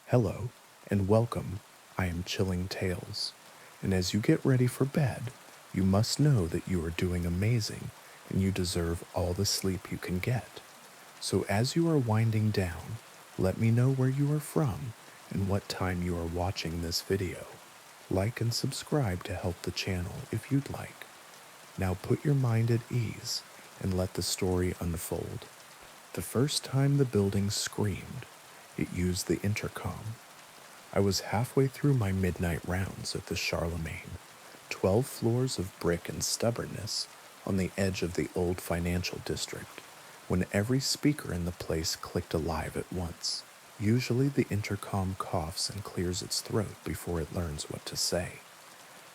Hello, and welcome. I am Chilling Tales, and as you get ready for bed, you must know that you are doing amazing and you deserve all the sleep you can get. So as you are winding down, let me know where you are from and what time you are watching this video. Like and subscribe to help the channel if you'd like. Now put your mind at ease and let the story unfold. The first time the building screamed, it used the intercom. I was halfway through my midnight rounds at the Charlemagne, 12 floors of brick and stubbornness on the edge of the old financial district, when every speaker in the place clicked alive at once. Usually the intercom coughs and clears its throat before it learns what to say.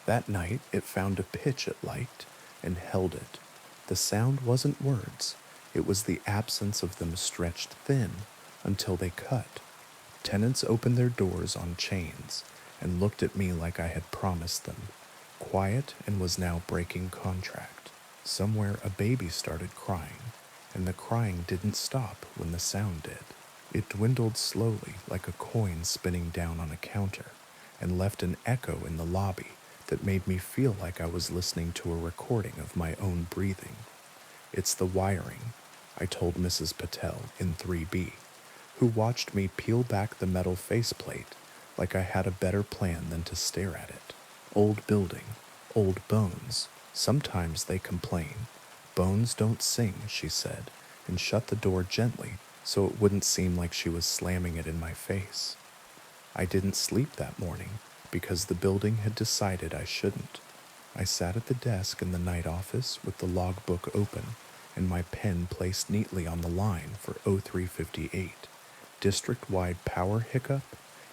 That night it found a pitch it liked and held it. The sound wasn't words, it was the absence of them stretched thin until they cut. Tenants opened their doors on chains and looked at me like I had promised them. Quiet and was now breaking contract. Somewhere a baby started crying, and the crying didn't stop when the sound did. It dwindled slowly like a coin spinning down on a counter and left an echo in the lobby that made me feel like I was listening to a recording of my own breathing. It's the wiring, I told Mrs. Patel in 3B, who watched me peel back the metal faceplate like I had a better plan than to stare at it. Old building, old bones. Sometimes they complain. Bones don't sing, she said, and shut the door gently so it wouldn't seem like she was slamming it in my face. I didn't sleep that morning because the building had decided I shouldn't. I sat at the desk in the night office with the logbook open and my pen placed neatly on the line for 0358. District-wide power hiccup,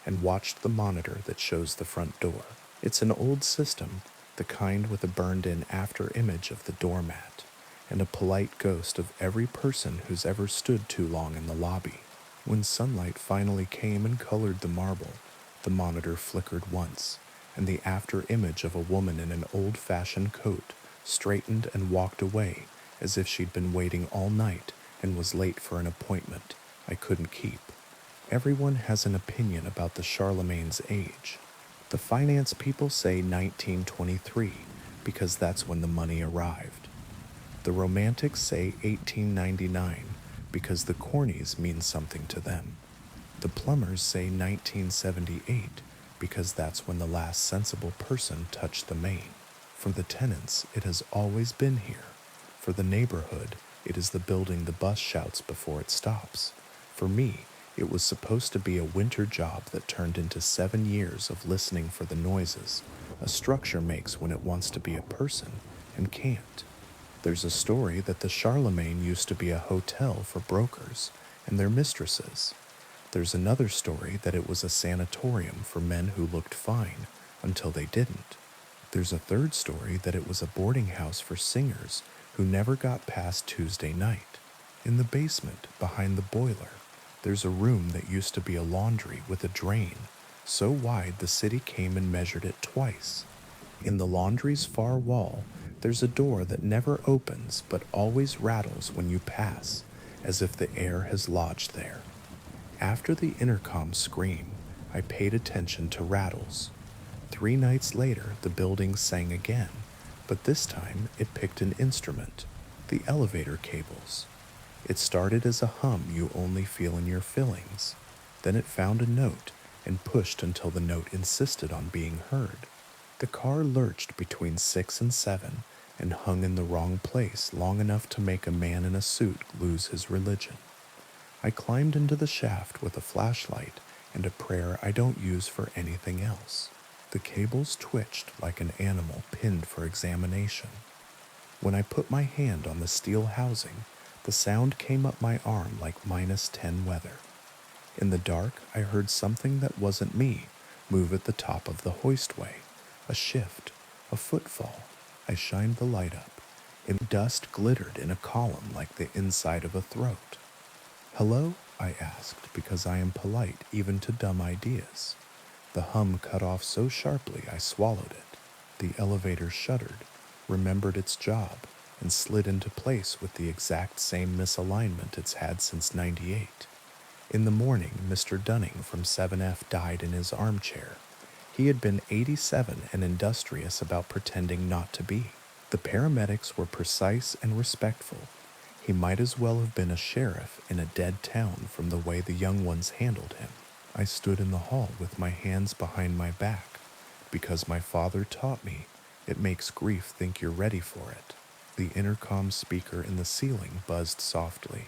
and watched the monitor that shows the front door. It's an old system, the kind with a burned-in after image of the doormat, and a polite ghost of every person who's ever stood too long in the lobby. When sunlight finally came and colored the marble, the monitor flickered once, and the after image of a woman in an old-fashioned coat straightened and walked away as if she'd been waiting all night and was late for an appointment I couldn't keep. Everyone has an opinion about the Charlemagne's age. The finance people say 1923 because that's when the money arrived. The romantics say 1899 because the cornies mean something to them. The plumbers say 1978 because that's when the last sensible person touched the main. For the tenants, it has always been here. For the neighborhood, it is the building the bus shouts before it stops. For me, it was supposed to be a winter job that turned into 7 years of listening for the noises a structure makes when it wants to be a person and can't. There's a story that the Charlemagne used to be a hotel for brokers and their mistresses. There's another story that it was a sanatorium for men who looked fine until they didn't. There's a third story that it was a boarding house for singers who never got past Tuesday night. In the basement, behind the boiler, there's a room that used to be a laundry with a drain, so wide the city came and measured it twice. In the laundry's far wall, there's a door that never opens but always rattles when you pass, as if the air has lodged there. After the intercom scream, I paid attention to rattles. 3 nights later, the building sang again, but this time it picked an instrument, the elevator cables. It started as a hum you only feel in your fillings. Then it found a note and pushed until the note insisted on being heard. The car lurched between 6 and 7 and hung in the wrong place long enough to make a man in a suit lose his religion. I climbed into the shaft with a flashlight and a prayer I don't use for anything else. The cables twitched like an animal pinned for examination. When I put my hand on the steel housing, the sound came up my arm like -10 weather. In the dark, I heard something that wasn't me move at the top of the hoistway. A shift, a footfall. I shined the light up, and dust glittered in a column like the inside of a throat. "Hello?" I asked, because I am polite even to dumb ideas. The hum cut off so sharply I swallowed it. The elevator shuddered, remembered its job, and slid into place with the exact same misalignment it's had since '98. In the morning, Mr. Dunning from 7F died in his armchair. He had been 87 and industrious about pretending not to be. The paramedics were precise and respectful. He might as well have been a sheriff in a dead town from the way the young ones handled him. I stood in the hall with my hands behind my back, because my father taught me it makes grief think you're ready for it. The intercom speaker in the ceiling buzzed softly,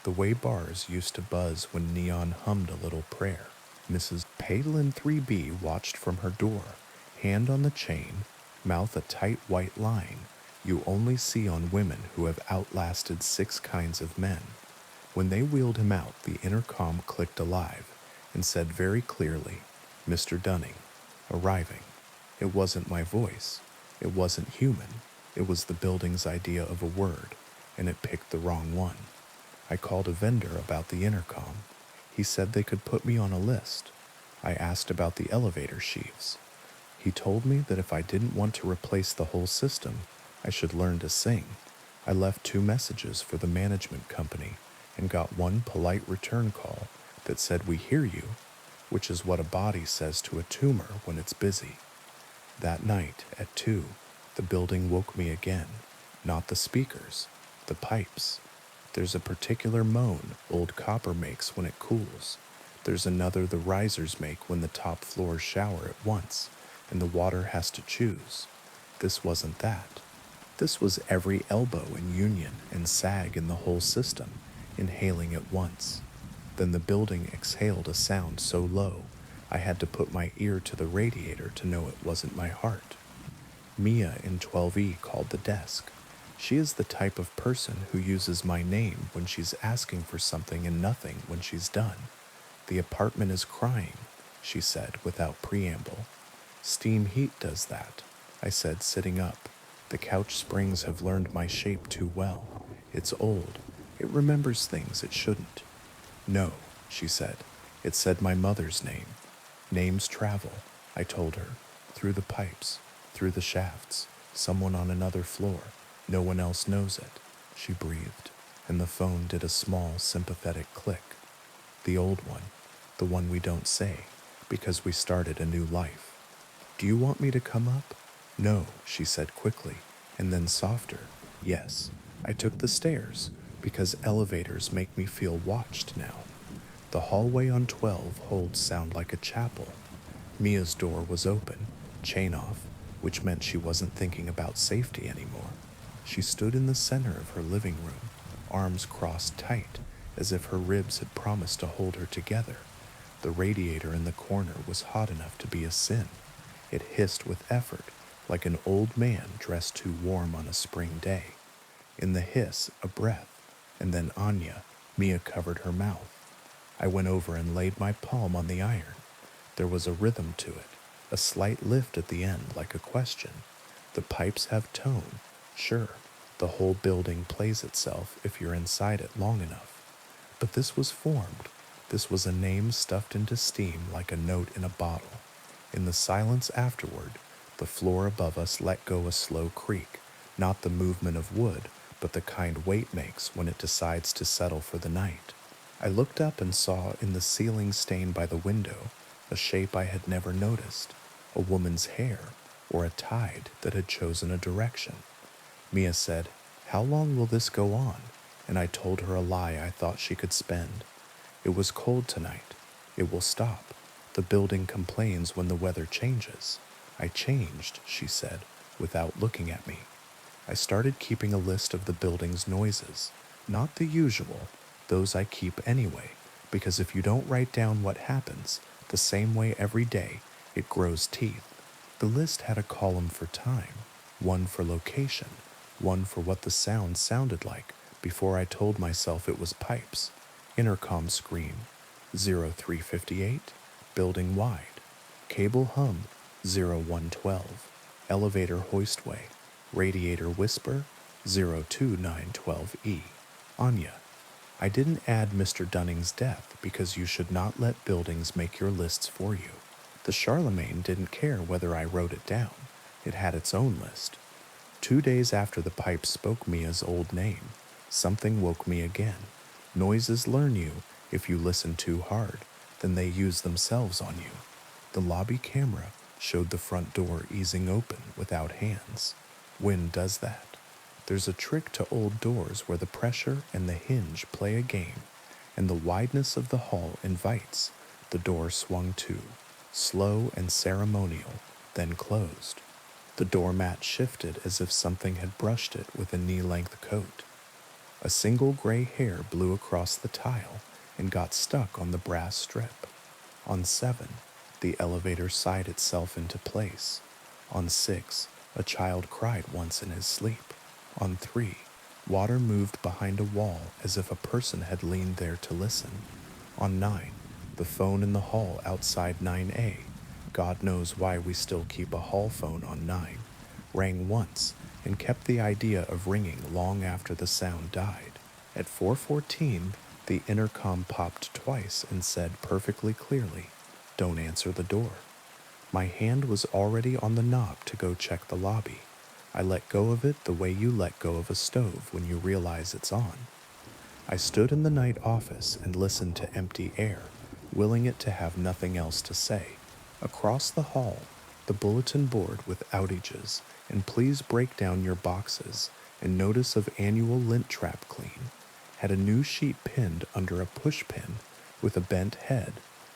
the way bars used to buzz when Neon hummed a little prayer. Mrs. Palin 3B watched from her door, hand on the chain, mouth a tight white line you only see on women who have outlasted 6 kinds of men. When they wheeled him out, the intercom clicked alive and said very clearly, "Mr. Dunning, arriving." It wasn't my voice. It wasn't human. It was the building's idea of a word, and it picked the wrong one. I called a vendor about the intercom. He said they could put me on a list. I asked about the elevator sheaves. He told me that if I didn't want to replace the whole system, I should learn to sing. I left 2 messages for the management company and got 1 polite return call that said, "We hear you," which is what a body says to a tumor when it's busy. That night, at 2, the building woke me again. Not the speakers, the pipes. There's a particular moan old copper makes when it cools. There's another the risers make when the top floors shower at once, and the water has to choose. This wasn't that. This was every elbow and union and sag in the whole system, inhaling at once. Then the building exhaled a sound so low, I had to put my ear to the radiator to know it wasn't my heart. Mia in 12E called the desk. She is the type of person who uses my name when she's asking for something and nothing when she's done. "The apartment is crying," she said without preamble. "Steam heat does that," I said, sitting up. "The couch springs have learned my shape too well. It's old. It remembers things it shouldn't." "No," she said. "It said my mother's name." "Names travel," I told her. "Through the pipes, through the shafts, someone on another floor. No one else knows it." She breathed, and the phone did a small, sympathetic click. "The old one, the one we don't say, because we started a new life." "Do you want me to come up?" "No," she said quickly, and then softer. "Yes, I took the stairs, because elevators make me feel watched now. The hallway on 12 holds sound like a chapel." Mia's door was open, chain off, which meant she wasn't thinking about safety anymore. She stood in the center of her living room, arms crossed tight, as if her ribs had promised to hold her together. The radiator in the corner was hot enough to be a sin. It hissed with effort, like an old man dressed too warm on a spring day. In the hiss, a breath, and then Anya. Mia covered her mouth. I went over and laid my palm on the iron. There was a rhythm to it, a slight lift at the end like a question. The pipes have tone. Sure, the whole building plays itself if you're inside it long enough. But this was formed. This was a name stuffed into steam like a note in a bottle. In the silence afterward, the floor above us let go a slow creak, not the movement of wood, but the kind weight makes when it decides to settle for the night. I looked up and saw in the ceiling stain by the window a shape I had never noticed, a woman's hair, or a tide that had chosen a direction. Mia said, "How long will this go on?" And I told her a lie I thought she could spend. "It was cold tonight. It will stop. The building complains when the weather changes." "I changed," she said, without looking at me. I started keeping a list of the building's noises, not the usual, those I keep anyway, because if you don't write down what happens the same way every day, it grows teeth. The list had a column for time, one for location, one for what the sound sounded like before I told myself it was pipes. Intercom scream, 0358, building wide. Cable hum, 0112. Elevator hoistway, radiator whisper, 02912E. Anya. I didn't add Mr. Dunning's death because you should not let buildings make your lists for you. The Charlemagne didn't care whether I wrote it down. It had its own list. 2 days after the pipe spoke Mia's old name, something woke me again. Noises learn you If you listen too hard, then they use themselves on you. The lobby camera showed the front door easing open without hands. Wind does that. There's a trick to old doors where the pressure and the hinge play a game, and the wideness of the hall invites. The door swung to, slow and ceremonial, then closed. The doormat shifted as if something had brushed it with a knee-length coat. A single gray hair blew across the tile and got stuck on the brass strip. On 7, the elevator sighed itself into place. On 6, a child cried once in his sleep. On 3, water moved behind a wall as if a person had leaned there to listen. On 9, the phone in the hall outside 9A, God knows why we still keep a hall phone on 9, rang once and kept the idea of ringing long after the sound died. At 4:14, the intercom popped twice and said perfectly clearly, "Don't answer the door." My hand was already on the knob to go check the lobby. I let go of it the way you let go of a stove when you realize it's on. I stood in the night office and listened to empty air, willing it to have nothing else to say. Across the hall, the bulletin board with outages and please break down your boxes and notice of annual lint trap clean had a new sheet pinned under a push pin with a bent head,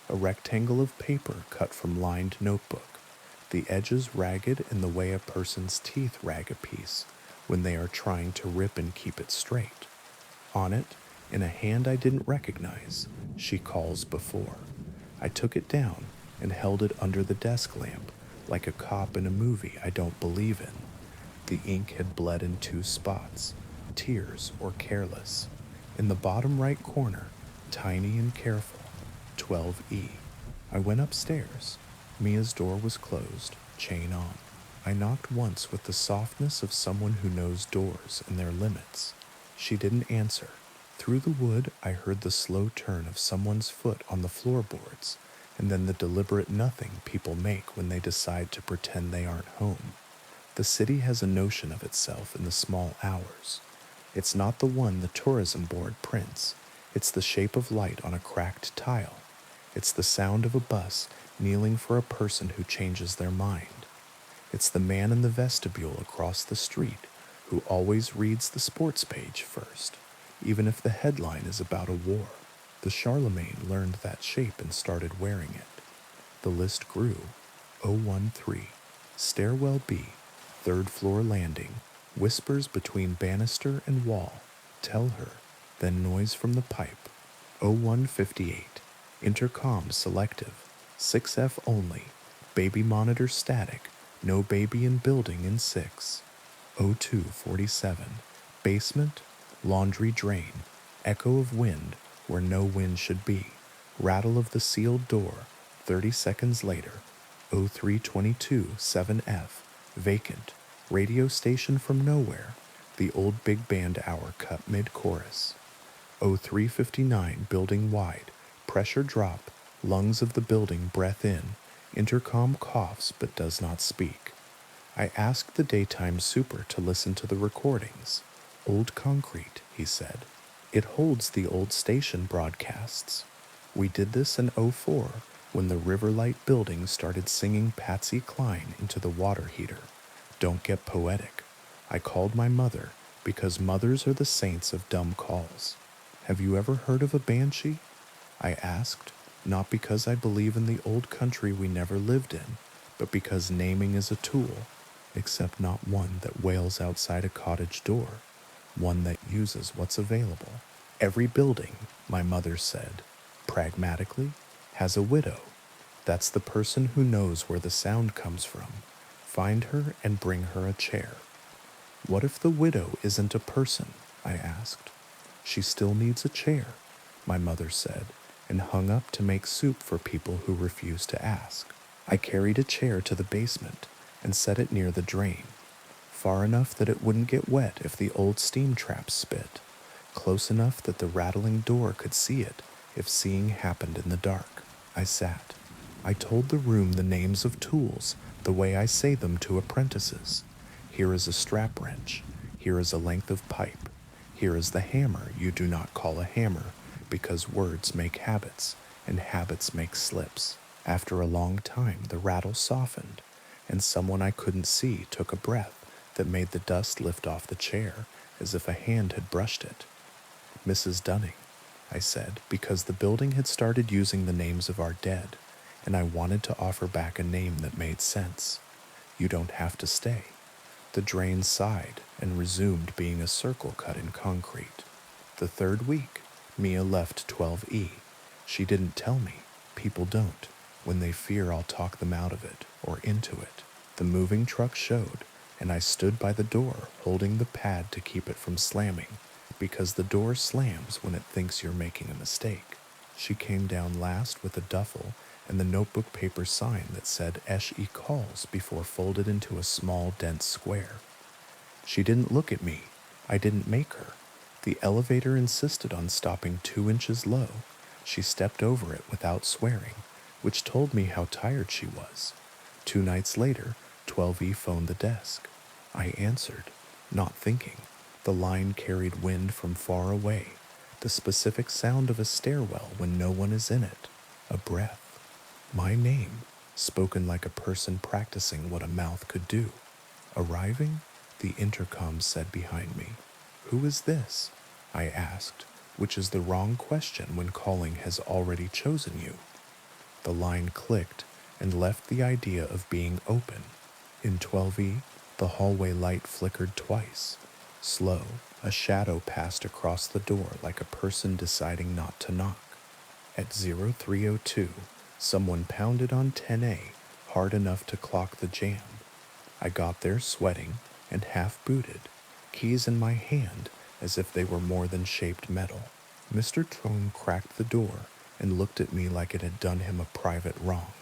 a rectangle of paper cut from lined notebook, the edges ragged in the way a person's teeth rag a piece when they are trying to rip and keep it straight. On it, in a hand I didn't recognize, "She calls before." I took it down and held it under the desk lamp, like a cop in a movie I don't believe in. The ink had bled in 2 spots, tears or careless. In the bottom right corner, tiny and careful, 12E. I went upstairs. Mia's door was closed, chain on. I knocked once with the softness of someone who knows doors and their limits. She didn't answer. Through the wood, I heard the slow turn of someone's foot on the floorboards, and then the deliberate nothing people make when they decide to pretend they aren't home. The city has a notion of itself in the small hours. It's not the one the tourism board prints. It's the shape of light on a cracked tile. It's the sound of a bus kneeling for a person who changes their mind. It's the man in the vestibule across the street who always reads the sports page first, even if the headline is about a war. The Charlemagne learned that shape and started wearing it. The list grew. 013, stairwell B, 3rd floor landing, whispers between banister and wall, tell her, then noise from the pipe. 0158, intercom selective, 6F only, baby monitor static, no baby in building in 6. 0247, basement, laundry drain, echo of wind where no wind should be, rattle of the sealed door, 30 seconds later. 0322 7F, vacant, radio station from nowhere, the old big band hour cut mid-chorus. 0359 building wide, pressure drop, lungs of the building breath in, intercom coughs but does not speak. I asked the daytime super to listen to the recordings. Old concrete, he said. It holds the old station broadcasts. We did this in '04 when the Riverlight building started singing Patsy Cline into the water heater. Don't get poetic. I called my mother because mothers are the saints of dumb calls. Have you ever heard of a banshee? I asked, not because I believe in the old country we never lived in, but because naming is a tool, except not one that wails outside a cottage door, one that uses what's available. Every building, my mother said, pragmatically, has a widow. That's the person who knows where the sound comes from. Find her and bring her a chair. What if the widow isn't a person? I asked. She still needs a chair, my mother said, and hung up to make soup for people who refused to ask. I carried a chair to the basement and set it near the drain, far enough that it wouldn't get wet if the old steam traps spit, close enough that the rattling door could see it if seeing happened in the dark. I sat. I told the room the names of tools the way I say them to apprentices. Here is a strap wrench. Here is a length of pipe. Here is the hammer you do not call a hammer because words make habits, and habits make slips. After a long time, the rattle softened, and someone I couldn't see took a breath that made the dust lift off the chair as if a hand had brushed it. Mrs. Dunning, I said, because the building had started using the names of our dead, and I wanted to offer back a name that made sense. You don't have to stay. The drain sighed and resumed being a circle cut in concrete. The third week, Mia left 12E. She didn't tell me. People don't. When they fear I'll talk them out of it or into it. The moving truck showed, and I stood by the door holding the pad to keep it from slamming, because the door slams when it thinks you're making a mistake. She came down last with a duffel and the notebook paper sign that said "Esh-E calls" before folded into a small, dense square. She didn't look at me. I didn't make her. The elevator insisted on stopping 2 inches low. She stepped over it without swearing, which told me how tired she was. 2 nights later, 12E phoned the desk. I answered, not thinking. The line carried wind from far away, the specific sound of a stairwell when no one is in it, a breath. My name, spoken like a person practicing what a mouth could do. Arriving, the intercom said behind me. Who is this? I asked, which is the wrong question when calling has already chosen you. The line clicked and left the idea of being open. In 12E, the hallway light flickered twice. Slow, a shadow passed across the door like a person deciding not to knock. At 0302, someone pounded on 10A hard enough to clock the jam. I got there sweating and half-booted, keys in my hand as if they were more than shaped metal. Mr. Trone cracked the door and looked at me like it had done him a private wrong.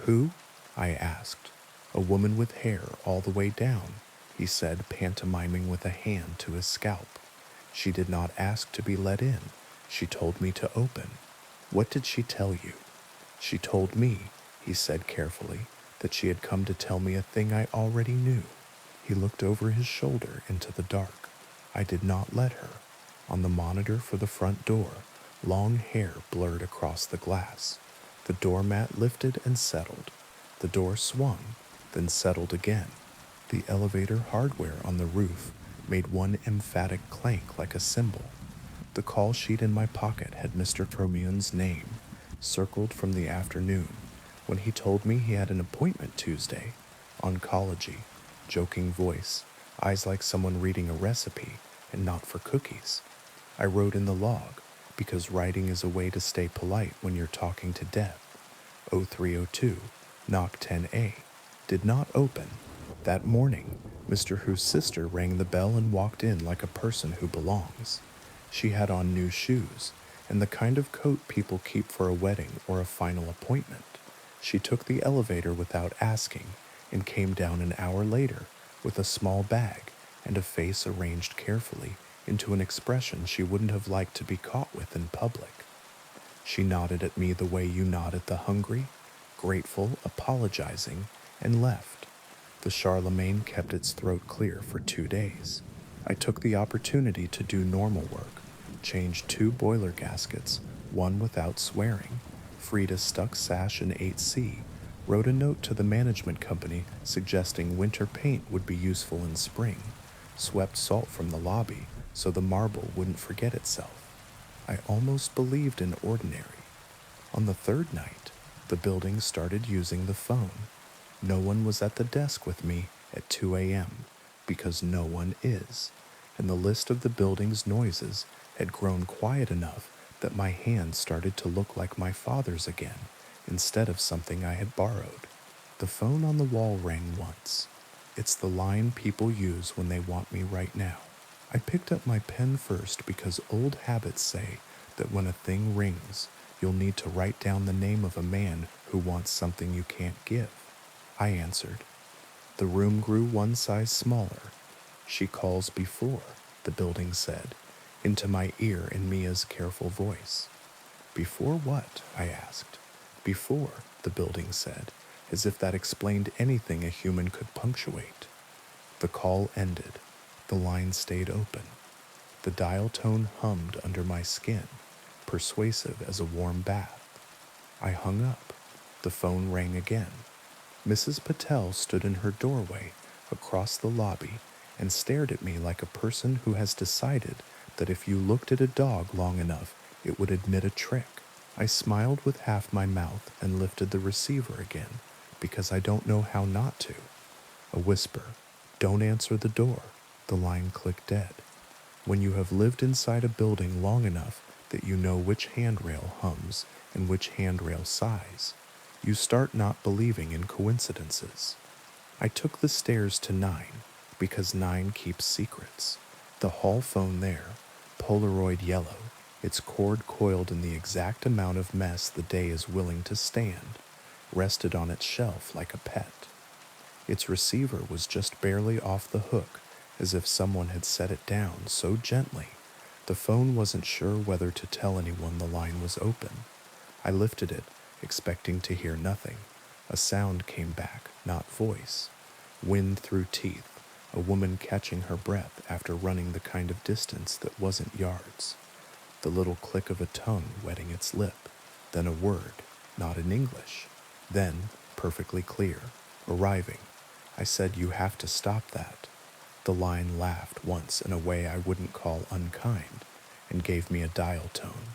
Who? I asked. A woman with hair all the way down, he said, pantomiming with a hand to his scalp. She did not ask to be let in. She told me to open. What did she tell you? She told me, he said carefully, that she had come to tell me a thing I already knew. He looked over his shoulder into the dark. I did not let her. On the monitor for the front door, long hair blurred across the glass. The doormat lifted and settled. The door swung, then settled again. The elevator hardware on the roof made one emphatic clank like a cymbal. The call sheet in my pocket had Mr. Tromeun's name, circled from the afternoon, when he told me he had an appointment Tuesday. Oncology, joking voice, eyes like someone reading a recipe, and not for cookies. I wrote in the log, because writing is a way to stay polite when you're talking to death. 0302, knock 10A, did not open. That morning, Mr. Who's sister rang the bell and walked in like a person who belongs. She had on new shoes, and the kind of coat people keep for a wedding or a final appointment. She took the elevator without asking, and came down an hour later with a small bag and a face arranged carefully into an expression she wouldn't have liked to be caught with in public. She nodded at me the way you nod at the hungry, grateful, apologizing, and left. The Charlemagne kept its throat clear for 2 days. I took the opportunity to do normal work, changed 2 boiler gaskets, one without swearing, freed a stuck sash in 8C, wrote a note to the management company suggesting winter paint would be useful in spring, swept salt from the lobby so the marble wouldn't forget itself. I almost believed in ordinary. On the 3rd night, the building started using the phone. No one was at the desk with me at 2 a.m. because no one is, and the list of the building's noises had grown quiet enough that my hand started to look like my father's again instead of something I had borrowed. The phone on the wall rang once. It's the line people use when they want me right now. I picked up my pen first because old habits say that when a thing rings, you'll need to write down the name of a man who wants something you can't give. I answered. The room grew one size smaller. She calls before, the building said, into my ear in Mia's careful voice. Before what? I asked. Before, the building said, as if that explained anything a human could punctuate. The call ended. The line stayed open. The dial tone hummed under my skin. persuasive as a warm bath. I hung up. The phone rang again. Mrs. Patel stood in her doorway across the lobby and stared at me like a person who has decided that if you looked at a dog long enough, it would admit a trick. I smiled with half my mouth and lifted the receiver again because I don't know how not to. A whisper, "Don't answer the door." The line clicked dead. When you have lived inside a building long enough that you know which handrail hums and which handrail sighs, you start not believing in coincidences. I took the stairs to 9 because 9 keeps secrets. The hall phone there, Polaroid yellow, its cord coiled in the exact amount of mess the day is willing to stand, rested on its shelf like a pet. Its receiver was just barely off the hook, as if someone had set it down so gently. The phone wasn't sure whether to tell anyone the line was open. I lifted it, expecting to hear nothing. A sound came back, not voice. Wind through teeth, a woman catching her breath after running the kind of distance that wasn't yards. The little click of a tongue wetting its lip. Then a word, not in English. Then, perfectly clear, arriving. I said, "You have to stop that." The line laughed once in a way I wouldn't call unkind, and gave me a dial tone.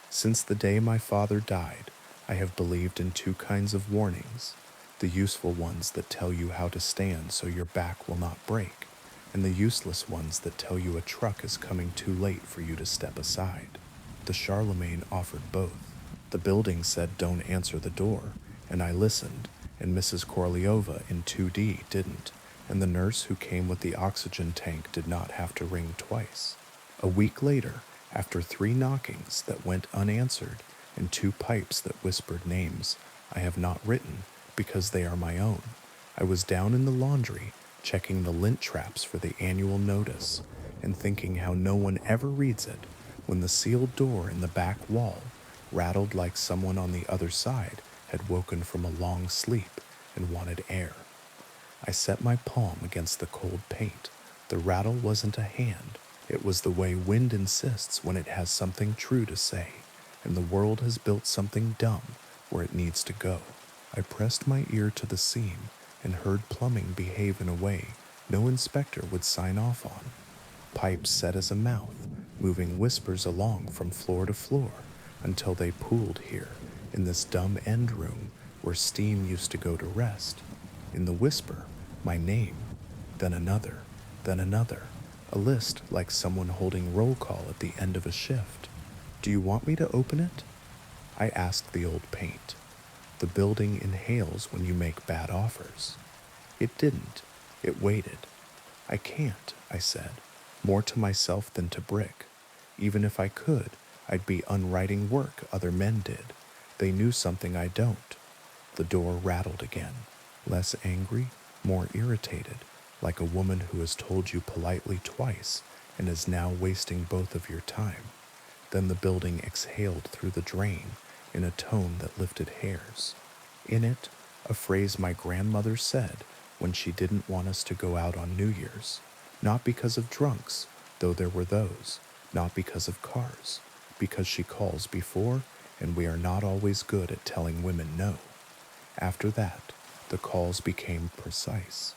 Since the day my father died, I have believed in two kinds of warnings: the useful ones that tell you how to stand so your back will not break, and the useless ones that tell you a truck is coming too late for you to step aside. The Charlemagne offered both. The building said, "Don't answer the door," and I listened, and Mrs. Korliova in 2D didn't, and the nurse who came with the oxygen tank did not have to ring twice. A week later, after 3 knockings that went unanswered and 2 pipes that whispered names I have not written because they are my own, I was down in the laundry checking the lint traps for the annual notice and thinking how no one ever reads it when the sealed door in the back wall rattled like someone on the other side had woken from a long sleep and wanted air. I set my palm against the cold paint. The rattle wasn't a hand. It was the way wind insists when it has something true to say, and the world has built something dumb where it needs to go. I pressed my ear to the seam and heard plumbing behave in a way no inspector would sign off on. Pipes set as a mouth, moving whispers along from floor to floor until they pooled here, in this dumb end room where steam used to go to rest. In the whisper, my name, then another, a list like someone holding roll call at the end of a shift. "Do you want me to open it?" I asked the old paint. The building inhales when you make bad offers. It didn't. It waited. "I can't," I said, more to myself than to Brick. Even if I could, I'd be unwriting work other men did. They knew something I don't. The door rattled again, less angry, more irritated, like a woman who has told you politely twice and is now wasting both of your time. Then the building exhaled through the drain in a tone that lifted hairs. In it, a phrase my grandmother said when she didn't want us to go out on New Year's, not because of drunks, though there were those, not because of cars, because she calls before, and we are not always good at telling women no. After that, the calls became precise.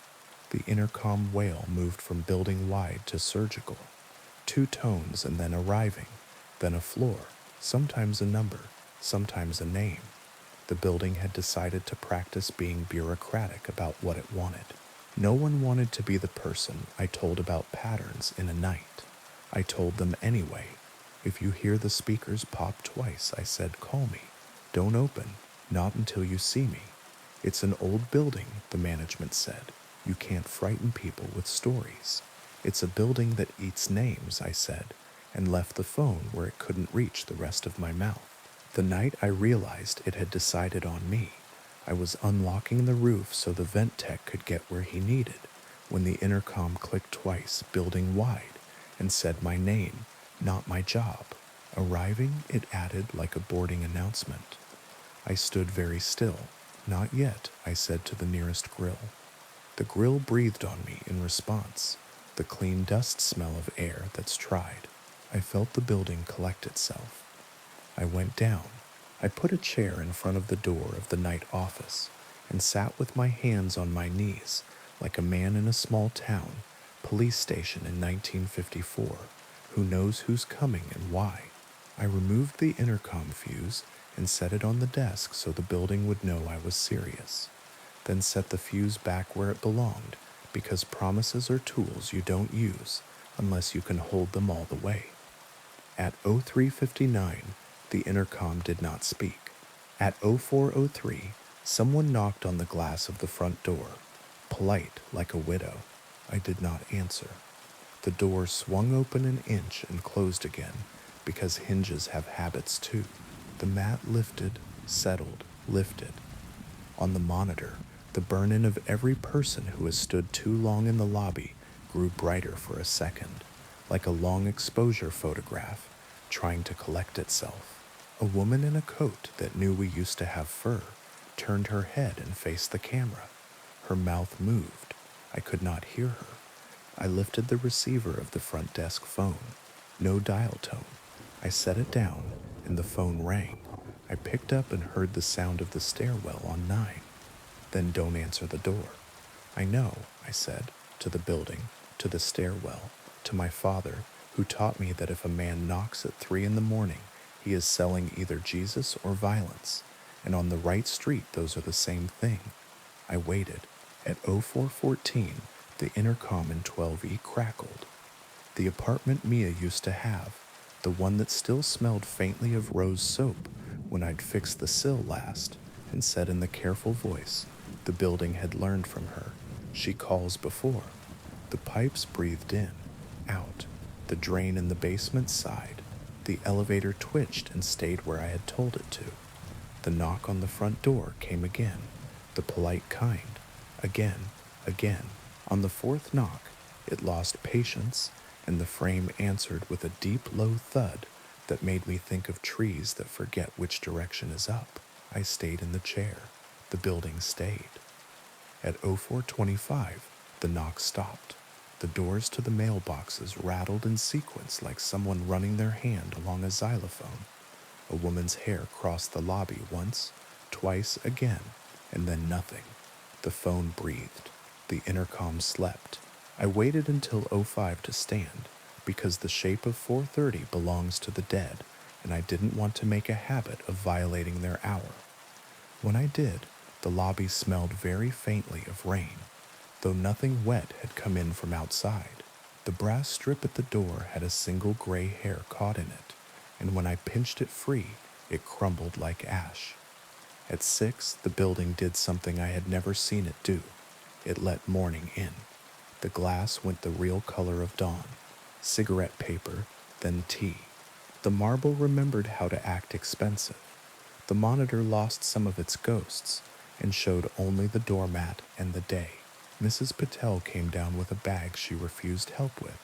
The intercom wail moved from building wide to surgical. 2 tones and then arriving, then a floor, sometimes a number, sometimes a name. The building had decided to practice being bureaucratic about what it wanted. No one wanted to be the person I told about patterns in a night. I told them anyway. "If you hear the speakers pop twice," I said, "call me. Don't open, not until you see me. It's an old building," the management said. "You can't frighten people with stories." "It's a building that eats names," I said, and left the phone where it couldn't reach the rest of my mouth. The night I realized it had decided on me, I was unlocking the roof so the vent tech could get where he needed when the intercom clicked twice, building wide, and said my name, not my job. Arriving, it added like a boarding announcement. I stood very still. "Not yet," I said to the nearest grill. The grill breathed on me in response, the clean dust smell of air that's tried. I felt the building collect itself. I went down. I put a chair in front of the door of the night office and sat with my hands on my knees like a man in a small town police station in 1954 who knows who's coming and why. I removed the intercom fuse and set it on the desk so the building would know I was serious, then set the fuse back where it belonged because promises are tools you don't use unless you can hold them all the way. At 03:59, the intercom did not speak. At 04:03, someone knocked on the glass of the front door, polite like a widow. I did not answer. The door swung open an inch and closed again because hinges have habits too. The mat lifted, settled, lifted. On the monitor, the burn-in of every person who has stood too long in the lobby grew brighter for a second, like a long exposure photograph trying to collect itself. A woman in a coat that knew we used to have fur turned her head and faced the camera. Her mouth moved. I could not hear her. I lifted the receiver of the front desk phone. No dial tone. I set it down, and the phone rang. I picked up and heard the sound of the stairwell on 9. Then don't answer the door. I know, I said, to the building, to the stairwell, to my father, who taught me that if a man knocks at 3 in the morning, he is selling either Jesus or violence, and on the right street those are the same thing. I waited. At 04:14, the intercom in 12E crackled. The apartment Mia used to have, the one that still smelled faintly of rose soap when I'd fixed the sill last, and said in the careful voice the building had learned from her, "She calls before." The pipes breathed in, out. The drain in the basement sighed. The elevator twitched and stayed where I had told it to. The knock on the front door came again, the polite kind. Again, again. On the fourth knock, it lost patience, and the frame answered with a deep, low thud that made me think of trees that forget which direction is up. I stayed in the chair. The building stayed. At 04:25, the knock stopped. The doors to the mailboxes rattled in sequence like someone running their hand along a xylophone. A woman's hair crossed the lobby once, twice again, and then nothing. The phone breathed. The intercom slept. I waited until 05 to stand, because the shape of 4:30 belongs to the dead, and I didn't want to make a habit of violating their hour. When I did, the lobby smelled very faintly of rain, though nothing wet had come in from outside. The brass strip at the door had a single gray hair caught in it, and when I pinched it free, it crumbled like ash. At 6, the building did something I had never seen it do. It let morning in. The glass went the real color of dawn, cigarette paper, then tea. The marble remembered how to act expensive. The monitor lost some of its ghosts and showed only the doormat and the day. Mrs. Patel came down with a bag she refused help with,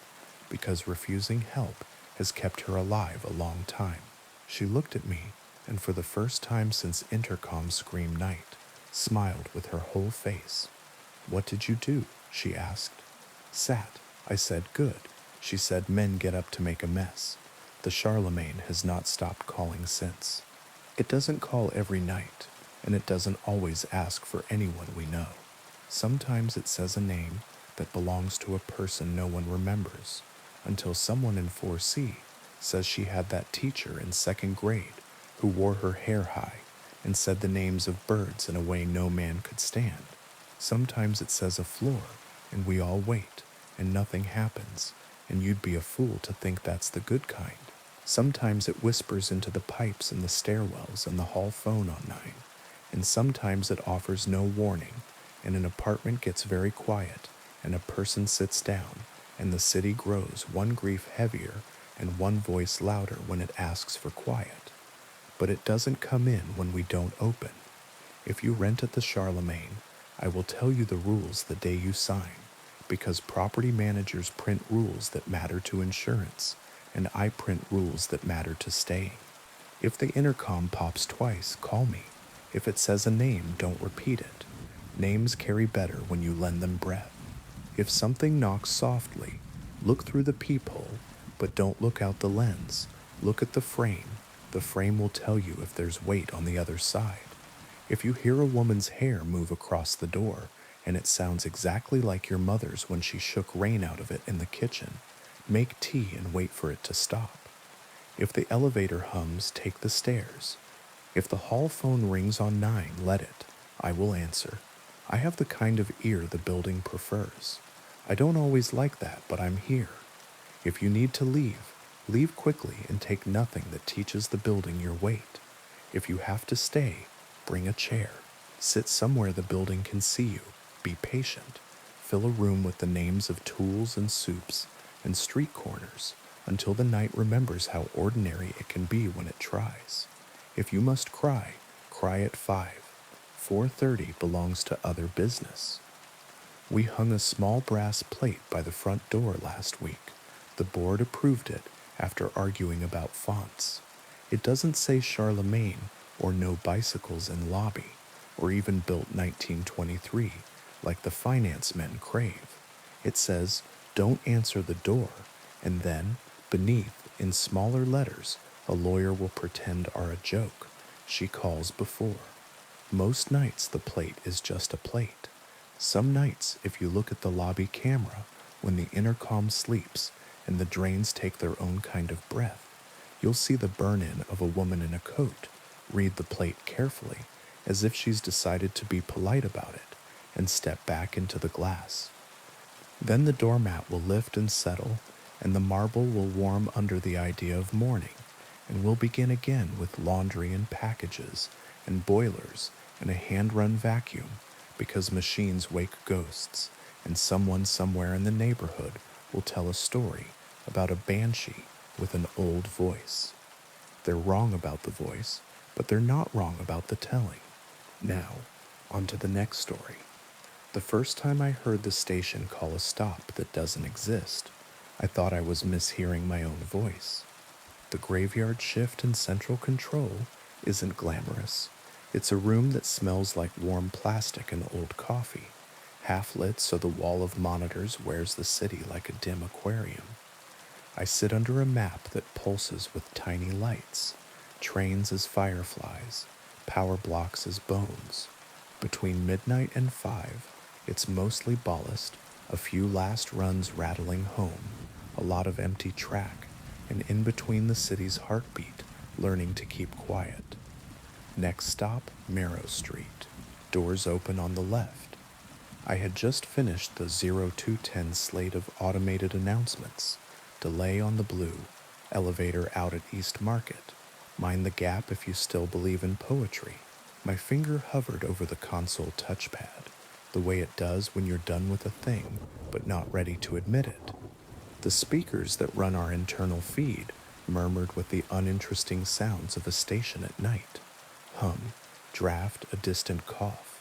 because refusing help has kept her alive a long time. She looked at me, and for the first time since intercom scream night, smiled with her whole face. "What did you do?" she asked. "Sat." I said, "Good." She said, "Men get up to make a mess. The Charlemagne has not stopped calling since. It doesn't call every night, and it doesn't always ask for anyone we know. Sometimes it says a name that belongs to a person no one remembers, until someone in 4C says she had that teacher in 2nd grade who wore her hair high and said the names of birds in a way no man could stand. Sometimes it says a floor, and we all wait, and nothing happens, and you'd be a fool to think that's the good kind. Sometimes it whispers into the pipes in the stairwells and the hall phone on 9, and sometimes it offers no warning, and an apartment gets very quiet, and a person sits down, and the city grows one grief heavier and one voice louder when it asks for quiet. But it doesn't come in when we don't open. If you rent at the Charlemagne, I will tell you the rules the day you sign, because property managers print rules that matter to insurance, and I print rules that matter to staying. If the intercom pops twice, call me. If it says a name, don't repeat it. Names carry better when you lend them breath. If something knocks softly, look through the peephole, but don't look out the lens. Look at the frame, The frame will tell you if there's weight on the other side. If you hear a woman's hair move across the door and it sounds exactly like your mother's when she shook rain out of it in the kitchen, make tea and wait for it to stop. If the elevator hums, take the stairs. If the hall phone rings on 9, let it. I will answer. I have the kind of ear the building prefers. I don't always like that, but I'm here. If you need to leave, leave quickly and take nothing that teaches the building your weight. If you have to stay, bring a chair. Sit somewhere the building can see you. Be patient. Fill a room with the names of tools and soups and street corners until the night remembers how ordinary it can be when it tries. If you must cry, cry at 5. 4:30 belongs to other business. We hung a small brass plate by the front door last week. The board approved it after arguing about fonts. It doesn't say Charlemagne or no bicycles in lobby, or even built 1923, like the finance men crave. It says, don't answer the door, and then, beneath, in smaller letters, a lawyer will pretend are a joke. She calls before. Most nights the plate is just a plate. Some nights, if you look at the lobby camera, when the intercom sleeps and the drains take their own kind of breath, you'll see the burn-in of a woman in a coat. Read the plate carefully, as if she's decided to be polite about it, and step back into the glass. Then the doormat will lift and settle, and the marble will warm under the idea of morning, and we'll begin again with laundry and packages, and boilers, and a hand-run vacuum, because machines wake ghosts, and someone somewhere in the neighborhood will tell a story about a banshee with an old voice. They're wrong about the voice, but they're not wrong about the telling. Now, on to the next story. The first time I heard the station call a stop that doesn't exist, I thought I was mishearing my own voice. The graveyard shift in central control isn't glamorous. It's a room that smells like warm plastic and old coffee, half lit so the wall of monitors wears the city like a dim aquarium. I sit under a map that pulses with tiny lights, trains as fireflies, power blocks as bones. Between midnight and 5, it's mostly ballast, a few last runs rattling home, a lot of empty track, and in between the city's heartbeat, learning to keep quiet. Next stop, Marrow Street. Doors open on the left. I had just finished the 0210 slate of automated announcements. Delay on the blue, elevator out at East Market. Mind the gap if you still believe in poetry. My finger hovered over the console touchpad, the way it does when you're done with a thing, but not ready to admit it. The speakers that run our internal feed murmured with the uninteresting sounds of a station at night. Hum, draft, a distant cough.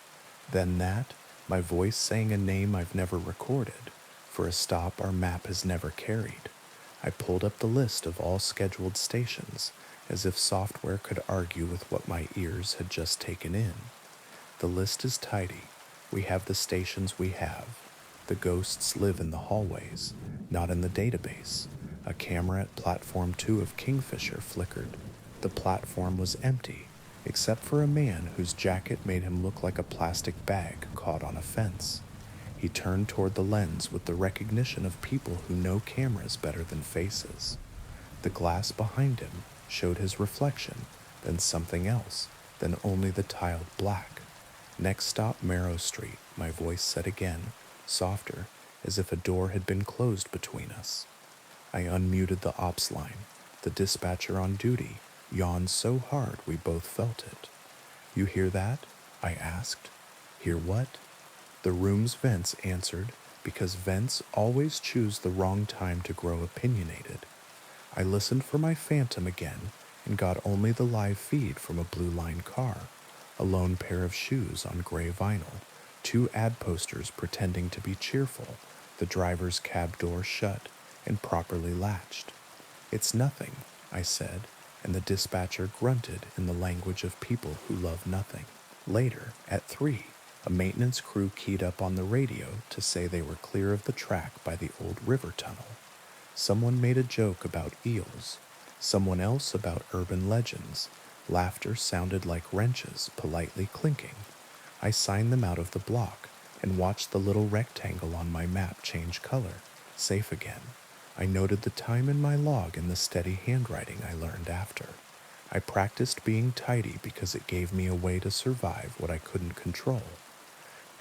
Then that, my voice saying a name I've never recorded, for a stop our map has never carried. I pulled up the list of all scheduled stations, as if software could argue with what my ears had just taken in. The list is tidy. We have the stations we have. The ghosts live in the hallways, not in the database. A camera at platform 2 of Kingfisher flickered. The platform was empty, except for a man whose jacket made him look like a plastic bag caught on a fence. He turned toward the lens with the recognition of people who know cameras better than faces. The glass behind him showed his reflection, then something else, then only the tiled black. Next stop, Marrow Street, my voice said again, softer, as if a door had been closed between us. I unmuted the ops line. The dispatcher on duty yawned so hard we both felt it. You hear that? I asked. Hear what? The room's vents answered, because vents always choose the wrong time to grow opinionated. I listened for my phantom again and got only the live feed from a blue line car, a lone pair of shoes on gray vinyl, 2 ad posters pretending to be cheerful, the driver's cab door shut and properly latched. It's nothing, I said, and the dispatcher grunted in the language of people who love nothing. Later, at 3, a maintenance crew keyed up on the radio to say they were clear of the track by the old river tunnel. Someone made a joke about eels. Someone else about urban legends. Laughter sounded like wrenches politely clinking. I signed them out of the block and watched the little rectangle on my map change color. Safe again. I noted the time in my log and the steady handwriting I learned after. I practiced being tidy because it gave me a way to survive what I couldn't control.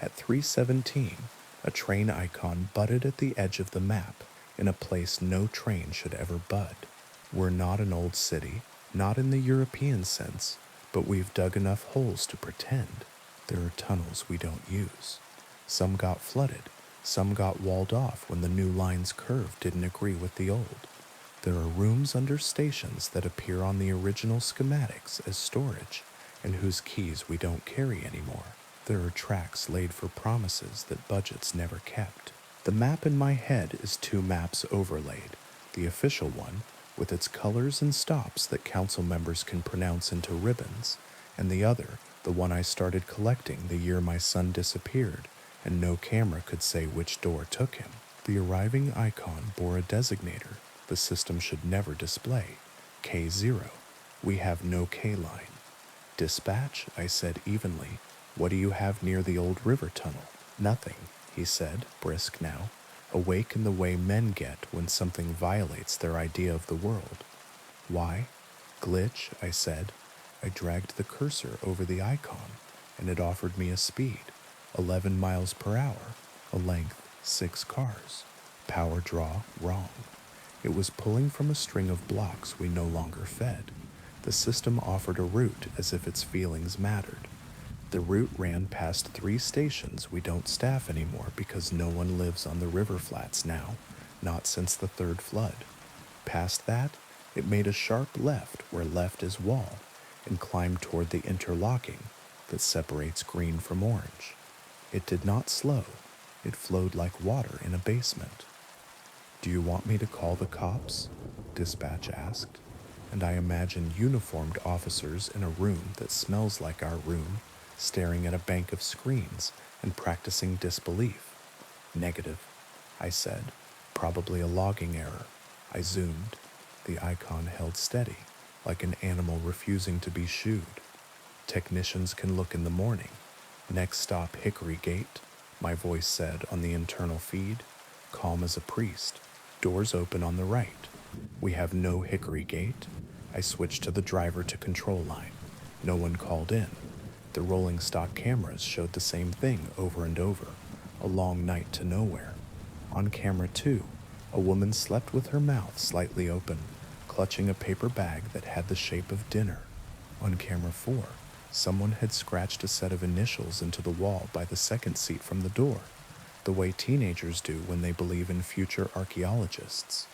At 3:17, a train icon butted at the edge of the map in a place no train should ever bud. We're not an old city, not in the European sense, but we've dug enough holes to pretend. There are tunnels we don't use. Some got flooded, some got walled off when the new line's curve didn't agree with the old. There are rooms under stations that appear on the original schematics as storage and whose keys we don't carry anymore. There are tracks laid for promises that budgets never kept. The map in my head is two maps overlaid, the official one, with its colors and stops that council members can pronounce into ribbons, and the other, the one I started collecting the year my son disappeared, and no camera could say which door took him. The arriving icon bore a designator the system should never display, K0. We have no K line. Dispatch, I said evenly. What do you have near the old river tunnel? Nothing, he said, brisk now, awake in the way men get when something violates their idea of the world. Why? Glitch, I said. I dragged the cursor over the icon, and it offered me a speed, 11 miles per hour, a length, 6 cars. Power draw, wrong. It was pulling from a string of blocks we no longer fed. The system offered a route as if its feelings mattered. The route ran past 3 stations we don't staff anymore because no one lives on the river flats now, not since the 3rd flood. Past that, it made a sharp left where left is wall, and climbed toward the interlocking that separates green from orange. It did not slow. It flowed like water in a basement. Do you want me to call the cops? Dispatch asked, and I imagined uniformed officers in a room that smells like our room, staring at a bank of screens and practicing disbelief. Negative, I said. Probably a logging error. I zoomed. The icon held steady, like an animal refusing to be shooed. Technicians can look in the morning. Next stop, Hickory Gate, my voice said on the internal feed, calm as a priest. Doors open on the right. We have no Hickory Gate. I switched to the driver to control line. No one called in. The rolling stock cameras showed the same thing over and over. A long night to nowhere. On camera 2, a woman slept with her mouth slightly open, clutching a paper bag that had the shape of dinner. On camera 4, someone had scratched a set of initials into the wall by the second seat from the door, the way teenagers do when they believe in future archaeologists.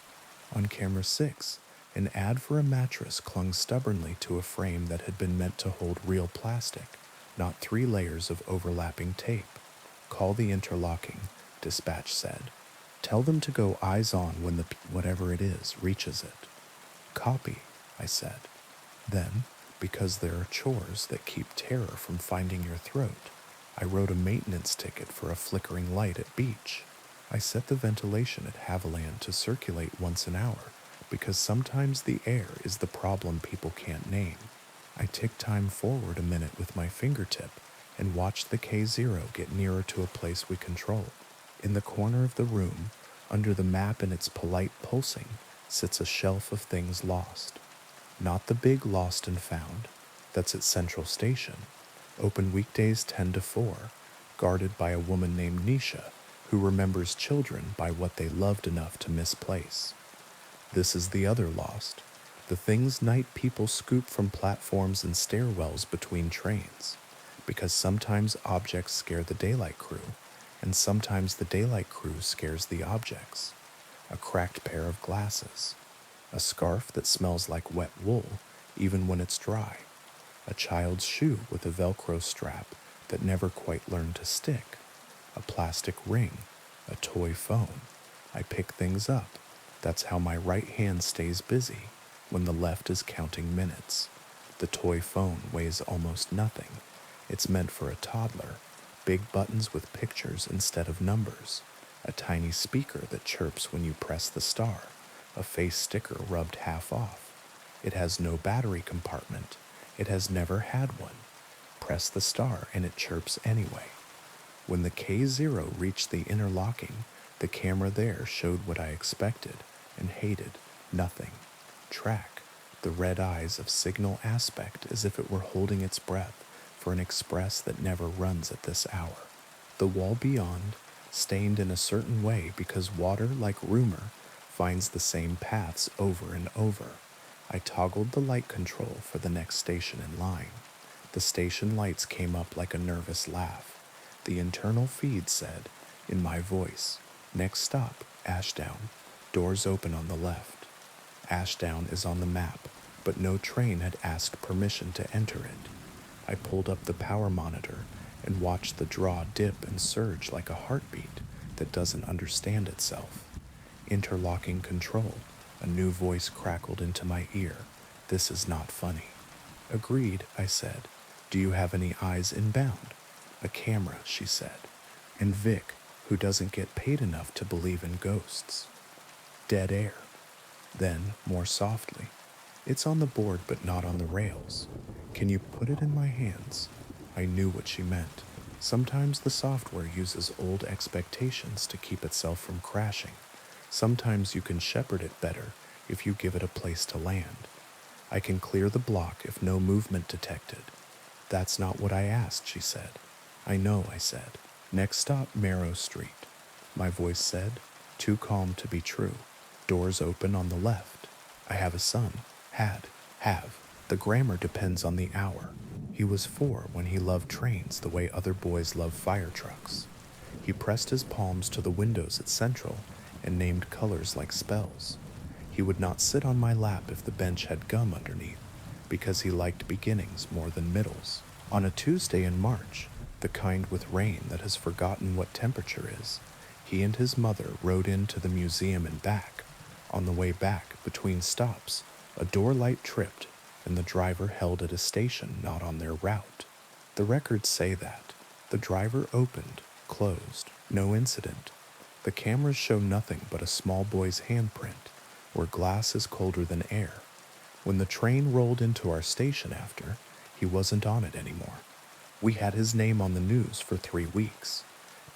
On camera 6, an ad for a mattress clung stubbornly to a frame that had been meant to hold real plastic, not 3 layers of overlapping tape. Call the interlocking, dispatch said. Tell them to go eyes on when the whatever it is reaches it. Copy, I said. Then, because there are chores that keep terror from finding your throat, I wrote a maintenance ticket for a flickering light at beach. I set the ventilation at Haviland to circulate once an hour, because sometimes the air is the problem people can't name. I ticked time forward a minute with my fingertip and watched the K0 get nearer to a place we control. In the corner of the room, under the map and its polite pulsing, sits a shelf of things lost. Not the big lost and found, that's at Central Station, open weekdays 10 to 4, guarded by a woman named Nisha, who remembers children by what they loved enough to misplace. This is the other lost, the things night people scoop from platforms and stairwells between trains, because sometimes objects scare the daylight crew, and sometimes the daylight crew scares the objects. A cracked pair of glasses, a scarf that smells like wet wool even when it's dry, a child's shoe with a Velcro strap that never quite learned to stick, a plastic ring, a toy phone. I pick things up. That's how my right hand stays busy when the left is counting minutes. The toy phone weighs almost nothing. It's meant for a toddler. Big buttons with pictures instead of numbers. A tiny speaker that chirps when you press the star. A face sticker rubbed half off. It has no battery compartment. It has never had one. Press the star and it chirps anyway. When the K0 reached the interlocking, the camera there showed what I expected and hated: nothing. Track, the red eyes of signal aspect as if it were holding its breath for an express that never runs at this hour. The wall beyond, stained in a certain way because water, like rumor, finds the same paths over and over. I toggled the light control for the next station in line. The station lights came up like a nervous laugh. The internal feed said, in my voice, "Next stop, Ashdown. Doors open on the left." Ashdown is on the map, but no train had asked permission to enter it. I pulled up the power monitor and watched the draw dip and surge like a heartbeat that doesn't understand itself. Interlocking control, a new voice crackled into my ear. "This is not funny." "Agreed," I said. "Do you have any eyes inbound?" "A camera," she said. "And Vic, who doesn't get paid enough to believe in ghosts." Dead air. Then, more softly, "It's on the board but not on the rails. Can you put it in my hands?" I knew what she meant. Sometimes the software uses old expectations to keep itself from crashing. Sometimes you can shepherd it better if you give it a place to land. "I can clear the block if no movement detected." "That's not what I asked," she said. "I know," I said. "Next stop, Marrow Street." My voice said, too calm to be true. "Doors open on the left." I have a son. Have. The grammar depends on the hour. He was 4 when he loved trains the way other boys love fire trucks. He pressed his palms to the windows at Central and named colors like spells. He would not sit on my lap if the bench had gum underneath, because he liked beginnings more than middles. On a Tuesday in March, the kind with rain that has forgotten what temperature is, he and his mother rode into the museum and back. On the way back, between stops, a door light tripped, and the driver held at a station not on their route. The records say that. The driver opened, closed, no incident. The cameras show nothing but a small boy's handprint, where glass is colder than air. When the train rolled into our station after, he wasn't on it anymore. We had his name on the news for 3 weeks.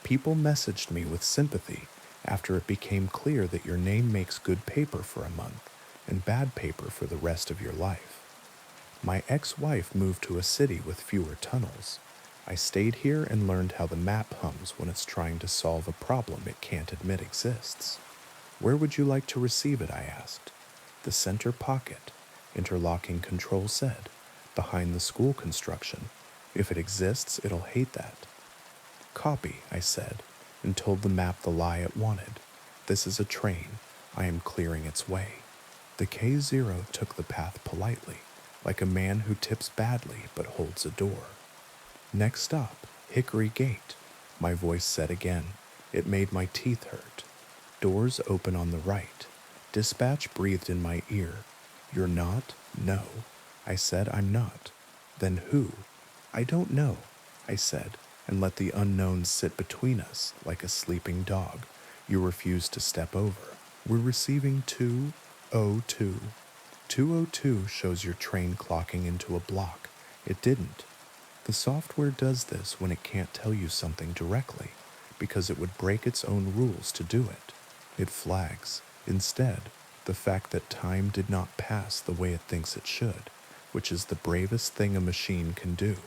People messaged me with sympathy after it became clear that your name makes good paper for a month and bad paper for the rest of your life. My ex-wife moved to a city with fewer tunnels. I stayed here and learned how the map hums when it's trying to solve a problem it can't admit exists. "Where would you like to receive it?" I asked. "The center pocket," interlocking control said. "Behind the school construction. If it exists, it'll hate that." "Copy," I said, and told the map the lie it wanted. "This is a train. I am clearing its way." The K0 took the path politely, like a man who tips badly but holds a door. "Next stop, Hickory Gate," my voice said again. It made my teeth hurt. "Doors open on the right." Dispatch breathed in my ear. "You're not?" "No." I said, "I'm not." "Then who?" "I don't know," I said, and let the unknown sit between us like a sleeping dog you refuse to step over. "We're receiving 202. 202 shows your train clocking into a block. It didn't. The software does this when it can't tell you something directly, because it would break its own rules to do it. It flags, instead, the fact that time did not pass the way it thinks it should, which is the bravest thing a machine can do.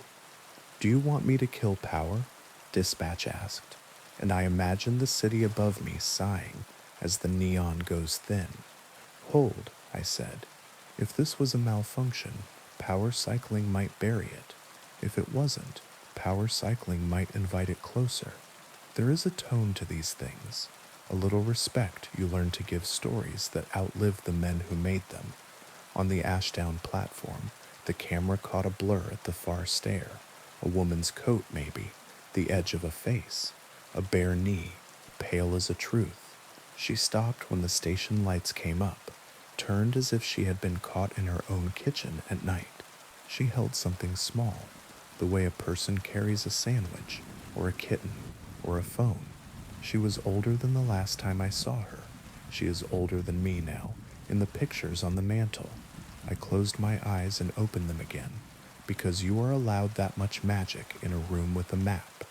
"Do you want me to kill power?" Dispatch asked, and I imagined the city above me sighing as the neon goes thin. "Hold," I said. "If this was a malfunction, power cycling might bury it. If it wasn't, power cycling might invite it closer. There is a tone to these things, a little respect you learn to give stories that outlive the men who made them." On the Ashdown platform, the camera caught a blur at the far stair, a woman's coat maybe, the edge of a face, a bare knee, pale as a truth. She stopped when the station lights came up, turned as if she had been caught in her own kitchen at night. She held something small, the way a person carries a sandwich, or a kitten, or a phone. She was older than the last time I saw her. She is older than me now, in the pictures on the mantel. I closed my eyes and opened them again, because you are allowed that much magic in a room with a map.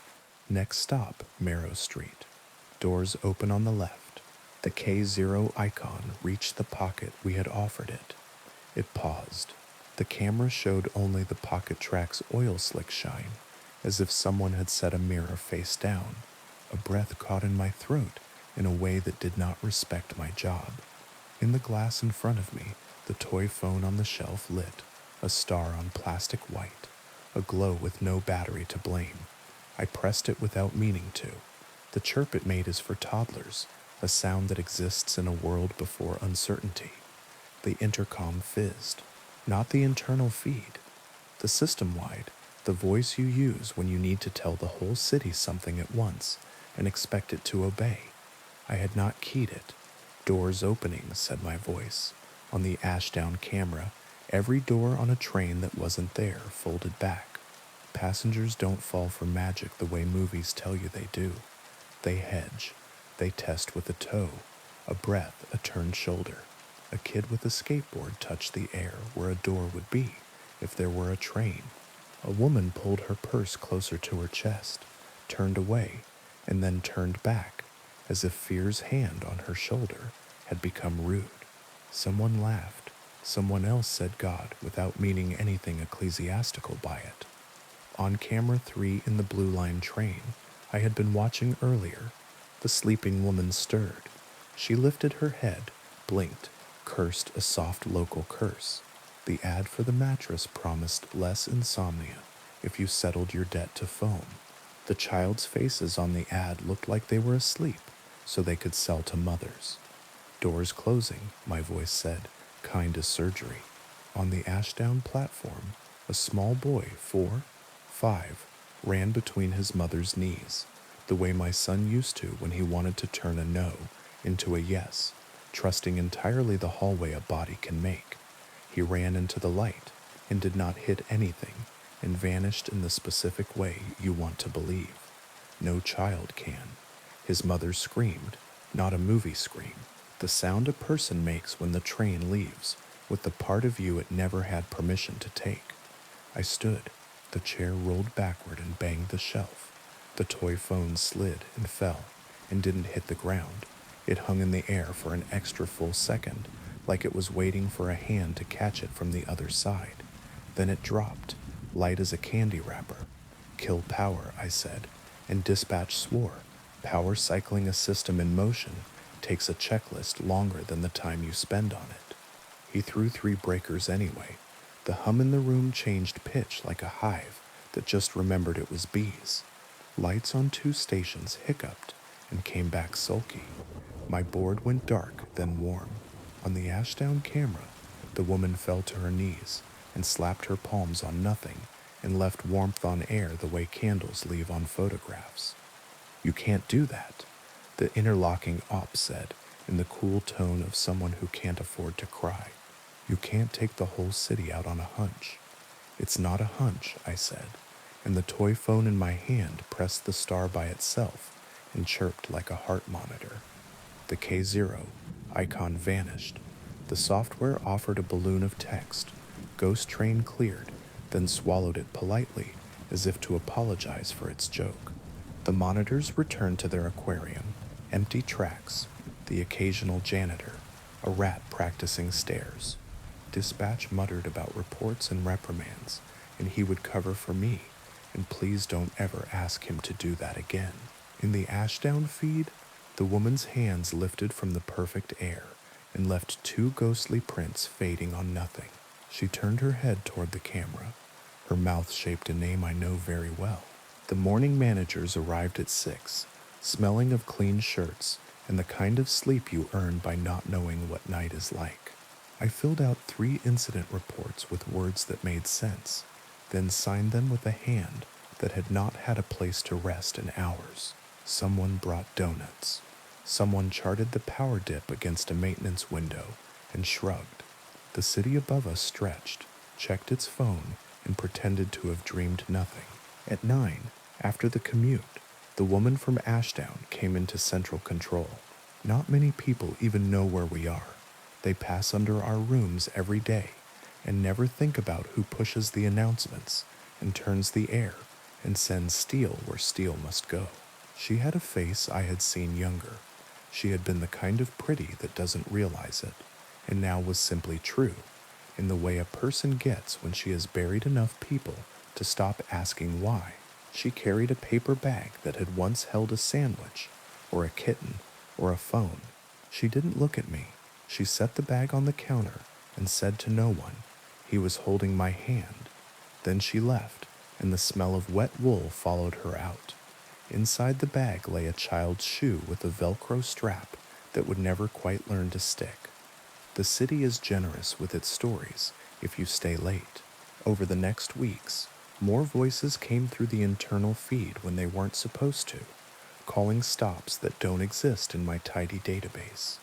Next stop, Marrow Street. Doors open on the left. The K0 icon reached the pocket we had offered it. It paused. The camera showed only the pocket track's oil slick shine, as if someone had set a mirror face down. A breath caught in my throat in a way that did not respect my job. In the glass in front of me, the toy phone on the shelf lit, a star on plastic white, a glow with no battery to blame. I pressed it without meaning to. The chirp it made is for toddlers, a sound that exists in a world before uncertainty. The intercom fizzed, not the internal feed. The system-wide, the voice you use when you need to tell the whole city something at once and expect it to obey. I had not keyed it. Doors opening, said my voice. On the Ashdown camera, every door on a train that wasn't there folded back. Passengers don't fall for magic the way movies tell you they do. They hedge. They test with a toe, a breath, a turned shoulder. A kid with a skateboard touched the air where a door would be if there were a train. A woman pulled her purse closer to her chest, turned away, and then turned back, as if fear's hand on her shoulder had become rude. Someone laughed. Someone else said God without meaning anything ecclesiastical by it. On camera 3 in the Blue Line train, I had been watching earlier. The sleeping woman stirred. She lifted her head, blinked, cursed a soft local curse. The ad for the mattress promised less insomnia if you settled your debt to foam. The child's faces on the ad looked like they were asleep, so they could sell to mothers. Doors closing, my voice said, kind as surgery. On the Ashdown platform, a small boy, 4, 5, ran between his mother's knees, the way my son used to when he wanted to turn a no into a yes, trusting entirely the hallway a body can make. He ran into the light and did not hit anything and vanished in the specific way you want to believe. No child can. His mother screamed, not a movie scream, the sound a person makes when the train leaves, with the part of you it never had permission to take. I stood. The chair rolled backward and banged the shelf. The toy phone slid and fell and didn't hit the ground. It hung in the air for an extra full second, like it was waiting for a hand to catch it from the other side. Then it dropped, light as a candy wrapper. Kill power, I said, and dispatch swore. Power cycling a system in motion takes a checklist longer than the time you spend on it. He threw 3 breakers anyway. The hum in the room changed pitch like a hive that just remembered it was bees. Lights on 2 stations hiccuped and came back sulky. My board went dark, then warm. On the Ashdown camera, the woman fell to her knees and slapped her palms on nothing and left warmth on air the way candles leave on photographs. You can't do that, the interlocking op said in the cool tone of someone who can't afford to cry. You can't take the whole city out on a hunch. It's not a hunch, I said, and the toy phone in my hand pressed the star by itself and chirped like a heart monitor. The K0 icon vanished. The software offered a balloon of text. Ghost train cleared, then swallowed it politely as if to apologize for its joke. The monitors returned to their aquarium. Empty tracks, the occasional janitor, a rat practicing stairs. Dispatch muttered about reports and reprimands, and he would cover for me, and please don't ever ask him to do that again. In the Ashdown feed, the woman's hands lifted from the perfect air and left 2 ghostly prints fading on nothing. She turned her head toward the camera. Her mouth shaped a name I know very well. The morning managers arrived at 6, smelling of clean shirts and the kind of sleep you earn by not knowing what night is like. I filled out 3 incident reports with words that made sense, then signed them with a hand that had not had a place to rest in hours. Someone brought donuts. Someone charted the power dip against a maintenance window and shrugged. The city above us stretched, checked its phone, and pretended to have dreamed nothing. At 9, after the commute, the woman from Ashdown came into central control. Not many people even know where we are. They pass under our rooms every day, and never think about who pushes the announcements and turns the air and sends steel where steel must go. She had a face I had seen younger. She had been the kind of pretty that doesn't realize it, and now was simply true, in the way a person gets when she has buried enough people to stop asking why. She carried a paper bag that had once held a sandwich, or a kitten, or a phone. She didn't look at me. She set the bag on the counter and said to no one. He was holding my hand. Then she left, and the smell of wet wool followed her out. Inside the bag lay a child's shoe with a Velcro strap that would never quite learn to stick. The city is generous with its stories if you stay late. Over the next weeks, more voices came through the internal feed when they weren't supposed to, calling stops that don't exist in my tidy database.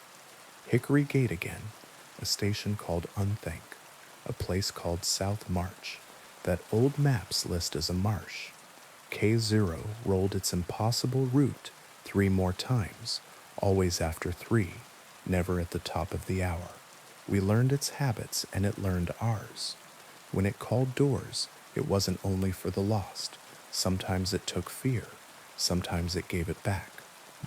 Hickory Gate again, a station called Unthink, a place called South March, that old maps list as a marsh. K0 rolled its impossible route 3 more times, always after 3, never at the top of the hour. We learned its habits and it learned ours. When it called doors, it wasn't only for the lost. Sometimes it took fear, sometimes it gave it back.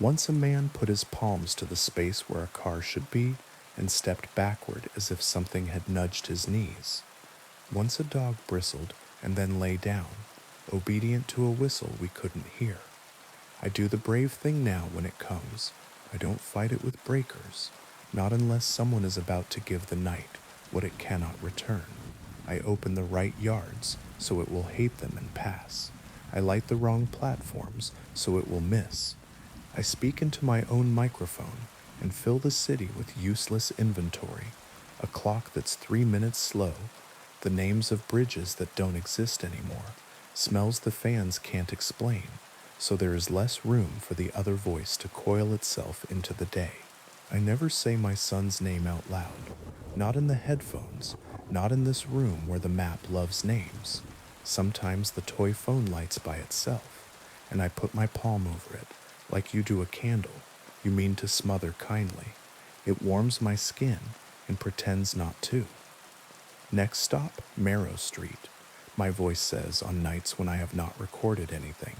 Once a man put his palms to the space where a car should be and stepped backward as if something had nudged his knees. Once a dog bristled and then lay down, obedient to a whistle we couldn't hear. I do the brave thing now when it comes. I don't fight it with breakers, not unless someone is about to give the night what it cannot return. I open the right yards so it will hate them and pass. I light the wrong platforms so it will miss. I speak into my own microphone and fill the city with useless inventory, a clock that's 3 minutes slow, the names of bridges that don't exist anymore, smells the fans can't explain, so there is less room for the other voice to coil itself into the day. I never say my son's name out loud, not in the headphones, not in this room where the map loves names. Sometimes the toy phone lights by itself, and I put my palm over it, like you do a candle you mean to smother kindly. It warms my skin and pretends not to. Next stop, Marrow Street, my voice says on nights when I have not recorded anything,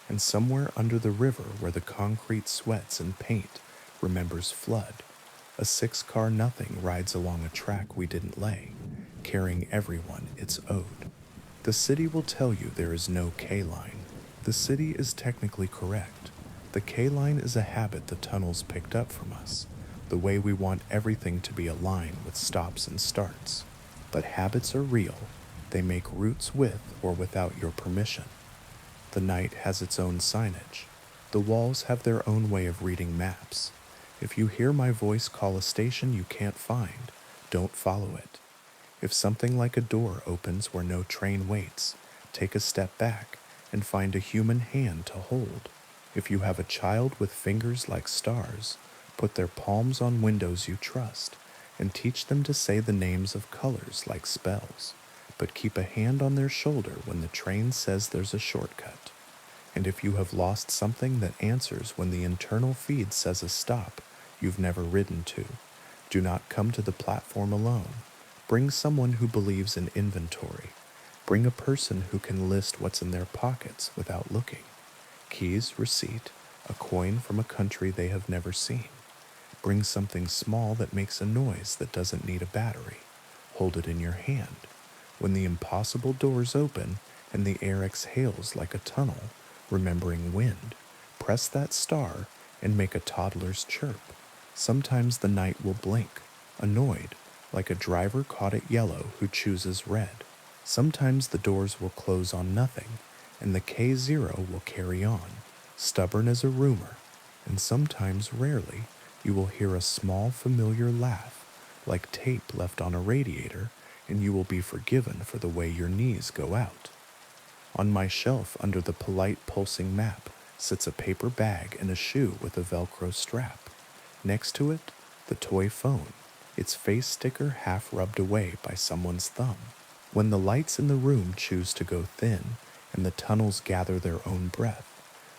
and somewhere under the river where the concrete sweats and paint remembers flood, a 6-car nothing rides along a track we didn't lay, carrying everyone it's owed. The city will tell you there is no K-line. The city is technically correct. The K-line is a habit the tunnels picked up from us, the way we want everything to be aligned with stops and starts. But habits are real. They make routes with or without your permission. The night has its own signage. The walls have their own way of reading maps. If you hear my voice call a station you can't find, don't follow it. If something like a door opens where no train waits, take a step back and find a human hand to hold. If you have a child with fingers like stars, put their palms on windows you trust and teach them to say the names of colors like spells, but keep a hand on their shoulder when the train says there's a shortcut. And if you have lost something that answers when the internal feed says a stop you've never ridden to, do not come to the platform alone. Bring someone who believes in inventory. Bring a person who can list what's in their pockets without looking. Keys, receipt, a coin from a country they have never seen. Bring something small that makes a noise that doesn't need a battery. Hold it in your hand. When the impossible doors open and the air exhales like a tunnel, remembering wind, press that star and make a toddler's chirp. Sometimes the night will blink, annoyed, like a driver caught at yellow who chooses red. Sometimes the doors will close on nothing, and the K0 will carry on, stubborn as a rumor, and sometimes, rarely, you will hear a small familiar laugh, like tape left on a radiator, and you will be forgiven for the way your knees go out. On my shelf under the polite pulsing map sits a paper bag and a shoe with a Velcro strap. Next to it, the toy phone, its face sticker half rubbed away by someone's thumb. When the lights in the room choose to go thin and the tunnels gather their own breath,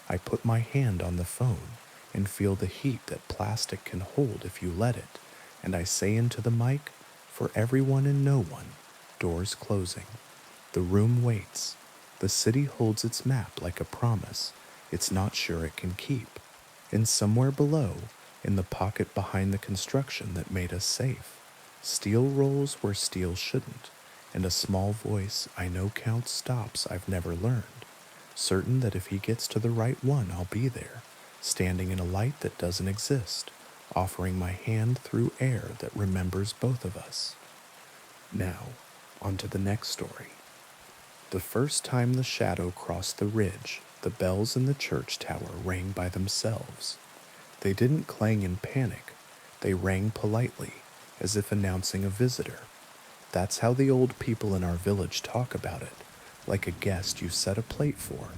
I put my hand on the phone and feel the heat that plastic can hold if you let it, and I say into the mic, for everyone and no one, doors closing. The room waits. The city holds its map like a promise it's not sure it can keep. And somewhere below, in the pocket behind the construction that made us safe, steel rolls where steel shouldn't, and a small voice I know counts stops I've never learned, certain that if he gets to the right one, I'll be there, standing in a light that doesn't exist, offering my hand through air that remembers both of us. Now, on to the next story. The first time the shadow crossed the ridge, the bells in the church tower rang by themselves. They didn't clang in panic, they rang politely, as if announcing a visitor. That's how the old people in our village talk about it, like a guest you set a plate for,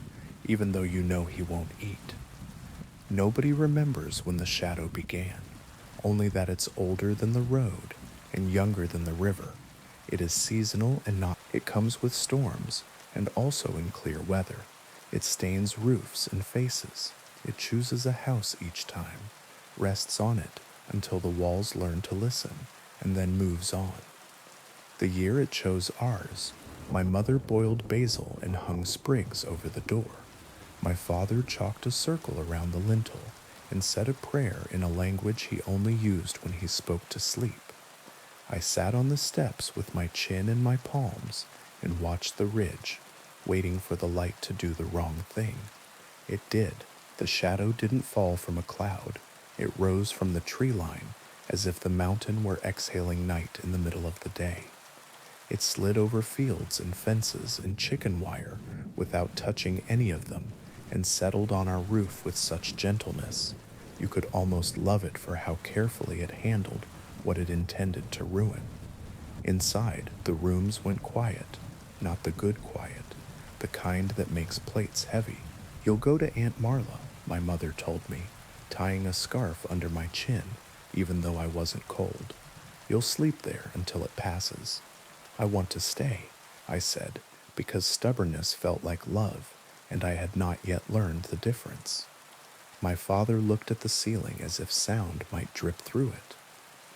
even though you know he won't eat. Nobody remembers when the shadow began, only that it's older than the road and younger than the river. It is seasonal and not. It comes with storms and also in clear weather. It stains roofs and faces. It chooses a house each time, rests on it until the walls learn to listen, and then moves on. The year it chose ours, my mother boiled basil and hung sprigs over the door. My father chalked a circle around the lintel and said a prayer in a language he only used when he spoke to sleep. I sat on the steps with my chin in my palms and watched the ridge, waiting for the light to do the wrong thing. It did. The shadow didn't fall from a cloud. It rose from the tree line as if the mountain were exhaling night in the middle of the day. It slid over fields and fences and chicken wire without touching any of them and settled on our roof with such gentleness. You could almost love it for how carefully it handled what it intended to ruin. Inside, the rooms went quiet, not the good quiet, the kind that makes plates heavy. You'll go to Aunt Marla, my mother told me, tying a scarf under my chin, even though I wasn't cold. You'll sleep there until it passes. I want to stay, I said, because stubbornness felt like love, and I had not yet learned the difference. My father looked at the ceiling as if sound might drip through it.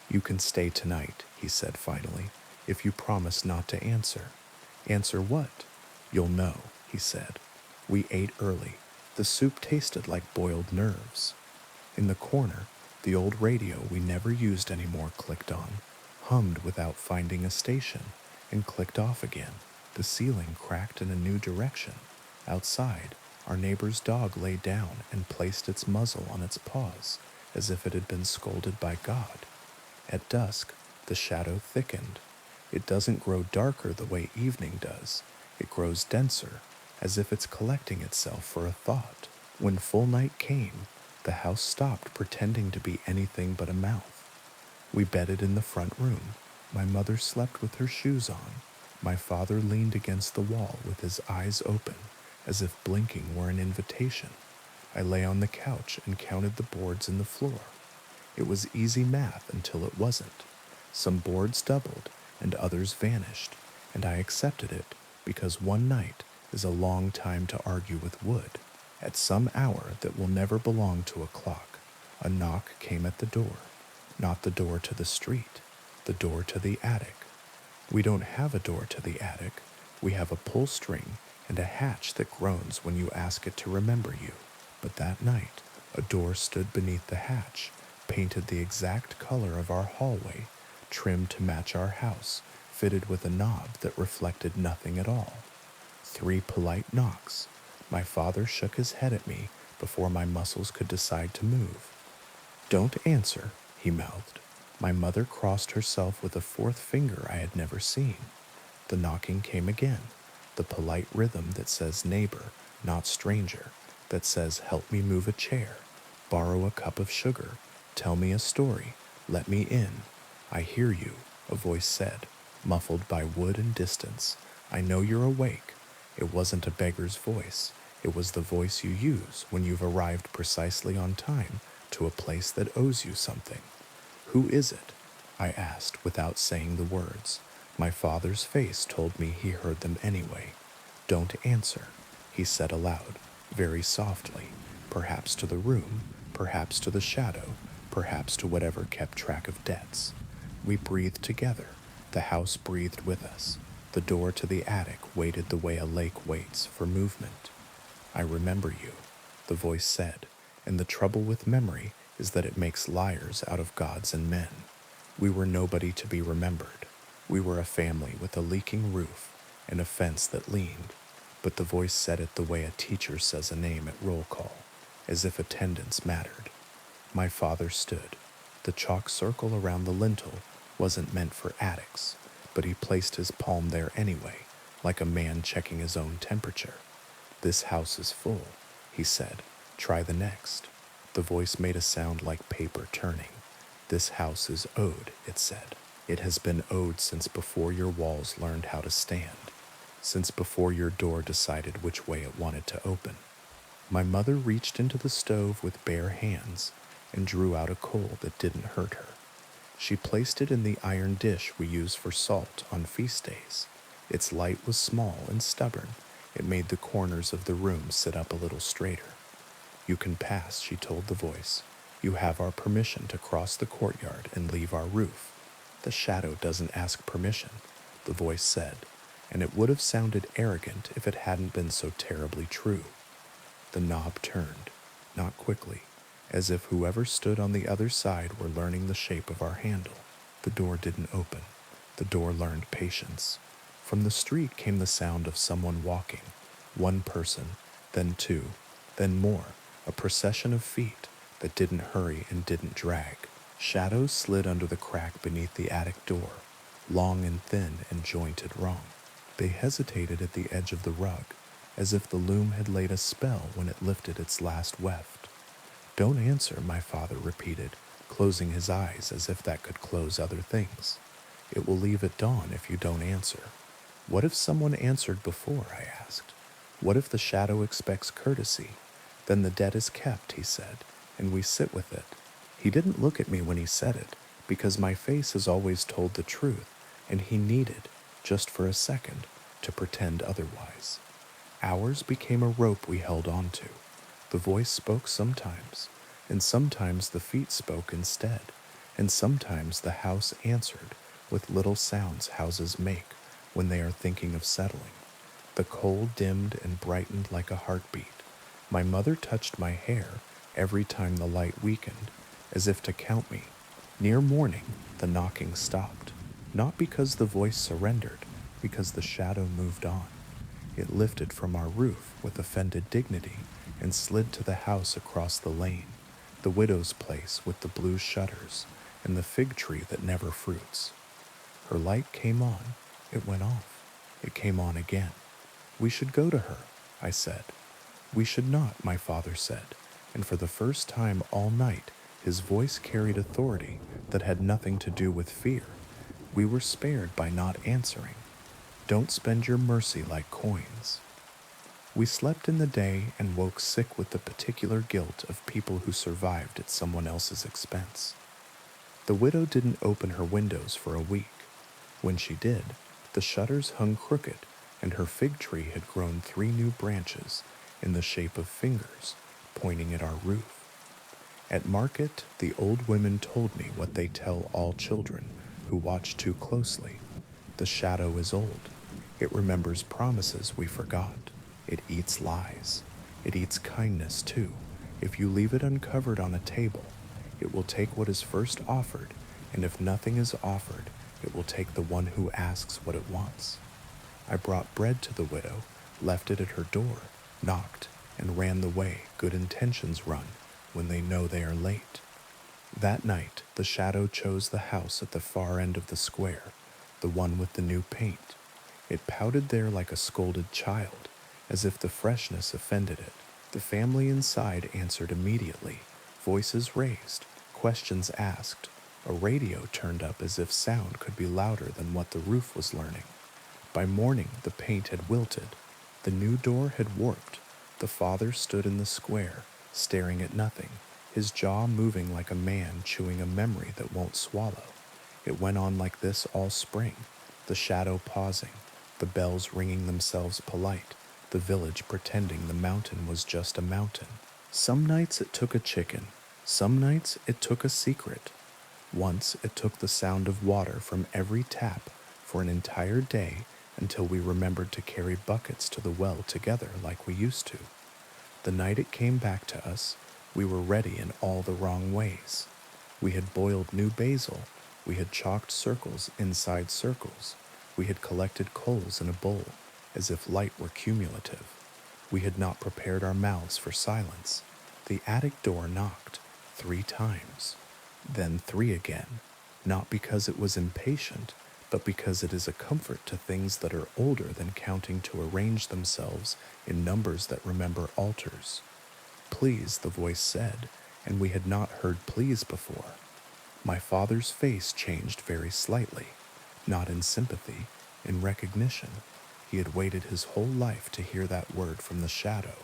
You can stay tonight, he said finally, if you promise not to answer. Answer what? You'll know, he said. We ate early. The soup tasted like boiled nerves. In the corner, the old radio we never used anymore clicked on, hummed without finding a station, and clicked off again. The ceiling cracked in a new direction. Outside, our neighbor's dog lay down and placed its muzzle on its paws, as if it had been scolded by God. At dusk, the shadow thickened. It doesn't grow darker the way evening does. It grows denser, as if it's collecting itself for a thought. When full night came, the house stopped pretending to be anything but a mouth. We bedded in the front room. My mother slept with her shoes on. My father leaned against the wall with his eyes open, as if blinking were an invitation. I lay on the couch and counted the boards in the floor. It was easy math until it wasn't. Some boards doubled and others vanished, and I accepted it because one night is a long time to argue with wood. At some hour that will never belong to a clock, a knock came at the door. Not the door to the street, the door to the attic. We don't have a door to the attic. We have a pull string and a hatch that groans when you ask it to remember you. But that night, a door stood beneath the hatch, painted the exact color of our hallway, trimmed to match our house, fitted with a knob that reflected nothing at all. 3 polite knocks. My father shook his head at me before my muscles could decide to move. Don't answer, he mouthed. My mother crossed herself with a 4th finger I had never seen. The knocking came again, the polite rhythm that says neighbor, not stranger, that says help me move a chair, borrow a cup of sugar, tell me a story, let me in. I hear you, a voice said, muffled by wood and distance. I know you're awake. It wasn't a beggar's voice. It was the voice you use when you've arrived precisely on time to a place that owes you something. Who is it? I asked without saying the words. My father's face told me he heard them anyway. Don't answer, he said aloud, very softly, perhaps to the room, perhaps to the shadow, perhaps to whatever kept track of debts. We breathed together. The house breathed with us. The door to the attic waited the way a lake waits for movement. I remember you, the voice said, and the trouble with memory is that it makes liars out of gods and men. We were nobody to be remembered. We were a family with a leaking roof and a fence that leaned, but the voice said it the way a teacher says a name at roll call, as if attendance mattered. My father stood. The chalk circle around the lintel wasn't meant for attics, but he placed his palm there anyway, like a man checking his own temperature. This house is full, he said. Try the next. The voice made a sound like paper turning. This house is owed, it said. It has been owed since before your walls learned how to stand, since before your door decided which way it wanted to open. My mother reached into the stove with bare hands and drew out a coal that didn't hurt her. She placed it in the iron dish we use for salt on feast days. Its light was small and stubborn. It made the corners of the room sit up a little straighter. You can pass, she told the voice. You have our permission to cross the courtyard and leave our roof. The shadow doesn't ask permission, the voice said, and it would have sounded arrogant if it hadn't been so terribly true. The knob turned, not quickly, as if whoever stood on the other side were learning the shape of our handle. The door didn't open. The door learned patience. From the street came the sound of someone walking, one person, then two, then more, a procession of feet that didn't hurry and didn't drag. Shadows slid under the crack beneath the attic door, long and thin and jointed wrong. They hesitated at the edge of the rug, as if the loom had laid a spell when it lifted its last weft. Don't answer, my father repeated, closing his eyes as if that could close other things. It will leave at dawn if you don't answer. What if someone answered before, I asked. What if the shadow expects courtesy? Then the debt is kept, he said, and we sit with it. He didn't look at me when he said it, because my face has always told the truth, and he needed, just for a second, to pretend otherwise. Ours became a rope we held on to. The voice spoke sometimes, and sometimes the feet spoke instead, and sometimes the house answered with little sounds houses make when they are thinking of settling. The coal dimmed and brightened like a heartbeat. My mother touched my hair every time the light weakened, as if to count me. Near morning, the knocking stopped, not because the voice surrendered, because the shadow moved on. It lifted from our roof with offended dignity and slid to the house across the lane, the widow's place with the blue shutters and the fig tree that never fruits. Her light came on. It went off. It came on again. We should go to her, I said. We should not, my father said, and for the first time all night, his voice carried authority that had nothing to do with fear. We were spared by not answering. Don't spend your mercy like coins. We slept in the day and woke sick with the particular guilt of people who survived at someone else's expense. The widow didn't open her windows for a week. When she did, the shutters hung crooked, and her fig tree had grown 3 new branches in the shape of fingers pointing at our roof. At market, the old women told me what they tell all children who watch too closely. The shadow is old. It remembers promises we forgot. It eats lies. It eats kindness, too. If you leave it uncovered on a table, it will take what is first offered, and if nothing is offered, it will take the one who asks what it wants. I brought bread to the widow, left it at her door, knocked, and ran the way good intentions run when they know they are late. That night, the shadow chose the house at the far end of the square, the one with the new paint. It pouted there like a scolded child, as if the freshness offended it. The family inside answered immediately, voices raised, questions asked. A radio turned up as if sound could be louder than what the roof was learning. By morning, the paint had wilted. The new door had warped. The father stood in the square, staring at nothing, his jaw moving like a man chewing a memory that won't swallow. It went on like this all spring, the shadow pausing, the bells ringing themselves polite, the village pretending the mountain was just a mountain. Some nights it took a chicken. Some nights it took a secret. Once it took the sound of water from every tap for an entire day until we remembered to carry buckets to the well together like we used to. The night it came back to us, we were ready in all the wrong ways. We had boiled new basil, we had chalked circles inside circles, we had collected coals in a bowl, as if light were cumulative. We had not prepared our mouths for silence. The attic door knocked 3 times, then 3 again, not because it was impatient, but because it is a comfort to things that are older than counting to arrange themselves in numbers that remember altars. Please, the voice said, and we had not heard please before. My father's face changed very slightly, not in sympathy, in recognition. He had waited his whole life to hear that word from the shadow,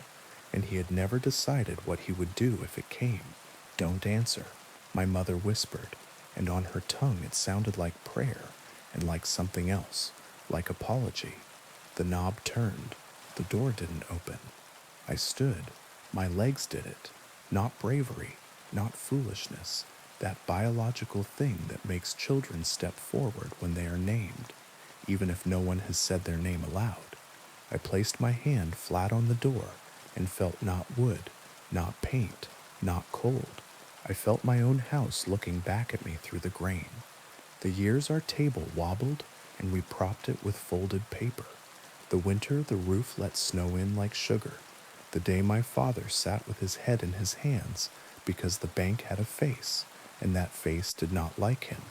and he had never decided what he would do if it came. Don't answer, my mother whispered, and on her tongue it sounded like prayer and like something else, like apology. The knob turned. The door didn't open. I stood. My legs did it. Not bravery, not foolishness, that biological thing that makes children step forward when they are named, even if no one has said their name aloud. I placed my hand flat on the door and felt not wood, not paint, not cold. I felt my own house looking back at me through the grain. The years our table wobbled, and we propped it with folded paper. The winter the roof let snow in like sugar. The day my father sat with his head in his hands because the bank had a face, and that face did not like him.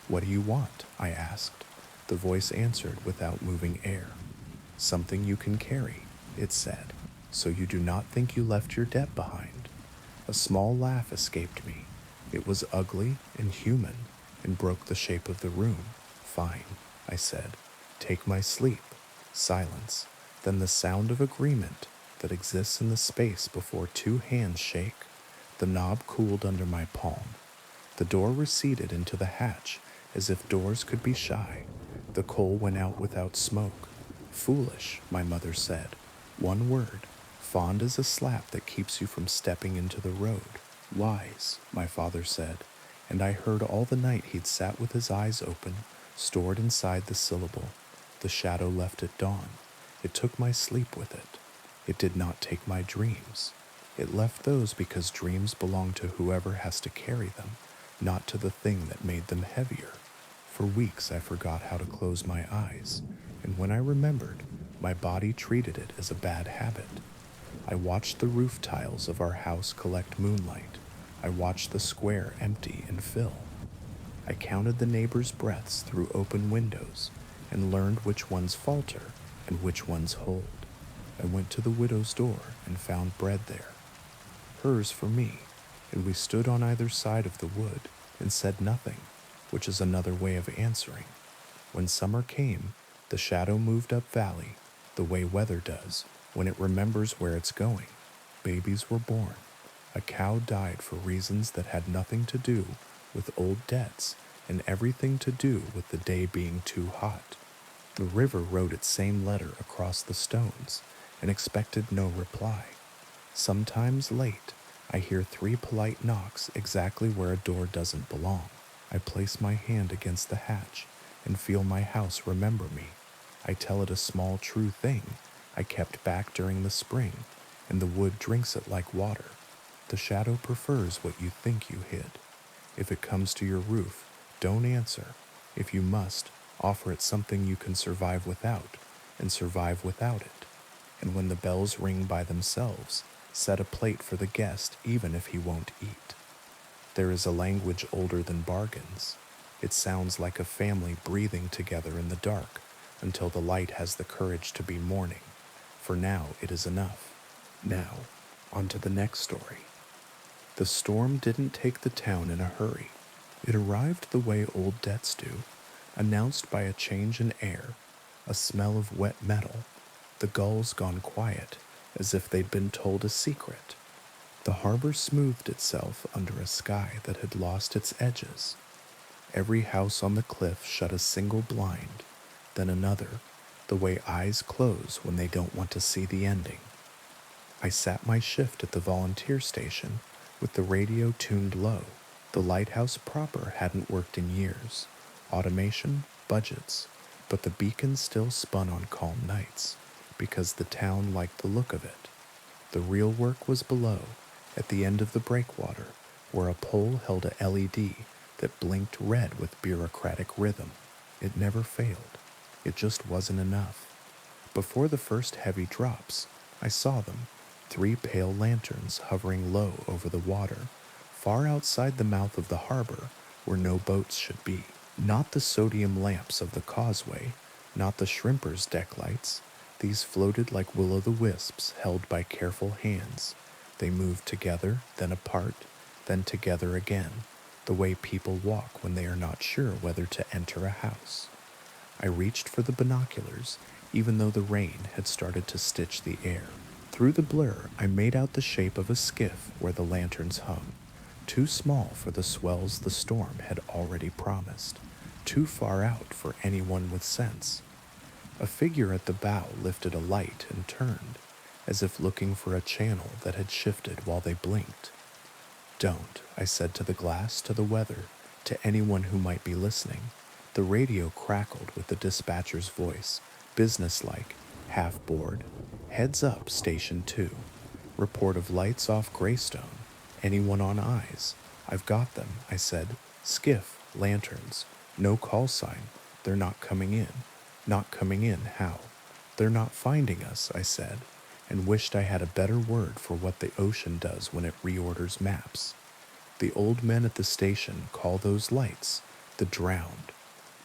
What do you want? I asked. The voice answered without moving air. Something you can carry, it said, so you do not think you left your debt behind. A small laugh escaped me. It was ugly and human and broke the shape of the room. Fine, I said. Take my sleep. Silence. Then the sound of agreement that exists in the space before 2 hands shake. The knob cooled under my palm. The door receded into the hatch as if doors could be shy. The coal went out without smoke. Foolish, my mother said. One word. Fond as a slap that keeps you from stepping into the road. Wise, my father said, and I heard all the night he'd sat with his eyes open, stored inside the syllable. The shadow left at dawn. It took my sleep with it. It did not take my dreams. It left those because dreams belong to whoever has to carry them, not to the thing that made them heavier. For weeks I forgot how to close my eyes, and when I remembered, my body treated it as a bad habit. I watched the roof tiles of our house collect moonlight. I watched the square empty and fill. I counted the neighbors' breaths through open windows and learned which ones falter and which ones hold. I went to the widow's door and found bread there, hers for me, and we stood on either side of the wood and said nothing, which is another way of answering. When summer came, the shadow moved up valley, the way weather does when it remembers where it's going. Babies were born. A cow died for reasons that had nothing to do with old debts and everything to do with the day being too hot. The river wrote its same letter across the stones and expected no reply. Sometimes late, I hear 3 polite knocks exactly where a door doesn't belong. I place my hand against the hatch and feel my house remember me. I tell it a small true thing I kept back during the spring, and the wood drinks it like water. The shadow prefers what you think you hid. If it comes to your roof, don't answer. If you must, offer it something you can survive without, and survive without it. And when the bells ring by themselves, set a plate for the guest even if he won't eat. There is a language older than bargains. It sounds like a family breathing together in the dark until the light has the courage to be mourning. For now it is enough. Now, on to the next story. The storm didn't take the town in a hurry. It arrived the way old debts do, announced by a change in air, a smell of wet metal, the gulls gone quiet, as if they'd been told a secret. The harbor smoothed itself under a sky that had lost its edges. Every house on the cliff shut a single blind, then another, the way eyes close when they don't want to see the ending. I sat my shift at the volunteer station with the radio tuned low. The lighthouse proper hadn't worked in years. Automation, budgets. But the beacon still spun on calm nights, because the town liked the look of it. The real work was below, at the end of the breakwater, where a pole held a LED that blinked red with bureaucratic rhythm. It never failed. It just wasn't enough. Before the first heavy drops, I saw them, 3 pale lanterns hovering low over the water, far outside the mouth of the harbor where no boats should be. Not the sodium lamps of the causeway, not the shrimpers' deck lights. These floated like will-o'-the-wisps held by careful hands. They moved together, then apart, then together again, the way people walk when they are not sure whether to enter a house. I reached for the binoculars, even though the rain had started to stitch the air. Through the blur, I made out the shape of a skiff where the lanterns hung, too small for the swells the storm had already promised, too far out for anyone with sense. A figure at the bow lifted a light and turned, as if looking for a channel that had shifted while they blinked. "Don't," I said to the glass, to the weather, to anyone who might be listening. The radio crackled with the dispatcher's voice, businesslike, half bored. "Heads up, Station 2. Report of lights off Greystone. Anyone on eyes?" "I've got them," I said. "Skiff, lanterns. No call sign. They're not coming in." "Not coming in, how?" "They're not finding us," I said, and wished I had a better word for what the ocean does when it reorders maps. The old men at the station call those lights the drowned.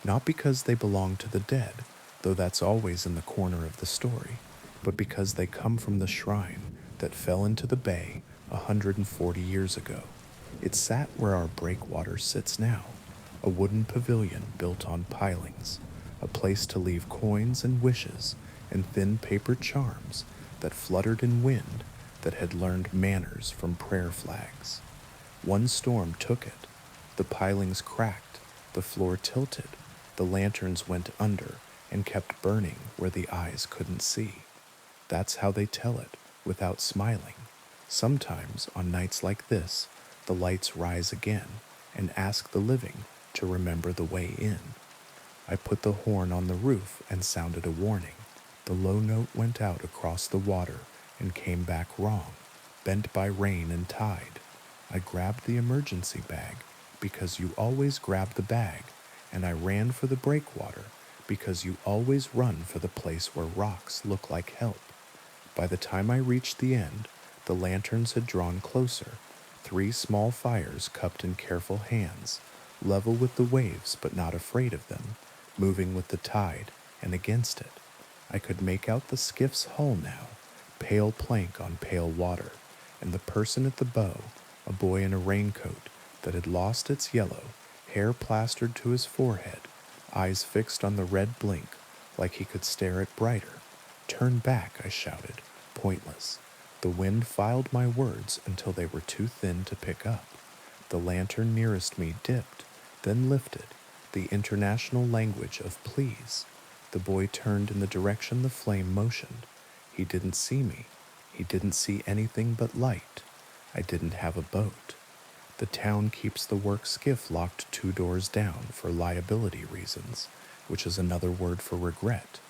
Not because they belong to the dead, though that's always in the corner of the story, but because they come from the shrine that fell into the bay 140 years ago. It sat where our breakwater sits now, a wooden pavilion built on pilings, a place to leave coins and wishes and thin paper charms that fluttered in wind that had learned manners from prayer flags. One storm took it. The pilings cracked, the floor tilted, the lanterns went under and kept burning where the eyes couldn't see. That's how they tell it, without smiling. Sometimes, on nights like this, the lights rise again and ask the living to remember the way in. I put the horn on the roof and sounded a warning. The low note went out across the water and came back wrong, bent by rain and tide. I grabbed the emergency bag because you always grab the bag, and I ran for the breakwater because you always run for the place where rocks look like help. By the time I reached the end, the lanterns had drawn closer, 3 small fires cupped in careful hands, level with the waves but not afraid of them, moving with the tide and against it. I could make out the skiff's hull now, pale plank on pale water, and the person at the bow, a boy in a raincoat that had lost its yellow, hair plastered to his forehead, eyes fixed on the red blink like he could stare it brighter. "Turn back," I shouted, pointless. The wind filed my words until they were too thin to pick up. The lantern nearest me dipped, then lifted, the international language of please. The boy turned in the direction the flame motioned. He didn't see me. He didn't see anything but light. I didn't have a boat. The town keeps the work skiff locked 2 doors down for liability reasons, which is another word for regret.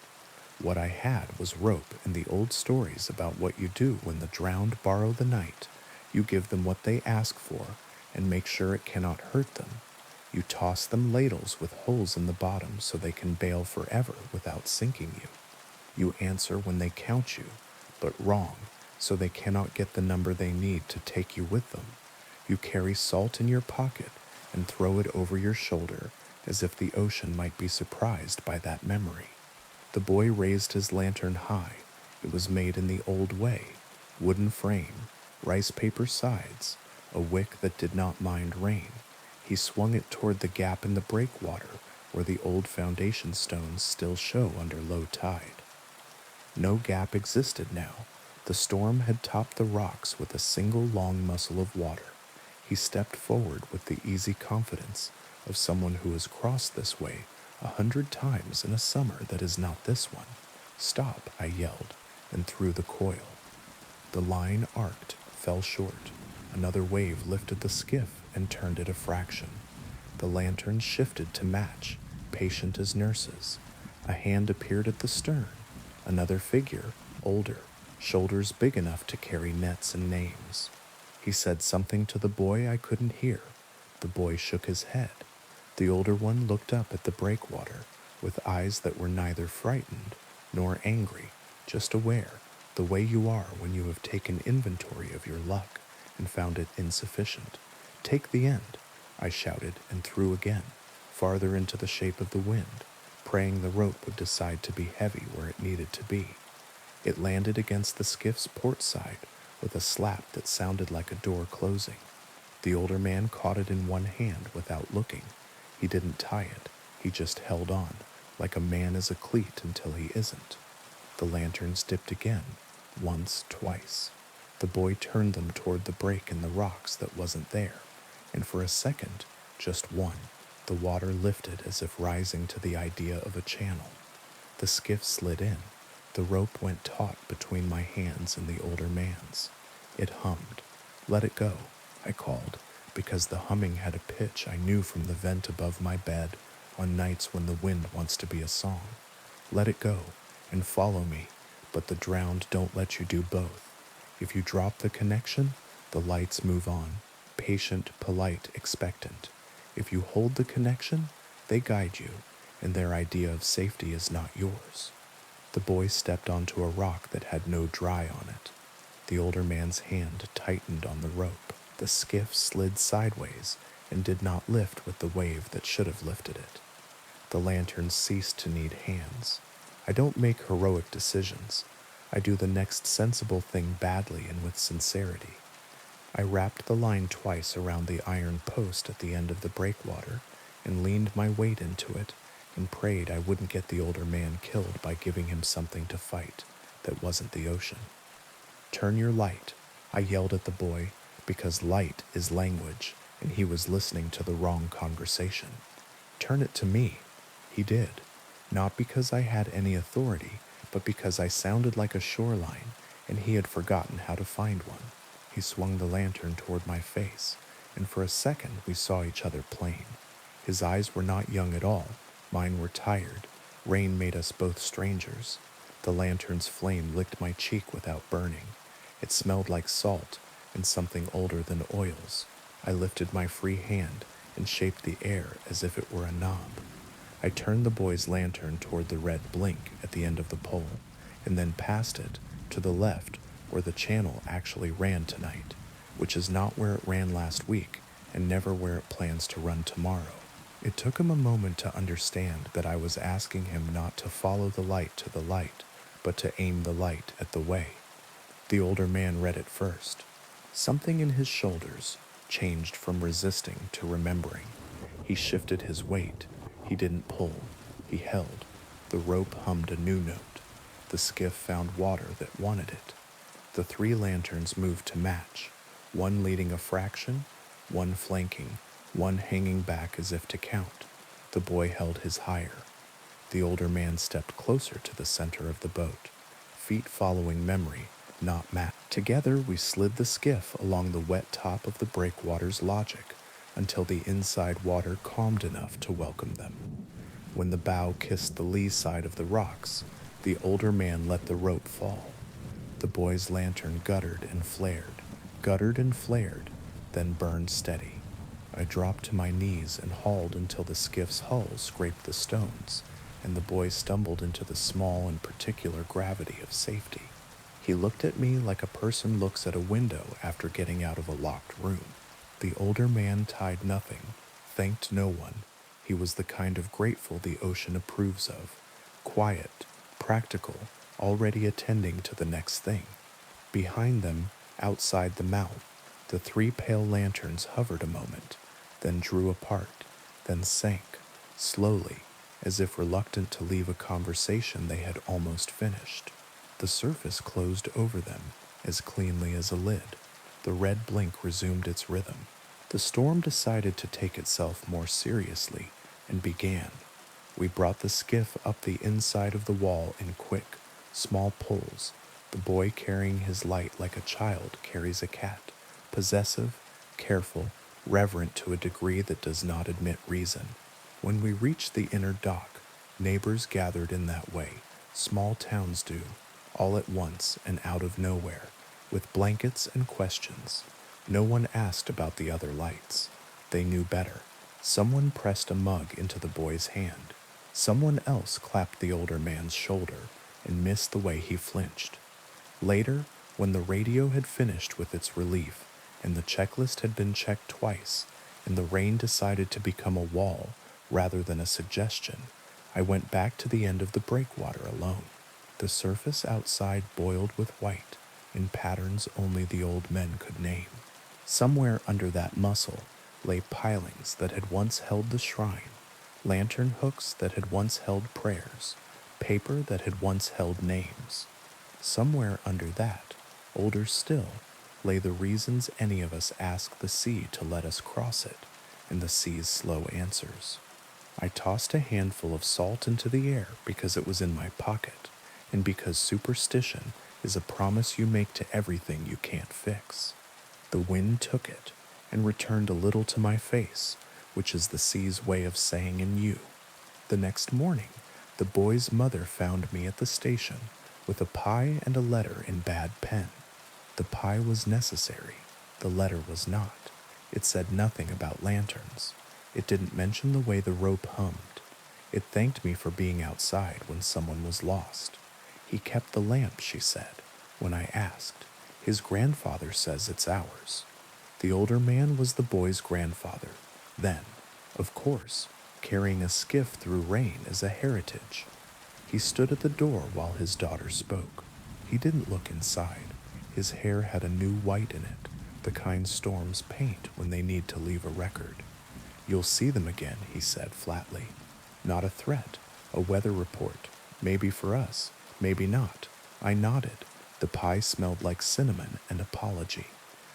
What I had was rope and the old stories about what you do when the drowned borrow the night. You give them what they ask for and make sure it cannot hurt them. You toss them ladles with holes in the bottom so they can bail forever without sinking you. You answer when they count you, but wrong, so they cannot get the number they need to take you with them. You carry salt in your pocket and throw it over your shoulder as if the ocean might be surprised by that memory. The boy raised his lantern high. It was made in the old way, wooden frame, rice paper sides, a wick that did not mind rain. He swung it toward the gap in the breakwater where the old foundation stones still show under low tide. No gap existed now. The storm had topped the rocks with a single long muscle of water. He stepped forward with the easy confidence of someone who has crossed this way 100 times in a summer that is not this one. "Stop," I yelled, and threw the coil. The line arced, fell short. Another wave lifted the skiff and turned it a fraction. The lanterns shifted to match, patient as nurses. A hand appeared at the stern, another figure, older, shoulders big enough to carry nets and names. He said something to the boy I couldn't hear. The boy shook his head. The older one looked up at the breakwater with eyes that were neither frightened nor angry, just aware, the way you are when you have taken inventory of your luck and found it insufficient. Take the end, I shouted and threw again, farther into the shape of the wind, praying the rope would decide to be heavy where it needed to be. It landed against the skiff's port side with a slap that sounded like a door closing. The older man caught it in one hand without looking. He didn't tie it, he just held on, like a man is a cleat until he isn't. The lanterns dipped again, once, twice. The boy turned them toward the break in the rocks that wasn't there, and for a second, just one, the water lifted as if rising to the idea of a channel. The skiff slid in. The rope went taut between my hands and the older man's. It hummed. Let it go, I called, because the humming had a pitch I knew from the vent above my bed on nights when the wind wants to be a song. Let it go, and follow me, but the drowned don't let you do both. If you drop the connection, the lights move on, patient, polite, expectant. If you hold the connection, they guide you, and their idea of safety is not yours. The boy stepped onto a rock that had no dry on it. The older man's hand tightened on the rope. The skiff slid sideways and did not lift with the wave that should have lifted it. The lantern ceased to need hands. I don't make heroic decisions. I do the next sensible thing badly and with sincerity. I wrapped the line twice around the iron post at the end of the breakwater and leaned my weight into it and prayed I wouldn't get the older man killed by giving him something to fight that wasn't the ocean. Turn your light, I yelled at the boy, because light is language, and he was listening to the wrong conversation. Turn it to me. He did, not because I had any authority, but because I sounded like a shoreline, and he had forgotten how to find one. He swung the lantern toward my face, and for a second we saw each other plain. His eyes were not young at all. Mine were tired. Rain made us both strangers. The lantern's flame licked my cheek without burning. It smelled like salt and something older than oils. I lifted my free hand and shaped the air as if it were a knob. I turned the boy's lantern toward the red blink at the end of the pole, and then past it, to the left, where the channel actually ran tonight, which is not where it ran last week, and never where it plans to run tomorrow. It took him a moment to understand that I was asking him not to follow the light to the light, but to aim the light at the way. The older man read it first. Something in his shoulders changed from resisting to remembering. He shifted his weight. He didn't pull. He held. The rope hummed a new note. The skiff found water that wanted it. The three lanterns moved to match, one leading a fraction, one flanking, one hanging back as if to count. The boy held his higher. The older man stepped closer to the center of the boat, feet following memory, not map. Together we slid the skiff along the wet top of the breakwater's logic until the inside water calmed enough to welcome them. When the bow kissed the lee side of the rocks, the older man let the rope fall. The boy's lantern guttered and flared, then burned steady. I dropped to my knees and hauled until the skiff's hull scraped the stones, and the boy stumbled into the small and particular gravity of safety. He looked at me like a person looks at a window after getting out of a locked room. The older man tied nothing, thanked no one. He was the kind of grateful the ocean approves of. Quiet, practical, already attending to the next thing. Behind them, outside the mouth, the three pale lanterns hovered a moment, then drew apart, then sank, slowly, as if reluctant to leave a conversation they had almost finished. The surface closed over them, as cleanly as a lid. The red blink resumed its rhythm. The storm decided to take itself more seriously, and began. We brought the skiff up the inside of the wall in quick, small pulls, the boy carrying his light like a child carries a cat, possessive, careful, reverent to a degree that does not admit reason. When we reached the inner dock, Neighbors gathered in that way, small towns do, all at once and out of nowhere, with blankets and questions. No one asked about the other lights. They knew better. Someone pressed a mug into the boy's hand. Someone else clapped the older man's shoulder and missed the way he flinched. Later, when the radio had finished with its relief and the checklist had been checked twice and the rain decided to become a wall rather than a suggestion, I went back to the end of the breakwater alone. The surface outside boiled with white in patterns only the old men could name. Somewhere under that muscle lay pilings that had once held the shrine, lantern hooks that had once held prayers, paper that had once held names. Somewhere under that, older still, lay the reasons any of us ask the sea to let us cross it, and the sea's slow answers. I tossed a handful of salt into the air because it was in my pocket, and because superstition is a promise you make to everything you can't fix. The wind took it and returned a little to my face, which is the sea's way of saying in you. The next morning, the boy's mother found me at the station with a pie and a letter in bad pen. The pie was necessary, the letter was not. It said nothing about lanterns. It didn't mention the way the rope hummed. It thanked me for being outside when someone was lost. He kept the lamp, she said, when I asked. His grandfather says it's ours. The older man was the boy's grandfather. Then, of course, carrying a skiff through rain is a heritage. He stood at the door while his daughter spoke. He didn't look inside. His hair had a new white in it, the kind storms paint when they need to leave a record. You'll see them again, he said flatly. Not a threat, a weather report, maybe for us, maybe not. I nodded. The pie smelled like cinnamon and apology.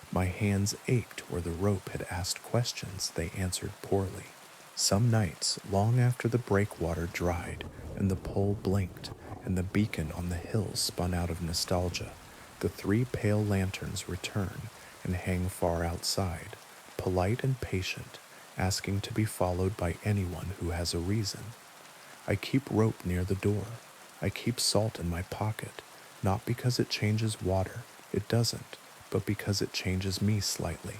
My hands ached where the rope had asked questions they answered poorly. Some nights, long after the breakwater dried and the pole blinked and the beacon on the hill spun out of nostalgia, the three pale lanterns return and hang far outside, polite and patient, asking to be followed by anyone who has a reason. I keep rope near the door. I keep salt in my pocket, not because it changes water, it doesn't, but because it changes me slightly,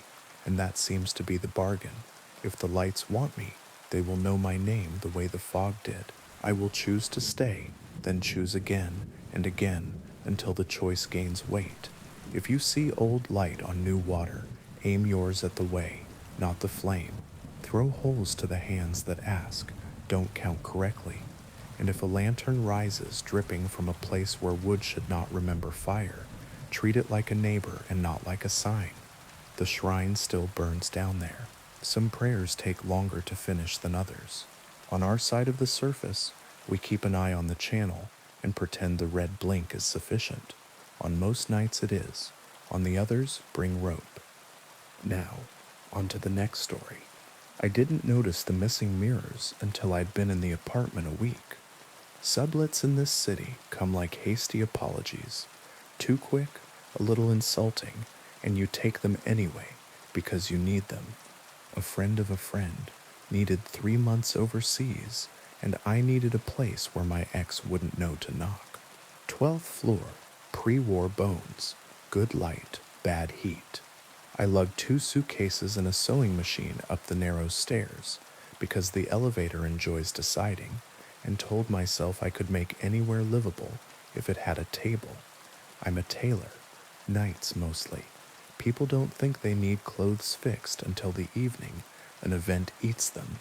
and that seems to be the bargain. If the lights want me, they will know my name the way the fog did. I will choose to stay, then choose again and again until the choice gains weight. If you see old light on new water, aim yours at the way, not the flame. Throw holes to the hands that ask, don't count correctly. And if a lantern rises dripping from a place where wood should not remember fire, treat it like a neighbor and not like a sign. The shrine still burns down there. Some prayers take longer to finish than others. On our side of the surface, we keep an eye on the channel and pretend the red blink is sufficient. On most nights it is. On the others, bring rope. Now, on to the next story. I didn't notice the missing mirrors until I'd been in the apartment a week. Sublets in this city come like hasty apologies. Too quick, a little insulting, and you take them anyway because you need them. A friend of a friend needed 3 months overseas, and I needed a place where my ex wouldn't know to knock. 12th floor, pre-war bones, good light, bad heat. I lugged 2 suitcases and a sewing machine up the narrow stairs because the elevator enjoys deciding, and told myself I could make anywhere livable if it had a table. I'm a tailor, nights mostly. People don't think they need clothes fixed until the evening an event eats them.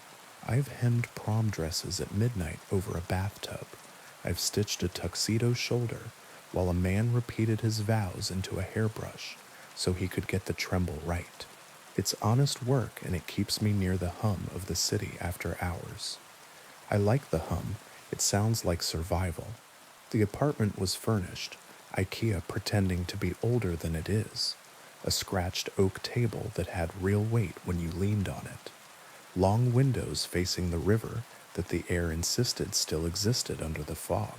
I've hemmed prom dresses at midnight over a bathtub. I've stitched a tuxedo shoulder while a man repeated his vows into a hairbrush so he could get the tremble right. It's honest work and it keeps me near the hum of the city after hours. I like the hum. It sounds like survival. The apartment was furnished, IKEA pretending to be older than it is. A scratched oak table that had real weight when you leaned on it. Long windows facing the river that the air insisted still existed under the fog.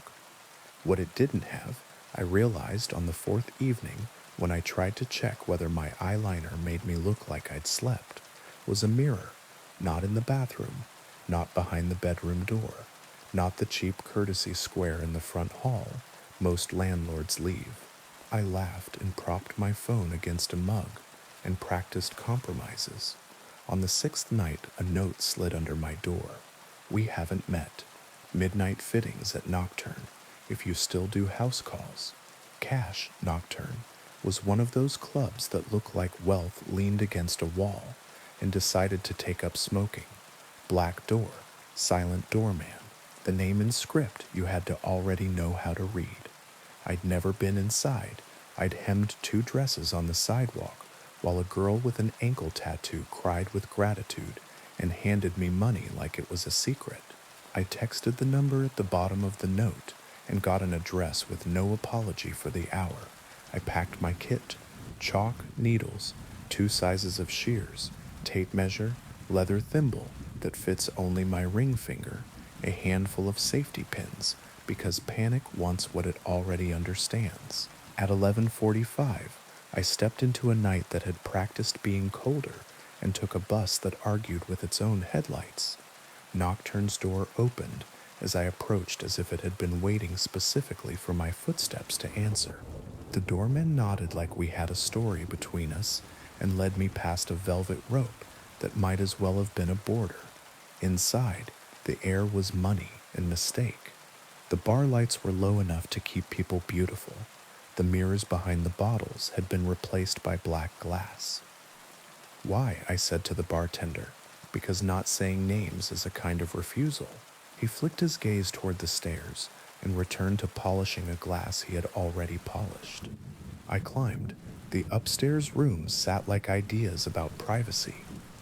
What it didn't have, I realized on the 4th evening when I tried to check whether my eyeliner made me look like I'd slept, was a mirror, not in the bathroom, not behind the bedroom door, not the cheap courtesy square in the front hall most landlords leave. I laughed and propped my phone against a mug and practiced compromises. On the sixth night, a note slid under my door. We haven't met. Midnight fittings at Nocturne, if you still do house calls. Cash, Nocturne, was one of those clubs that look like wealth leaned against a wall and decided to take up smoking. Black door, silent doorman, the name in script you had to already know how to read. I'd never been inside. I'd hemmed two dresses on the sidewalk while a girl with an ankle tattoo cried with gratitude and handed me money like it was a secret. I texted the number at the bottom of the note and got an address with no apology for the hour. I packed my kit: chalk, needles, 2 sizes of shears, tape measure, leather thimble that fits only my ring finger, a handful of safety pins, because panic wants what it already understands. At 11:45, I stepped into a night that had practiced being colder and took a bus that argued with its own headlights. Nocturne's door opened as I approached, as if it had been waiting specifically for my footsteps to answer. The doorman nodded like we had a story between us and led me past a velvet rope that might as well have been a border. Inside, the air was money and mistake. The bar lights were low enough to keep people beautiful. The mirrors behind the bottles had been replaced by black glass. "Why?" I said to the bartender, because not saying names is a kind of refusal. He flicked his gaze toward the stairs and returned to polishing a glass he had already polished. I climbed. The upstairs rooms sat like ideas about privacy: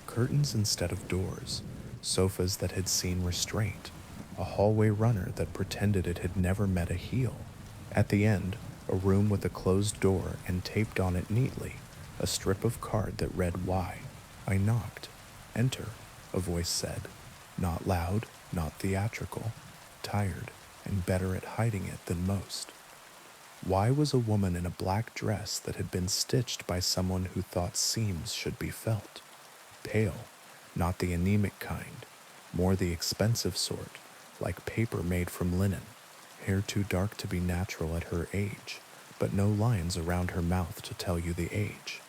curtains instead of doors, sofas that had seen restraint, a hallway runner that pretended it had never met a heel. At the end, a room with a closed door and taped on it neatly a strip of card that read "Why." I knocked. "Enter," a voice said. Not loud, not theatrical, tired and better at hiding it than most. Why was a woman in a black dress that had been stitched by someone who thought seams should be felt. Pale, not the anemic kind, more the expensive sort, like paper made from linen. Hair too dark to be natural at her age, but no lines around her mouth to tell you the age.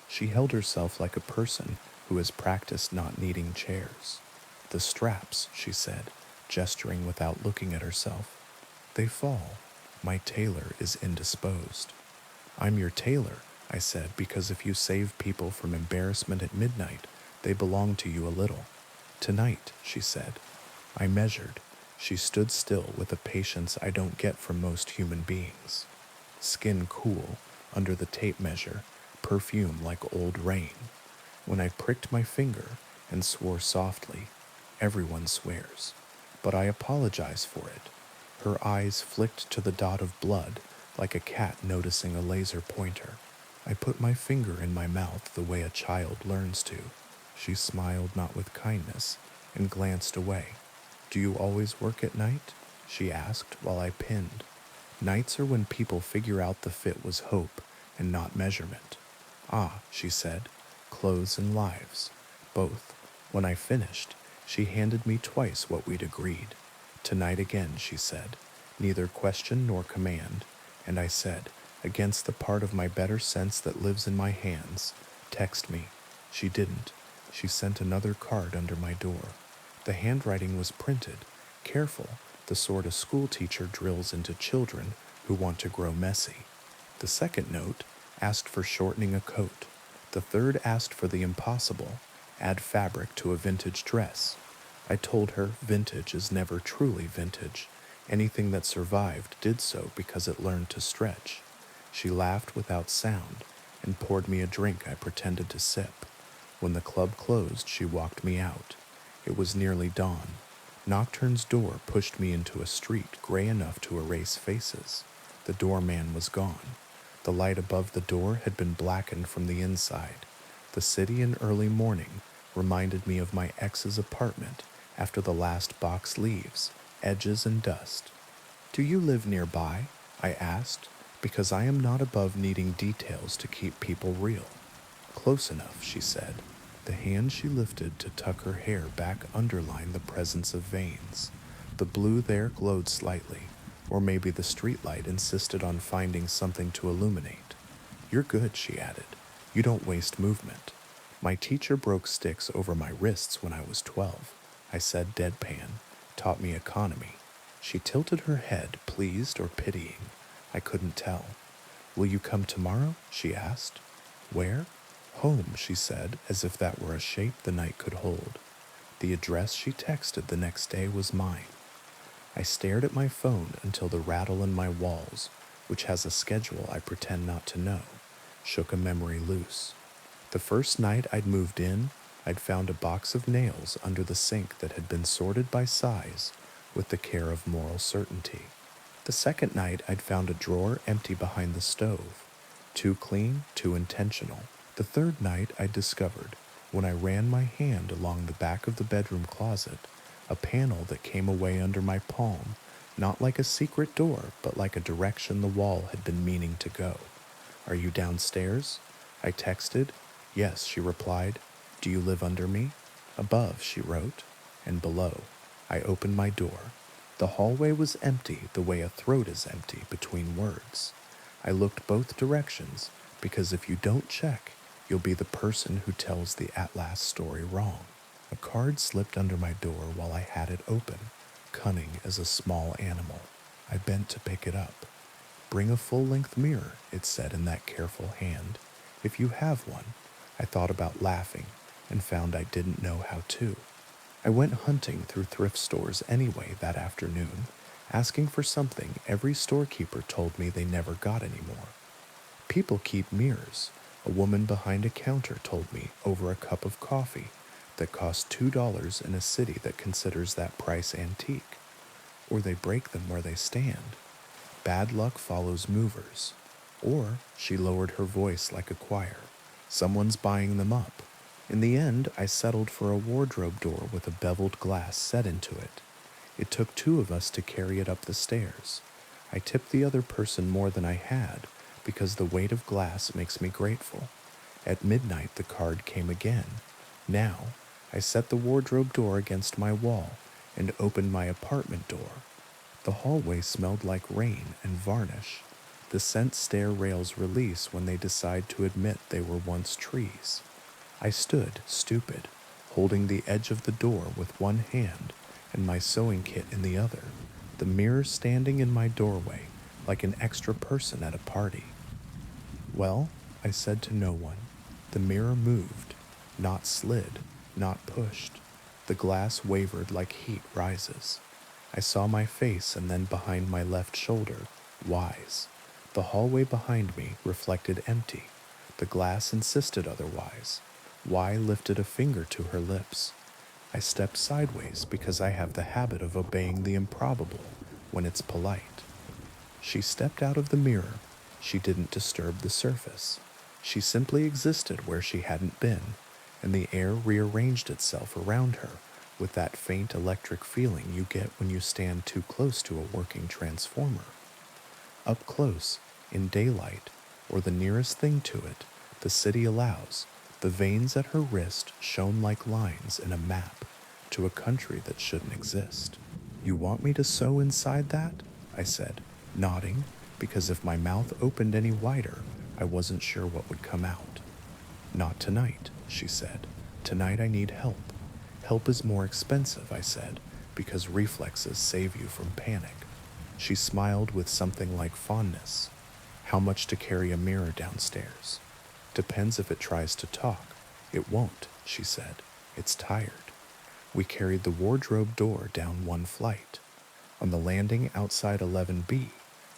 She held herself like a person who has practiced not needing chairs. "The straps," she said, gesturing without looking at herself. "They fall. My tailor is indisposed." "I'm your tailor," I said, "because if you save people from embarrassment at midnight, they belong to you a little." "Tonight," she said. I measured. She stood still with a patience I don't get from most human beings. Skin cool, under the tape measure, perfume like old rain. When I pricked my finger and swore softly, everyone swears, but I apologize for it. Her eyes flicked to the dot of blood like a cat noticing a laser pointer. I put my finger in my mouth the way a child learns to. She smiled, not with kindness, and glanced away. "Do you always work at night?" she asked while I pinned. "Nights are when people figure out the fit was hope and not measurement." "Ah," she said, "clothes and lives, both." When I finished, she handed me twice what we'd agreed. "Tonight again," she said, neither question nor command, and I said, against the part of my better sense that lives in my hands, "Text me." She didn't. She sent another card under my door. The handwriting was printed, careful, the sort a schoolteacher drills into children who want to grow messy. The second note asked for shortening a coat. The third asked for the impossible: add fabric to a vintage dress. I told her vintage is never truly vintage. Anything that survived did so because it learned to stretch. She laughed without sound and poured me a drink I pretended to sip. When the club closed, she walked me out. It was nearly dawn. Nocturne's door pushed me into a street gray enough to erase faces. The doorman was gone. The light above the door had been blackened from the inside. The city in early morning reminded me of my ex's apartment after the last box leaves, edges and dust. "Do you live nearby?" I asked, because I am not above needing details to keep people real. "Close enough," she said. The hand she lifted to tuck her hair back underlined the presence of veins. The blue there glowed slightly, or maybe the streetlight insisted on finding something to illuminate. "You're good," she added. "You don't waste movement." "My teacher broke sticks over my wrists when I was 12, I said deadpan. "Taught me economy." She tilted her head, pleased or pitying. I couldn't tell. "Will you come tomorrow?" she asked. "Where?" "Home," she said, as if that were a shape the night could hold. The address she texted the next day was mine. I stared at my phone until the rattle in my walls, which has a schedule I pretend not to know, shook a memory loose. The first night I'd moved in, I'd found a box of nails under the sink that had been sorted by size with the care of moral certainty. The second night I'd found a drawer empty behind the stove, too clean, too intentional. The third night I'd discovered, when I ran my hand along the back of the bedroom closet, a panel that came away under my palm, not like a secret door, but like a direction the wall had been meaning to go. "Are you downstairs?" I texted. "Yes," she replied. "Do you live under me?" "Above," she wrote, and below. I opened my door. The hallway was empty the way a throat is empty between words. I looked both directions, because if you don't check, you'll be the person who tells the at last story wrong. A card slipped under my door while I had it open, cunning as a small animal. I bent to pick it up. "Bring a full-length mirror," it said in that careful hand. "If you have one." I thought about laughing and found I didn't know how to. I went hunting through thrift stores anyway that afternoon, asking for something every storekeeper told me they never got anymore. "People keep mirrors," a woman behind a counter told me over a cup of coffee that cost $2 in a city that considers that price antique. "Or they break them where they stand. Bad luck follows movers." Or, she lowered her voice like a choir, "someone's buying them up." In the end, I settled for a wardrobe door with a beveled glass set into it. It took two of us to carry it up the stairs. I tipped the other person more than I had, because the weight of glass makes me grateful. At midnight, the card came again. Now, I set the wardrobe door against my wall and opened my apartment door. The hallway smelled like rain and varnish. The scent stair rails release when they decide to admit they were once trees. I stood, stupid, holding the edge of the door with one hand and my sewing kit in the other, the mirror standing in my doorway like an extra person at a party. "Well," I said to no one. The mirror moved, not slid, not pushed. The glass wavered like heat rises. I saw my face and then behind my left shoulder, wise. The hallway behind me reflected empty. The glass insisted otherwise. Y lifted a finger to her lips. I stepped sideways because I have the habit of obeying the improbable when it's polite. She stepped out of the mirror. She didn't disturb the surface. She simply existed where she hadn't been, and the air rearranged itself around her with that faint electric feeling you get when you stand too close to a working transformer. Up close, in daylight, or the nearest thing to it, the city allows, the veins at her wrist shone like lines in a map to a country that shouldn't exist. "You want me to sew inside that?" I said, nodding, because if my mouth opened any wider, I wasn't sure what would come out. "Not tonight," she said. "Tonight I need help." "Help is more expensive," I said, because reflexes save you from panic. She smiled with something like fondness. "How much to carry a mirror downstairs?" "Depends if it tries to talk." "It won't," she said. "It's tired." We carried the wardrobe door down one flight. On the landing outside 11B,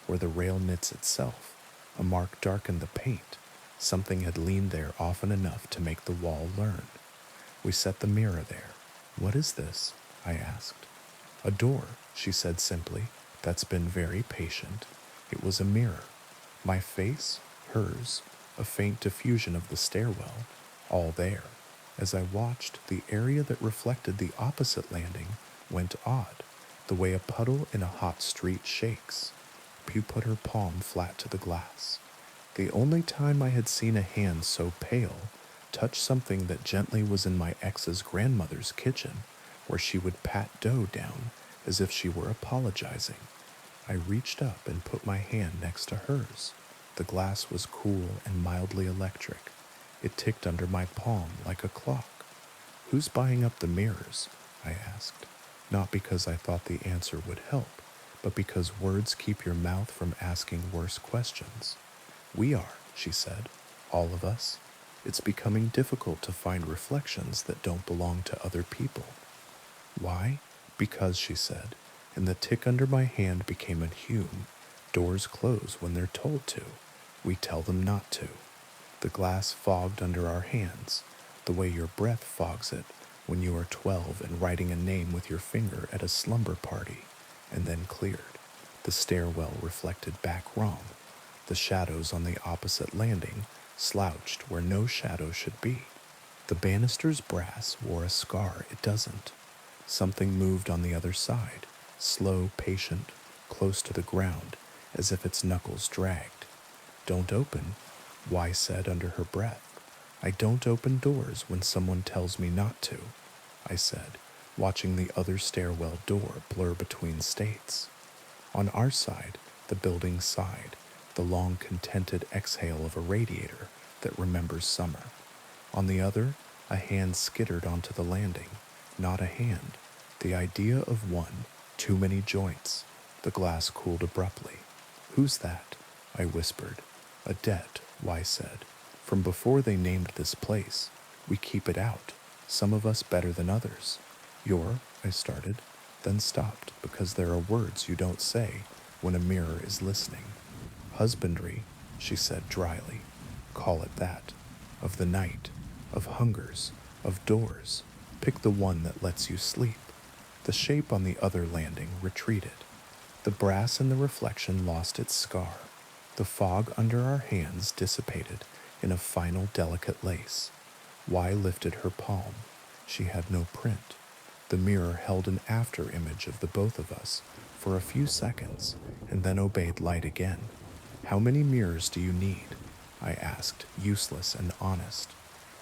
where the rail knits itself, a mark darkened the paint. Something had leaned there often enough to make the wall learn. We set the mirror there. "What is this?" I asked. "A door," she said simply, "that's been very patient." It was a mirror. My face, hers, a faint diffusion of the stairwell, all there. As I watched, the area that reflected the opposite landing went odd, the way a puddle in a hot street shakes. Pew put her palm flat to the glass. The only time I had seen a hand so pale touch something that gently was in my ex's grandmother's kitchen, where she would pat dough down as if she were apologizing. I reached up and put my hand next to hers. The glass was cool and mildly electric. It ticked under my palm like a clock. "Who's buying up the mirrors?" I asked, not because I thought the answer would help, but because words keep your mouth from asking worse questions. "We are," she said, "all of us. It's becoming difficult to find reflections that don't belong to other people." "Why?" "Because," she said, and the tick under my hand became a fume. "Doors close when they're told to. We tell them not to." The glass fogged under our hands, the way your breath fogs it when you are 12 and writing a name with your finger at a slumber party, and then cleared. The stairwell reflected back wrong. The shadows on the opposite landing slouched where no shadow should be. The banister's brass wore a scar it doesn't. Something moved on the other side, slow, patient, close to the ground, as if its knuckles dragged. "Don't open," Y said under her breath. "I don't open doors when someone tells me not to," I said, watching the other stairwell door blur between states. On our side, the building sighed, the long contented exhale of a radiator that remembers summer. On the other, a hand skittered onto the landing. Not a hand. The idea of one. Too many joints. The glass cooled abruptly. "Who's that?" I whispered. "A debt," Y said. "From before they named this place. We keep it out. Some of us better than others." "You're," I started, then stopped because there are words you don't say when a mirror is listening. "Husbandry," she said dryly. "Call it that. Of the night, of hungers, of doors. Pick the one that lets you sleep." The shape on the other landing retreated. The brass in the reflection lost its scar. The fog under our hands dissipated in a final delicate lace. Y lifted her palm. She had no print. The mirror held an after image of the both of us for a few seconds and then obeyed light again. "How many mirrors do you need?" I asked, useless and honest.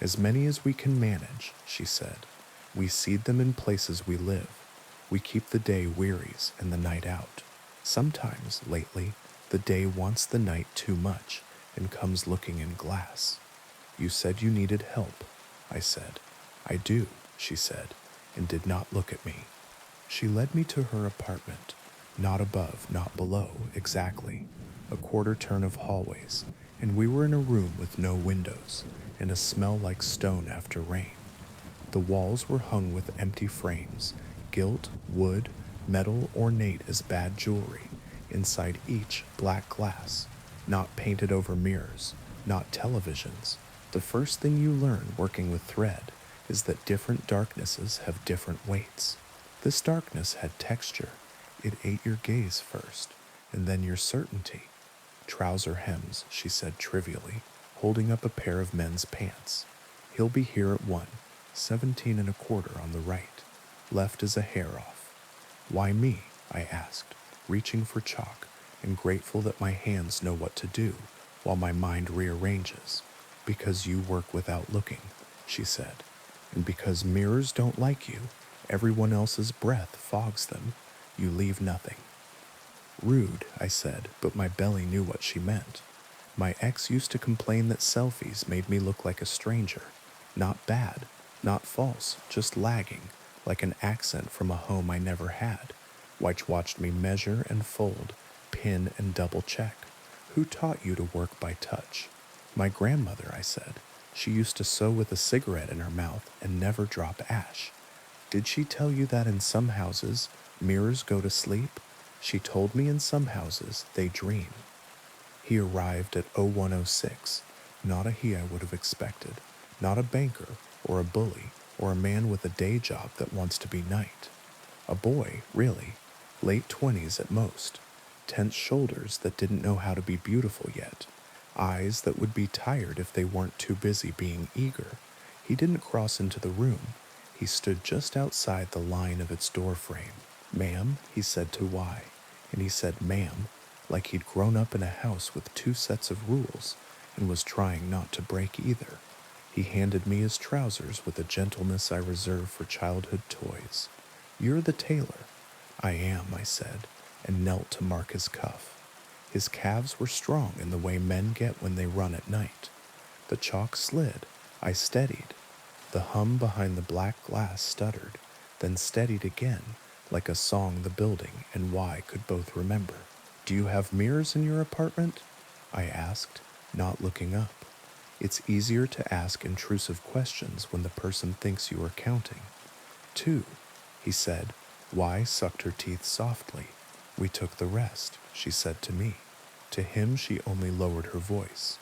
"As many as we can manage," she said. "We seed them in places we live. We keep the day wearies and the night out. Sometimes, lately, the day wants the night too much and comes looking in glass." "You said you needed help," I said. "I do," she said, and did not look at me. She led me to her apartment, not above, not below, exactly. A quarter turn of hallways, and we were in a room with no windows and a smell like stone after rain. The walls were hung with empty frames, gilt, wood, metal ornate as bad jewelry. Inside each, black glass, not painted over mirrors, not televisions. The first thing you learn working with thread is that different darknesses have different weights. This darkness had texture. It ate your gaze first, and then your certainty. "Trouser hems," she said trivially, holding up a pair of men's pants. "He'll be here at 1, 17 1/4 on the right. Left is a hair off." "Why me?" I asked, reaching for chalk and grateful that my hands know what to do while my mind rearranges. "Because you work without looking," she said, "and because mirrors don't like you. Everyone else's breath fogs them. You leave nothing." "Rude," I said, but my belly knew what she meant. My ex used to complain that selfies made me look like a stranger. Not bad, not false, just lagging, like an accent from a home I never had, which watched me measure and fold, pin and double check. "Who taught you to work by touch?" "My grandmother," I said. "She used to sew with a cigarette in her mouth and never drop ash." "Did she tell you that in some houses, mirrors go to sleep?" "She told me in some houses they dream." He arrived at 0106, not a he I would have expected, not a banker or a bully or a man with a day job that wants to be knight. A boy, really, late 20s at most, tense shoulders that didn't know how to be beautiful yet, eyes that would be tired if they weren't too busy being eager. He didn't cross into the room. He stood just outside the line of its door frame. "Ma'am," he said to Y, and he said "ma'am," like he'd grown up in a house with 2 sets of rules and was trying not to break either. He handed me his trousers with a gentleness I reserve for childhood toys. "You're the tailor." I am, I said, and knelt to mark his cuff. His calves were strong in the way men get when they run at night. The chalk slid. I steadied. The hum behind the black glass stuttered, then steadied again, like a song the building and why could both remember. Do you have mirrors in your apartment? I asked, not looking up. It's easier to ask intrusive questions when the person thinks you are counting. 2, he said. Y sucked her teeth softly. We took the rest, she said to me. To him she only lowered her voice.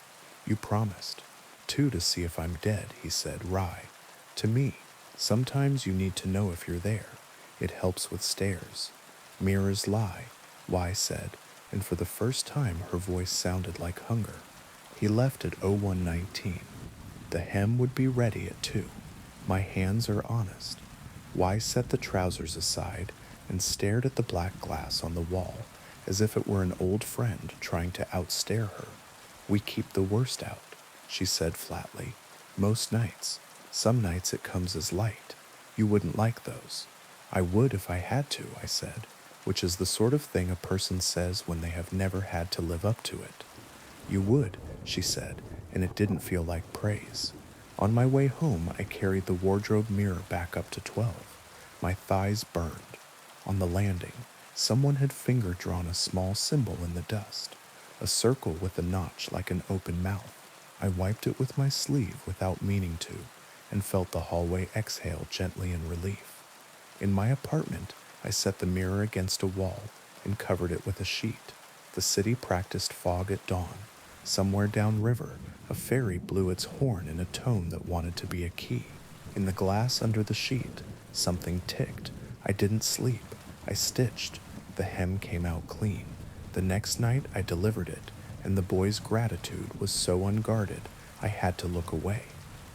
You promised. 2 to see if I'm dead, he said, wry. To me, sometimes you need to know if you're there. It helps with stares. Mirrors lie, Y said, and for the first time her voice sounded like hunger. He left at 01:19. The hem would be ready at 2. My hands are honest. Y set the trousers aside and stared at the black glass on the wall as if it were an old friend trying to outstare her. We keep the worst out, she said flatly. Most nights. Some nights it comes as light. You wouldn't like those. I would if I had to, I said, which is the sort of thing a person says when they have never had to live up to it. You would, she said, and it didn't feel like praise. On my way home, I carried the wardrobe mirror back up to 12. My thighs burned. On the landing, someone had finger-drawn a small symbol in the dust, a circle with a notch like an open mouth. I wiped it with my sleeve without meaning to, and felt the hallway exhale gently in relief. In my apartment, I set the mirror against a wall and covered it with a sheet. The city practiced fog at dawn. Somewhere downriver, a ferry blew its horn in a tone that wanted to be a key. In the glass under the sheet, something ticked. I didn't sleep. I stitched. The hem came out clean. The next night, I delivered it, and the boy's gratitude was so unguarded, I had to look away.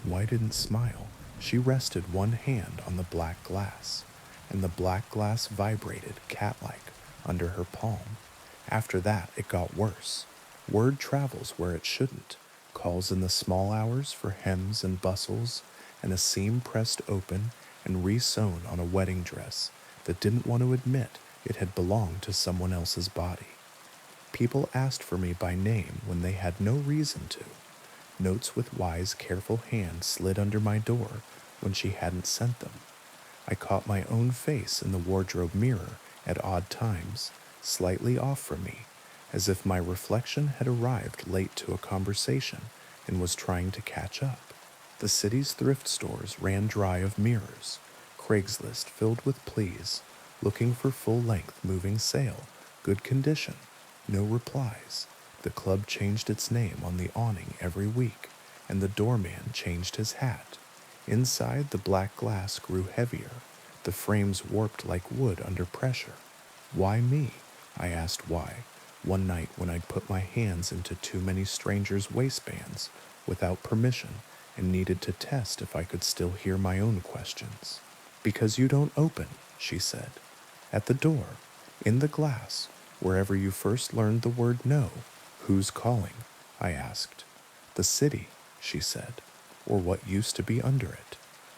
Y didn't smile. She rested one hand on the black glass, and the black glass vibrated cat-like under her palm. After that, it got worse. Word travels where it shouldn't. Calls in the small hours for hems and bustles, and a seam pressed open and re-sewn on a wedding dress that didn't want to admit it had belonged to someone else's body. People asked for me by name when they had no reason to. Notes with Y's careful hand slid under my door when she hadn't sent them. I caught my own face in the wardrobe mirror at odd times, slightly off from me, as if my reflection had arrived late to a conversation and was trying to catch up. The city's thrift stores ran dry of mirrors, Craigslist filled with pleas, looking for full-length moving sale, good condition, no replies. The club changed its name on the awning every week, and the doorman changed his hat. Inside, the black glass grew heavier, the frames warped like wood under pressure. Why me? I asked why, one night when I'd put my hands into too many strangers' waistbands without permission and needed to test if I could still hear my own questions. Because you don't open, she said. At the door, in the glass, wherever you first learned the word no. Who's calling? I asked. The city, she said, or what used to be under it,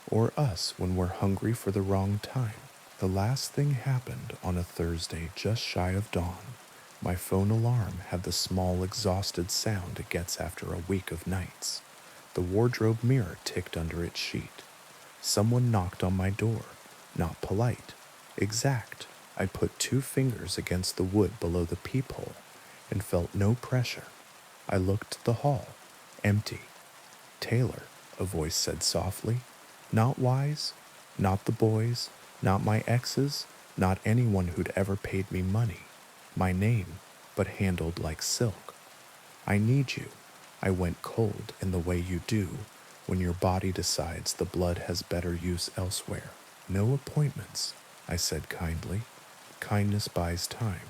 or us when we're hungry for the wrong time. The last thing happened on a Thursday just shy of dawn. My phone alarm had the small, exhausted sound it gets after a week of nights. The wardrobe mirror ticked under its sheet. Someone knocked on my door, not polite, exact. I put 2 fingers against the wood below the peephole and felt no pressure. I looked at the hall, empty. Taylor, a voice said softly. Not Wise, not the boys, not my exes, not anyone who'd ever paid me money. My name, but handled like silk. I need you. I went cold in the way you do when your body decides the blood has better use elsewhere. No appointments, I said kindly. Kindness buys time.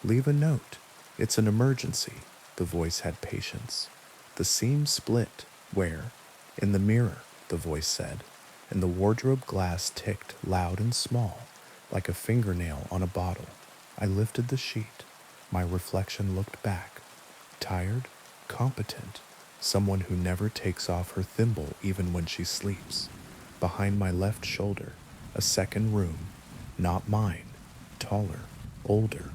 Leave a note. It's an emergency. The voice had patience. The seam split. Where? In the mirror, the voice said, and the wardrobe glass ticked loud and small, like a fingernail on a bottle. I lifted the sheet. My reflection looked back. Tired, competent, someone who never takes off her thimble even when she sleeps. Behind my left shoulder, a second room, not mine. taller, older,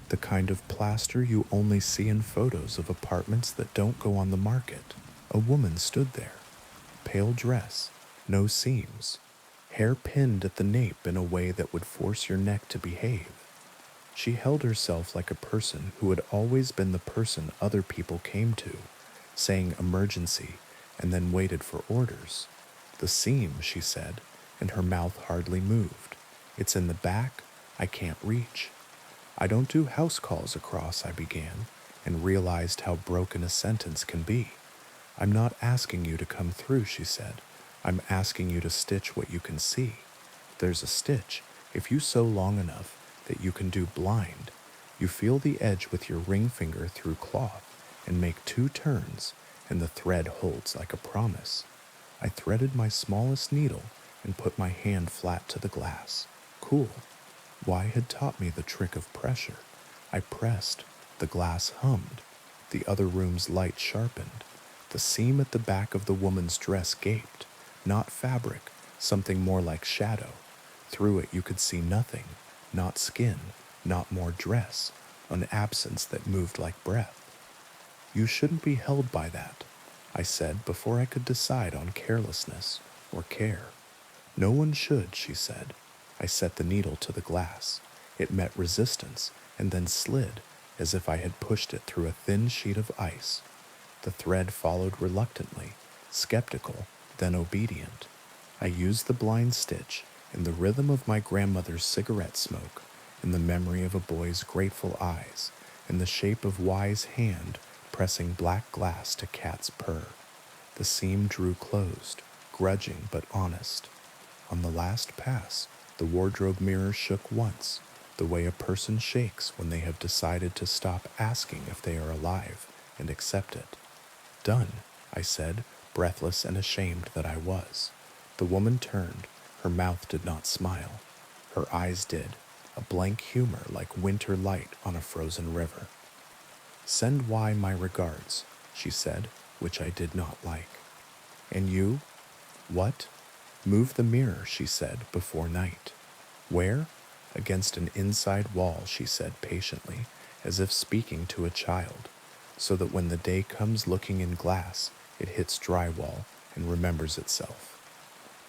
the kind of plaster you only see in photos of apartments that don't go on the market. A woman stood there, pale dress, no seams, hair pinned at the nape in a way that would force your neck to behave. She held herself like a person who had always been the person other people came to, saying emergency and then waited for orders. The seam, she said, and her mouth hardly moved. It's in the back, I can't reach. I don't do house calls across, I began, and realized how broken a sentence can be. I'm not asking you to come through, she said. I'm asking you to stitch what you can see. There's a stitch, if you sew long enough, that you can do blind. You feel the edge with your ring finger through cloth and make 2 turns, and the thread holds like a promise. I threaded my smallest needle and put my hand flat to the glass. Cool. Y had taught me the trick of pressure. I pressed. The glass hummed. The other room's light sharpened. The seam at the back of the woman's dress gaped. Not fabric, something more like shadow. Through it you could see nothing. Not skin, not more dress. An absence that moved like breath. You shouldn't be held by that, I said before I could decide on carelessness or care. No one should, she said. I set the needle to the glass. It met resistance and then slid as if I had pushed it through a thin sheet of ice. The thread followed reluctantly, skeptical, then obedient. I used the blind stitch in the rhythm of my grandmother's cigarette smoke, in the memory of a boy's grateful eyes, in the shape of Y's hand pressing black glass to cat's purr. The seam drew closed, grudging but honest. On the last pass, the wardrobe mirror shook once, the way a person shakes when they have decided to stop asking if they are alive and accept it. Done, I said, breathless and ashamed that I was. The woman turned. Her mouth did not smile. Her eyes did, a blank humor like winter light on a frozen river. Send Y my regards, she said, which I did not like. And you? What? Move the mirror, she said, before night. Where? Against an inside wall, she said patiently, as if speaking to a child, so that when the day comes looking in glass, it hits drywall and remembers itself.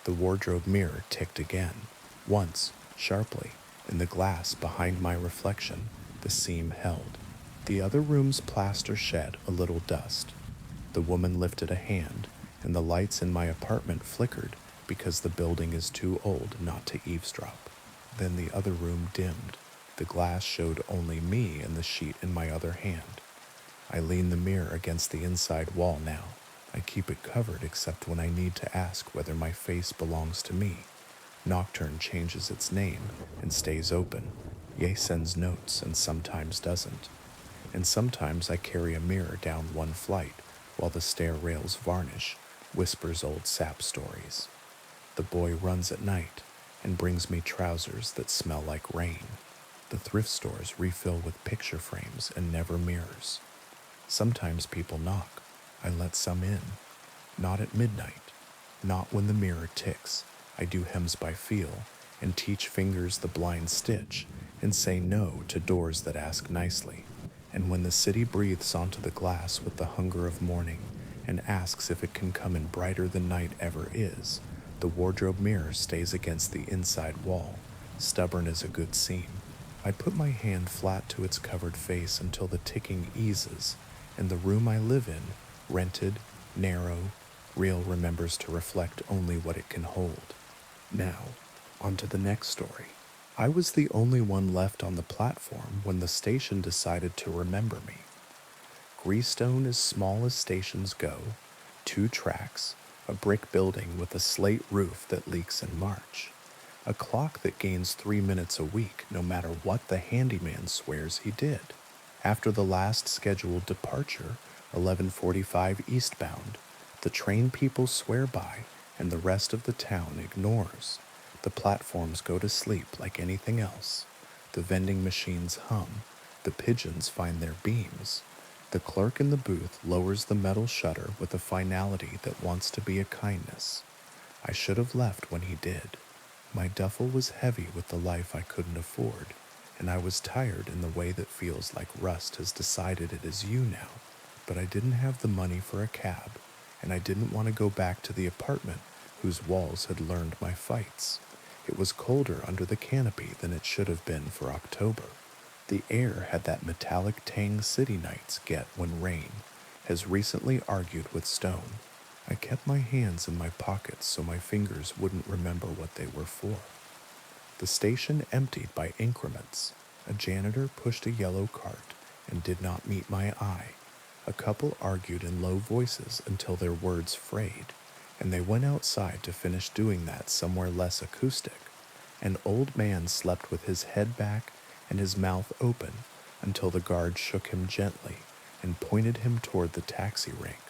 The wardrobe mirror ticked again, once, sharply, in the glass behind my reflection, the seam held. The other room's plaster shed a little dust. The woman lifted a hand, and the lights in my apartment flickered because the building is too old not to eavesdrop. Then the other room dimmed. The glass showed only me and the sheet in my other hand. I lean the mirror against the inside wall now. I keep it covered except when I need to ask whether my face belongs to me. Nocturne changes its name and stays open. Ye sends notes and sometimes doesn't. And sometimes I carry a mirror down one flight while the stair rails varnish, whispers old sap stories. The boy runs at night and brings me trousers that smell like rain. The thrift stores refill with picture frames and never mirrors. Sometimes people knock. I let some in. Not at midnight. Not when the mirror ticks. I do hems by feel and teach fingers the blind stitch and say no to doors that ask nicely. And when the city breathes onto the glass with the hunger of morning and asks if it can come in brighter than night ever is, the wardrobe mirror stays against the inside wall, stubborn as a good seam. I put my hand flat to its covered face until the ticking eases, and the room I live in, rented, narrow, real, remembers to reflect only what it can hold. Now, on to the next story. I was the only one left on the platform when the station decided to remember me. Greystone is small as stations go, 2 tracks, a brick building with a slate roof that leaks in March, a clock that gains 3 minutes a week no matter what the handyman swears he did. After the last scheduled departure, 11:45 eastbound, the train people swear by and the rest of the town ignores. The platforms go to sleep like anything else. The vending machines hum. The pigeons find their beams. The clerk in the booth lowers the metal shutter with a finality that wants to be a kindness. I should have left when he did. My duffel was heavy with the life I couldn't afford. and I was tired in the way that feels like rust has decided it is you now. But I didn't have the money for a cab, and I didn't want to go back to the apartment whose walls had learned my fights. It was colder under the canopy than it should have been for October. The air had that metallic tang city nights get when rain has recently argued with stone. I kept my hands in my pockets so my fingers wouldn't remember what they were for. The station emptied by increments. A janitor pushed a yellow cart and did not meet my eye. A couple argued in low voices until their words frayed, and they went outside to finish doing that somewhere less acoustic. An old man slept with his head back and his mouth open until the guard shook him gently and pointed him toward the taxi rank.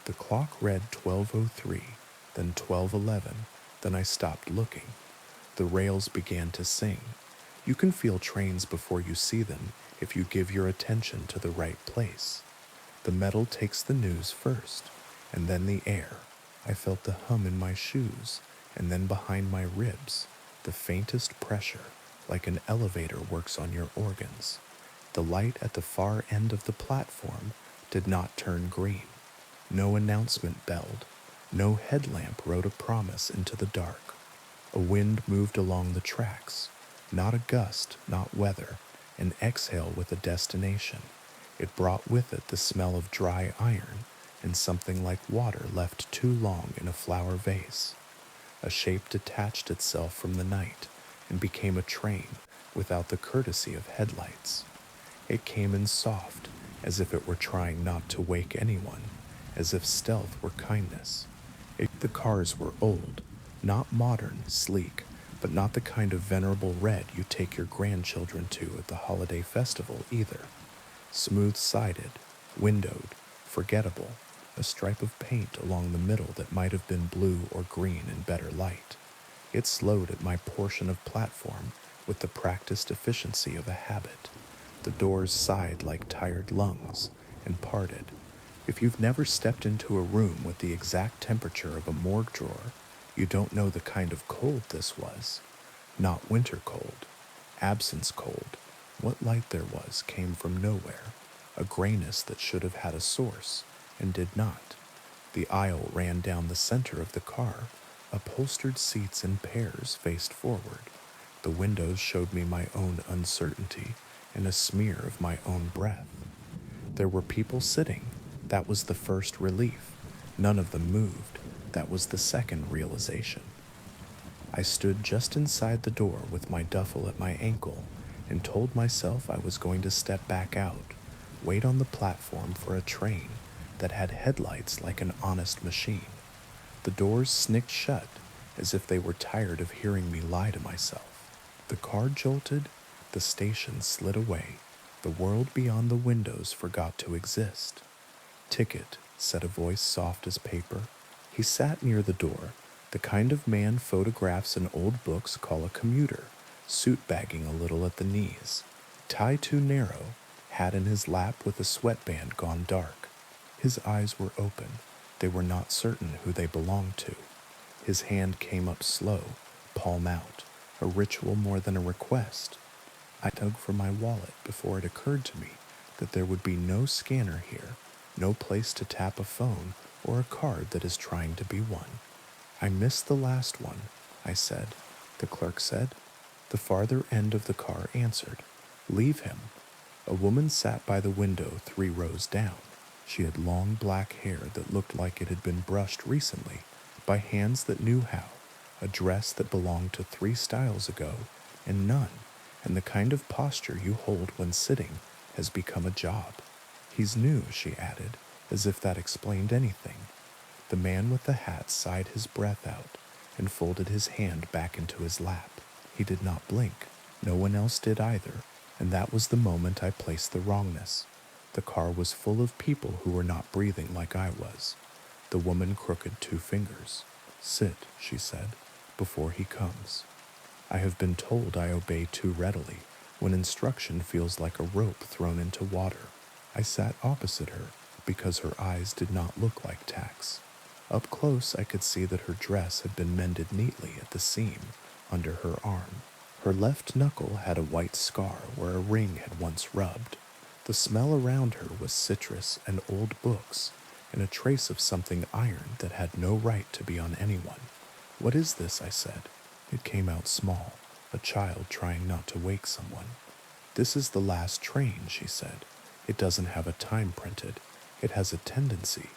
The clock read 12:03, then 12:11, then I stopped looking. The rails began to sing. You can feel trains before you see them if you give your attention to the right place. The metal takes the news first, and then the air. I felt the hum in my shoes, and then behind my ribs, the faintest pressure, like an elevator works on your organs. The light at the far end of the platform did not turn green. No announcement belled. No headlamp wrote a promise into the dark. A wind moved along the tracks. Not a gust, not weather, an exhale with a destination. It brought with it the smell of dry iron and something like water left too long in a flower vase. A shape detached itself from the night and became a train without the courtesy of headlights. It came in soft, as if it were trying not to wake anyone, as if stealth were kindness. The cars were old, not modern, sleek, but not the kind of venerable red you take your grandchildren to at the holiday festival either. Smooth-sided, windowed, forgettable, a stripe of paint along the middle that might have been blue or green in better light. It slowed at my portion of platform with the practiced efficiency of a habit. The doors sighed like tired lungs and parted. If you've never stepped into a room with the exact temperature of a morgue drawer, you don't know the kind of cold this was. Not winter cold, absence cold. What light there was came from nowhere, a grayness that should have had a source, and did not. The aisle ran down the center of the car, upholstered seats in pairs faced forward. The windows showed me my own uncertainty and a smear of my own breath. There were people sitting. That was the first relief. None of them moved. That was the second realization. I stood just inside the door with my duffel at my ankle and told myself I was going to step back out, wait on the platform for a train that had headlights like an honest machine. The doors snicked shut as if they were tired of hearing me lie to myself. The car jolted, the station slid away, the world beyond the windows forgot to exist. "Ticket," said a voice soft as paper. He sat near the door, the kind of man photographs in old books call a commuter, suit bagging a little at the knees, tie too narrow, hat in his lap with a sweatband gone dark. His eyes were open. They were not certain who they belonged to. His hand came up slow, palm out, a ritual more than a request. I dug for my wallet before it occurred to me that there would be no scanner here, no place to tap a phone or a card that is trying to be one. "I missed the last one," I said. The clerk said. The farther end of the car answered, "Leave him." A woman sat by the window 3 rows down. She had long black hair that looked like it had been brushed recently by hands that knew how, a dress that belonged to 3 styles ago and none, and the kind of posture you hold when sitting has become a job. "He's new," she added, as if that explained anything. The man with the hat sighed his breath out and folded his hand back into his lap. He did not blink. No one else did either, and that was the moment I placed the wrongness. The car was full of people who were not breathing like I was. The woman crooked 2 fingers. "Sit," she said, "before he comes." I have been told I obey too readily when instruction feels like a rope thrown into water. I sat opposite her because her eyes did not look like tacks. Up close I could see that her dress had been mended neatly at the seam under her arm. Her left knuckle had a white scar where a ring had once rubbed. The smell around her was citrus and old books, and a trace of something iron that had no right to be on anyone. "What is this?" I said. It came out small, a child trying not to wake someone. "This is the last train," she said. "It doesn't have a time printed. It has a tendency."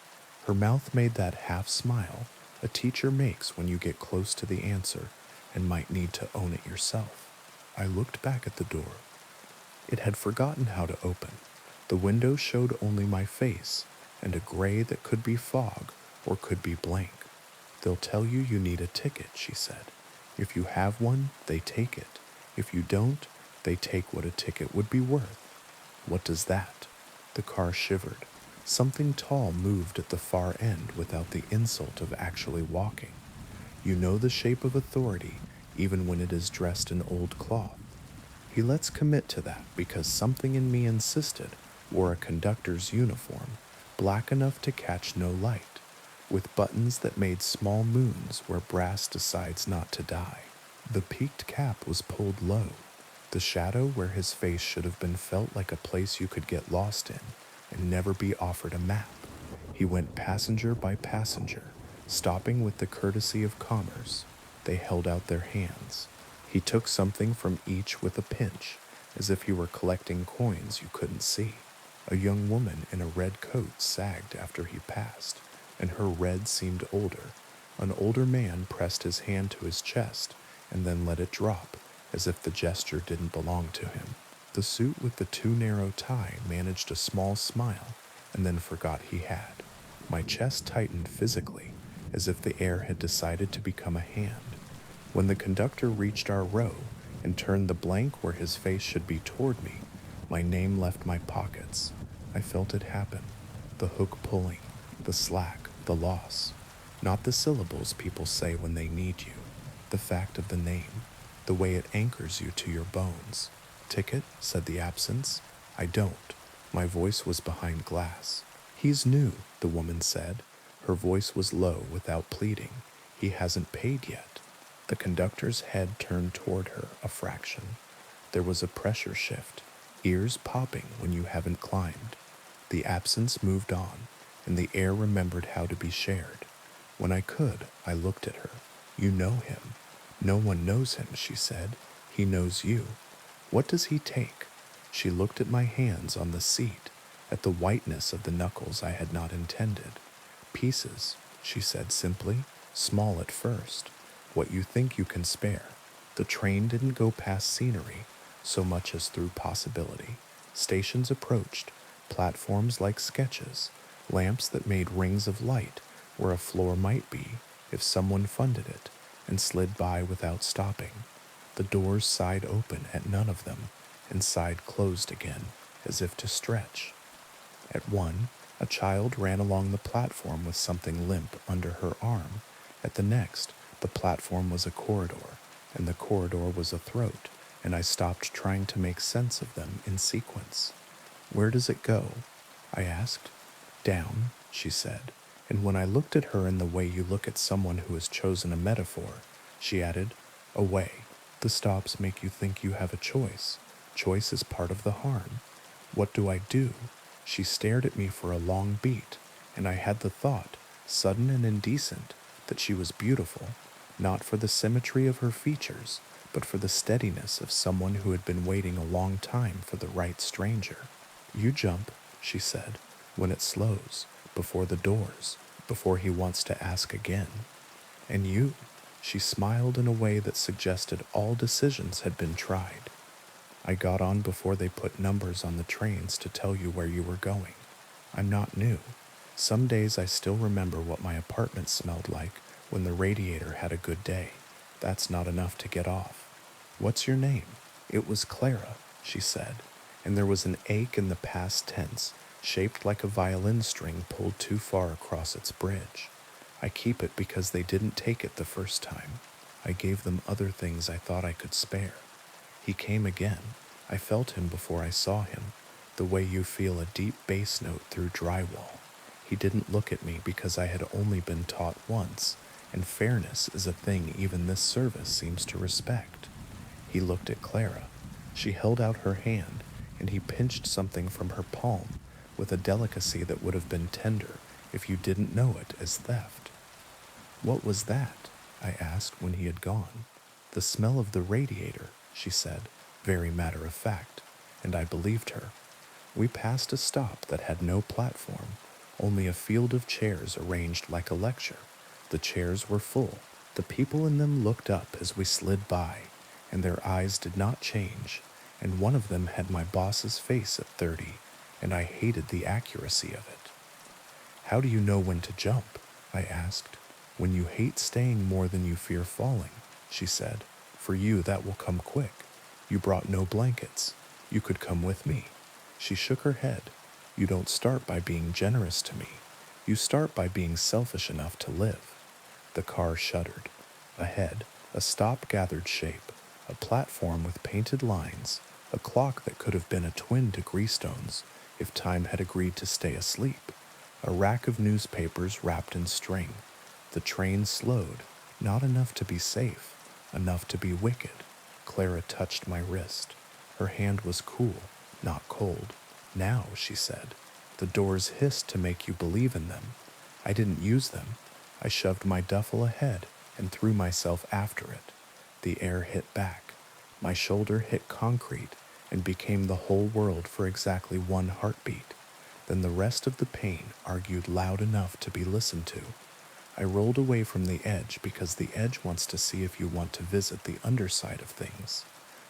Her mouth made that half smile a teacher makes when you get close to the answer and might need to own it yourself. I looked back at the door. It had forgotten how to open. The window showed only my face and a gray that could be fog or could be blank. "They'll tell you you need a ticket," she said. "If you have one, they take it. If you don't, they take what a ticket would be worth." "What does that?" The car shivered. Something tall moved at the far end without the insult of actually walking. "You know the shape of authority, even when it is dressed in old cloth." Let's commit to that because something in me insisted, wore a conductor's uniform, black enough to catch no light, with buttons that made small moons where brass decides not to die. The peaked cap was pulled low. The shadow where his face should have been felt like a place you could get lost in and never be offered a map. He went passenger by passenger, stopping with the courtesy of commerce. They held out their hands. He took something from each with a pinch, as if he were collecting coins you couldn't see. A young woman in a red coat sagged after he passed, and her red seemed older. An older man pressed his hand to his chest and then let it drop, as if the gesture didn't belong to him. The suit with the too narrow tie managed a small smile and then forgot he had. My chest tightened physically, as if the air had decided to become a hand. When the conductor reached our row and turned the blank where his face should be toward me, my name left my pockets. I felt it happen. The hook pulling, the slack, the loss. Not the syllables people say when they need you. The fact of the name, the way it anchors you to your bones. "Ticket?" said the absence. "I don't." My voice was behind glass. "He's new," the woman said. Her voice was low without pleading. "He hasn't paid yet." The conductor's head turned toward her a fraction. There was a pressure shift, ears popping when you haven't climbed. The absence moved on, and the air remembered how to be shared. When I could, I looked at her. "You know him." "No one knows him," she said. "He knows you." "What does he take?" She looked at my hands on the seat, at the whiteness of the knuckles I had not intended. "Pieces," she said simply, "small at first. What you think you can spare." The train didn't go past scenery so much as through possibility. Stations approached, platforms like sketches, lamps that made rings of light where a floor might be if someone funded it, and slid by without stopping. The doors sighed open at none of them, and sighed closed again, as if to stretch. At one, a child ran along the platform with something limp under her arm. At the next, the platform was a corridor, and the corridor was a throat, and I stopped trying to make sense of them in sequence. "Where does it go?" I asked. "Down," she said, and when I looked at her in the way you look at someone who has chosen a metaphor, she added, "Away." The stops make you think you have a choice. Choice is part of the harm. "What do I do?" She stared at me for a long beat, and I had the thought, sudden and indecent, that she was beautiful, not for the symmetry of her features, but for the steadiness of someone who had been waiting a long time for the right stranger. "You jump," she said, "when it slows, before the doors, before he wants to ask again." "And you?" She smiled in a way that suggested all decisions had been tried. "I got on before they put numbers on the trains to tell you where you were going. I'm not new. Some days I still remember what my apartment smelled like when the radiator had a good day. That's not enough to get off." "What's your name?" "It was Clara," she said, and there was an ache in the past tense, shaped like a violin string pulled too far across its bridge. "I keep it because they didn't take it the first time. I gave them other things I thought I could spare." He came again. I felt him before I saw him, the way you feel a deep bass note through drywall. He didn't look at me because I had only been taught once, and fairness is a thing even this service seems to respect. He looked at Clara. She held out her hand, and he pinched something from her palm with a delicacy that would have been tender if you didn't know it as theft. "What was that?" I asked when he had gone. "The smell of the radiator," she said, very matter of fact, and I believed her. We passed a stop that had no platform, only a field of chairs arranged like a lecture. The chairs were full. The people in them looked up as we slid by, and their eyes did not change, and one of them had my boss's face at 30, and I hated the accuracy of it. "How do you know when to jump?" I asked. "When you hate staying more than you fear falling," she said. "For you, that will come quick. You brought no blankets. You could come with me." She shook her head. "You don't start by being generous to me. You start by being selfish enough to live." The car shuddered. Ahead, a stop gathered shape, a platform with painted lines, a clock that could have been a twin to Greastone's if time had agreed to stay asleep, a rack of newspapers wrapped in string. The train slowed, not enough to be safe, enough to be wicked. Clara touched my wrist. Her hand was cool, not cold. "Now," she said. "The doors hissed to make you believe in them. I didn't use them. I shoved my duffel ahead and threw myself after it. The air hit back. My shoulder hit concrete and became the whole world for exactly one heartbeat. Then the rest of the pain argued loud enough to be listened to. I rolled away from the edge because the edge wants to see if you want to visit the underside of things.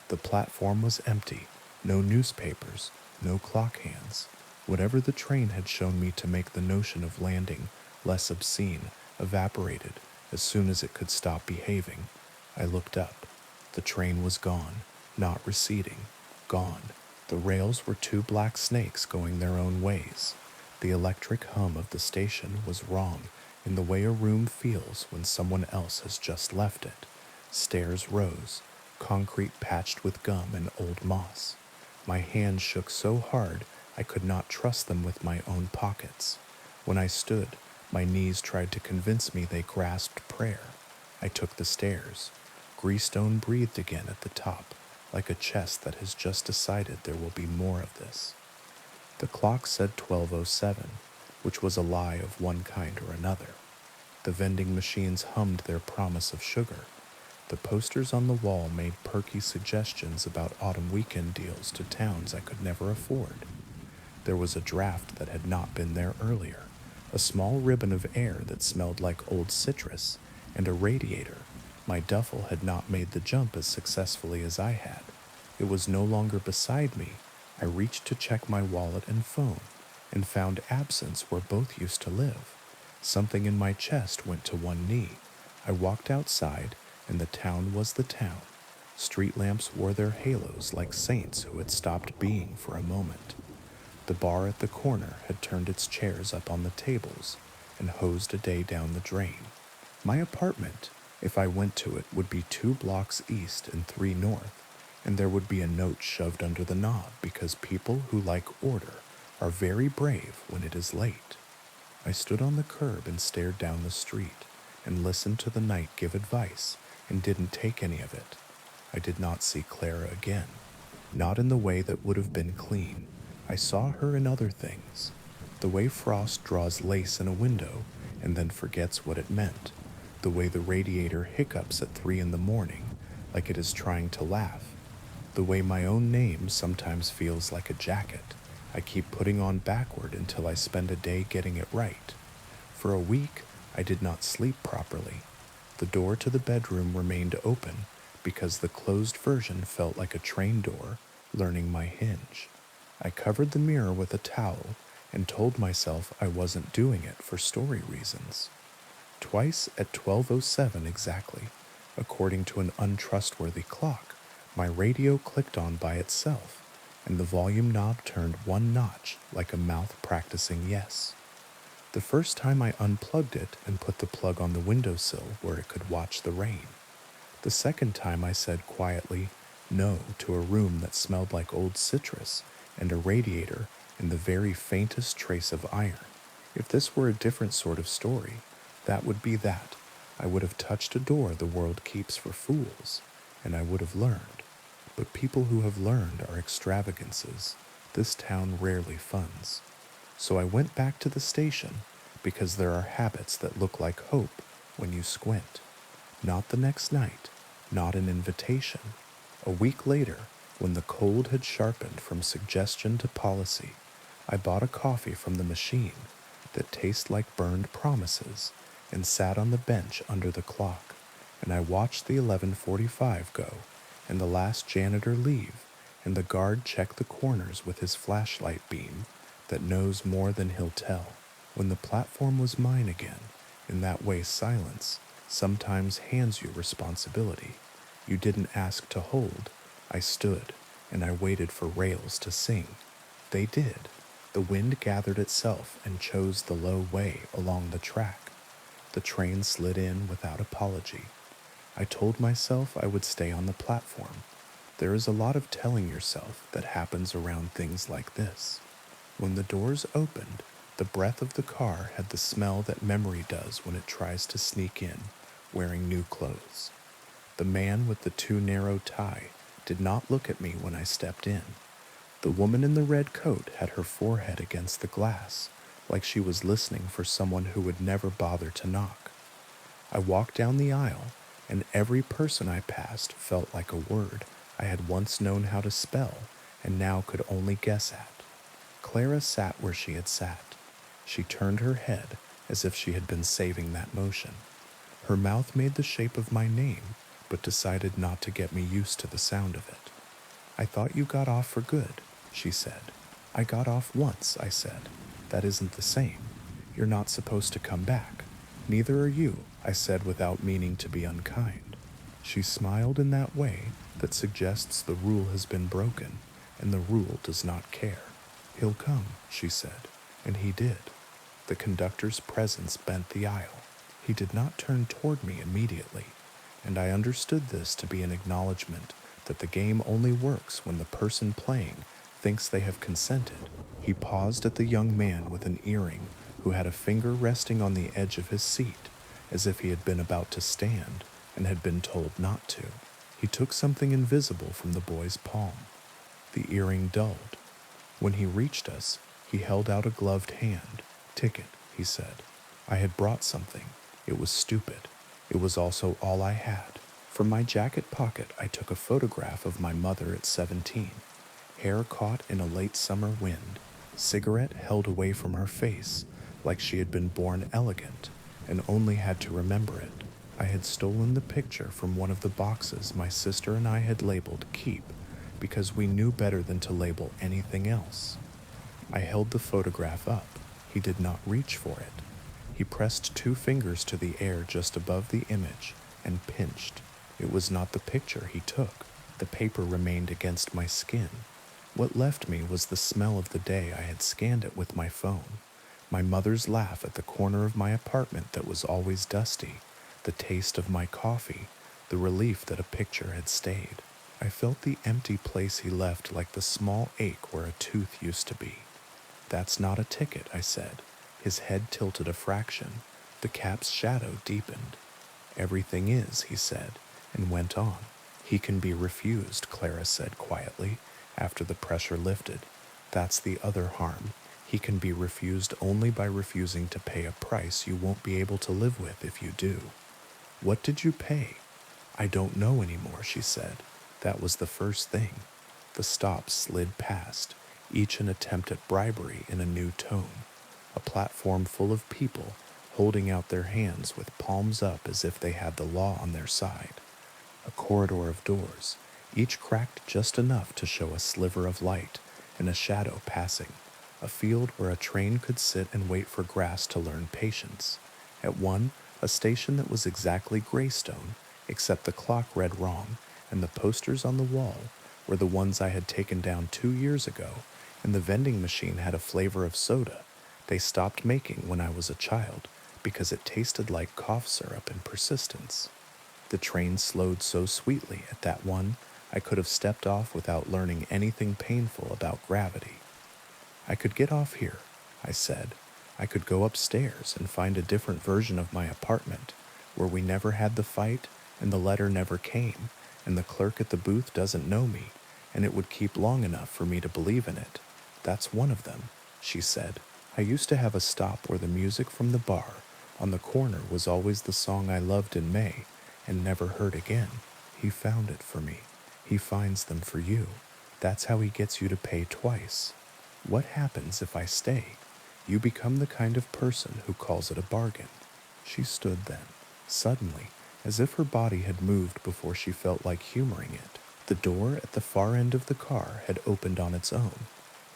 The platform was empty, no newspapers, no clock hands. Whatever the train had shown me to make the notion of landing less obscene evaporated as soon as it could stop behaving. I looked up. The train was gone, not receding, gone. The rails were two black snakes going their own ways. The electric hum of the station was wrong in the way a room feels when someone else has just left it. Stairs rose, concrete patched with gum and old moss. My hands shook so hard I could not trust them with my own pockets. When I stood, my knees tried to convince me they grasped prayer. I took the stairs. Greastone breathed again at the top, like a chest that has just decided there will be more of this. The clock said 12:07, which was a lie of one kind or another. The vending machines hummed their promise of sugar. The posters on the wall made perky suggestions about autumn weekend deals to towns I could never afford. There was a draft that had not been there earlier, a small ribbon of air that smelled like old citrus, and a radiator. My duffel had not made the jump as successfully as I had. It was no longer beside me. I reached to check my wallet and phone, and found absence where both used to live. Something in my chest went to one knee. I walked outside, and the town was the town. Street lamps wore their halos like saints who had stopped being for a moment. The bar at the corner had turned its chairs up on the tables and hosed a day down the drain. My apartment, if I went to it, would be 2 blocks east and 3 north, and there would be a note shoved under the knob because people who like order are very brave when it is late. I stood on the curb and stared down the street and listened to the night give advice and didn't take any of it. I did not see Clara again, not in the way that would have been clean. I saw her in other things, the way frost draws lace in a window and then forgets what it meant, the way the radiator hiccups at 3 in the morning like it is trying to laugh, the way my own name sometimes feels like a jacket I keep putting on backward until I spend a day getting it right. For a week, I did not sleep properly. The door to the bedroom remained open because the closed version felt like a train door learning my hinge. I covered the mirror with a towel and told myself I wasn't doing it for story reasons. Twice at 12:07 exactly, according to an untrustworthy clock, my radio clicked on by itself, and the volume knob turned one notch like a mouth practicing yes. The first time I unplugged it and put the plug on the windowsill where it could watch the rain. The second time I said quietly no to a room that smelled like old citrus and a radiator and the very faintest trace of iron. If this were a different sort of story, that would be that. I would have touched a door the world keeps for fools, and I would have learned. but people who have learned are extravagances this town rarely funds. So I went back to the station because there are habits that look like hope when you squint. Not the next night, not an invitation. A week later, when the cold had sharpened from suggestion to policy, I bought a coffee from the machine that tastes like burned promises and sat on the bench under the clock, and I watched the 11:45 go and the last janitor leave and the guard check the corners with his flashlight beam that knows more than he'll tell. When the platform was mine again, in that way silence sometimes hands you responsibility. You didn't ask to hold. I stood, and I waited for rails to sing. They did. The wind gathered itself and chose the low way along the track. The train slid in without apology. I told myself I would stay on the platform. There is a lot of telling yourself that happens around things like this. When the doors opened, the breath of the car had the smell that memory does when it tries to sneak in, wearing new clothes. The man with the too narrow tie did not look at me when I stepped in. The woman in the red coat had her forehead against the glass, like she was listening for someone who would never bother to knock. I walked down the aisle, and every person I passed felt like a word I had once known how to spell and now could only guess at. Clara sat where she had sat. She turned her head as if she had been saving that motion. Her mouth made the shape of my name, but decided not to get me used to the sound of it. I thought you got off for good, she said. I got off once, I said. That isn't the same. You're not supposed to come back. Neither are you, I said without meaning to be unkind. She smiled in that way that suggests the rule has been broken, and the rule does not care. He'll come, she said, and he did. The conductor's presence bent the aisle. He did not turn toward me immediately, and I understood this to be an acknowledgement that the game only works when the person playing thinks they have consented. He paused at the young man with an earring who had a finger resting on the edge of his seat, as if he had been about to stand and had been told not to. He took something invisible from the boy's palm. The earring dulled. When he reached us, he held out a gloved hand. Ticket, he said. I had brought something. It was stupid. It was also all I had. From my jacket pocket, I took a photograph of my mother at 17. Hair caught in a late summer wind, cigarette held away from her face, like she had been born elegant and only had to remember it. I had stolen the picture from one of the boxes my sister and I had labeled Keep, because we knew better than to label anything else. I held the photograph up. He did not reach for it. He pressed 2 fingers to the air just above the image and pinched. It was not the picture he took. The paper remained against my skin. What left me was the smell of the day I had scanned it with my phone. My mother's laugh at the corner of my apartment that was always dusty, the taste of my coffee, the relief that a picture had stayed. I felt the empty place he left like the small ache where a tooth used to be. That's not a ticket, I said. His head tilted a fraction. The cap's shadow deepened. Everything is, he said, and went on. He can be refused, Clara said quietly, after the pressure lifted. That's the other harm. He can be refused only by refusing to pay a price you won't be able to live with if you do. What did you pay? I don't know anymore, she said. That was the first thing. The stops slid past, each an attempt at bribery in a new tone. A platform full of people holding out their hands with palms up as if they had the law on their side. A corridor of doors, each cracked just enough to show a sliver of light and a shadow passing. A field where a train could sit and wait for grass to learn patience. At one, a station that was exactly Greystone, except the clock read wrong, and the posters on the wall were the ones I had taken down 2 years ago, and the vending machine had a flavor of soda they stopped making when I was a child because it tasted like cough syrup and persistence. The train slowed so sweetly at that one, I could have stepped off without learning anything painful about gravity. I could get off here, I said. I could go upstairs and find a different version of my apartment, where we never had the fight and the letter never came, and the clerk at the booth doesn't know me, and it would keep long enough for me to believe in it. That's one of them, she said. I used to have a stop where the music from the bar on the corner was always the song I loved in May and never heard again. He found it for me. He finds them for you. That's how he gets you to pay twice. What happens if I stay? You become the kind of person who calls it a bargain. She stood then, suddenly, as if her body had moved before she felt like humoring it. The door at the far end of the car had opened on its own,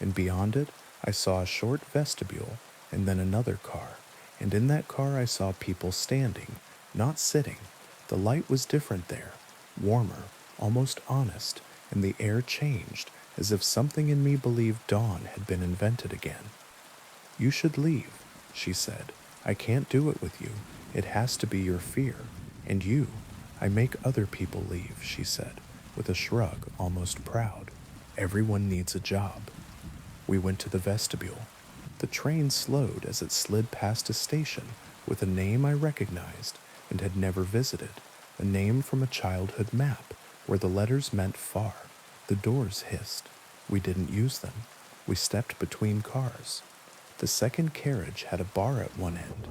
and beyond it I saw a short vestibule and then another car, and in that car I saw people standing, not sitting. The light was different there, warmer, almost honest, and the air changed as if something in me believed dawn had been invented again. You should leave, she said. I can't do it with you. It has to be your fear. And you. I make other people leave, she said, with a shrug, almost proud. Everyone needs a job. We went to the vestibule. The train slowed as it slid past a station with a name I recognized and had never visited, a name from a childhood map where the letters meant far. The doors hissed. We didn't use them. We stepped between cars. The second carriage had a bar at one end.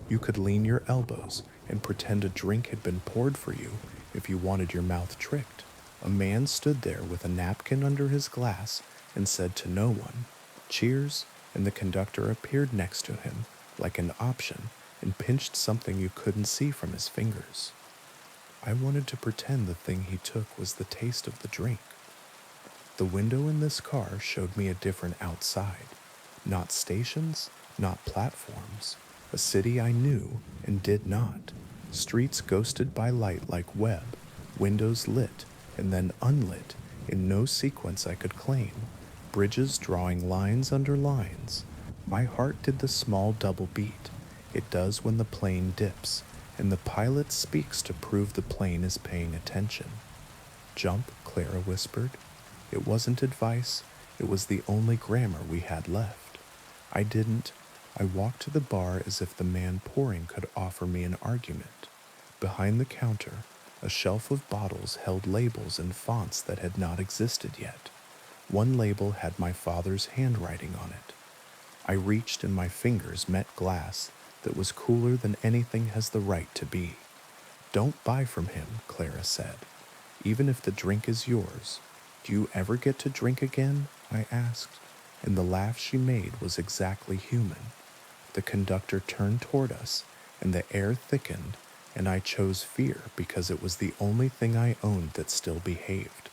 You could lean your elbows and pretend a drink had been poured for you if you wanted your mouth tricked. A man stood there with a napkin under his glass and said to no one, "Cheers," and the conductor appeared next to him like an option and pinched something you couldn't see from his fingers. I wanted to pretend the thing he took was the taste of the drink. The window in this car showed me a different outside. Not stations, not platforms. A city I knew and did not. Streets ghosted by light like web, windows lit and then unlit in no sequence I could claim, bridges drawing lines under lines. My heart did the small double beat it does when the plane dips, and the pilot speaks to prove the plane is paying attention. Jump, Clara whispered. It wasn't advice, it was the only grammar we had left. I didn't. I walked to the bar as if the man pouring could offer me an argument. Behind the counter, a shelf of bottles held labels in fonts that had not existed yet. One label had my father's handwriting on it. I reached and my fingers met glass that was cooler than anything has the right to be. Don't buy from him, Clara said. Even if the drink is yours. Do you ever get to drink again? I asked, and the laugh she made was exactly human. The conductor turned toward us, and the air thickened, and I chose fear because it was the only thing I owned that still behaved.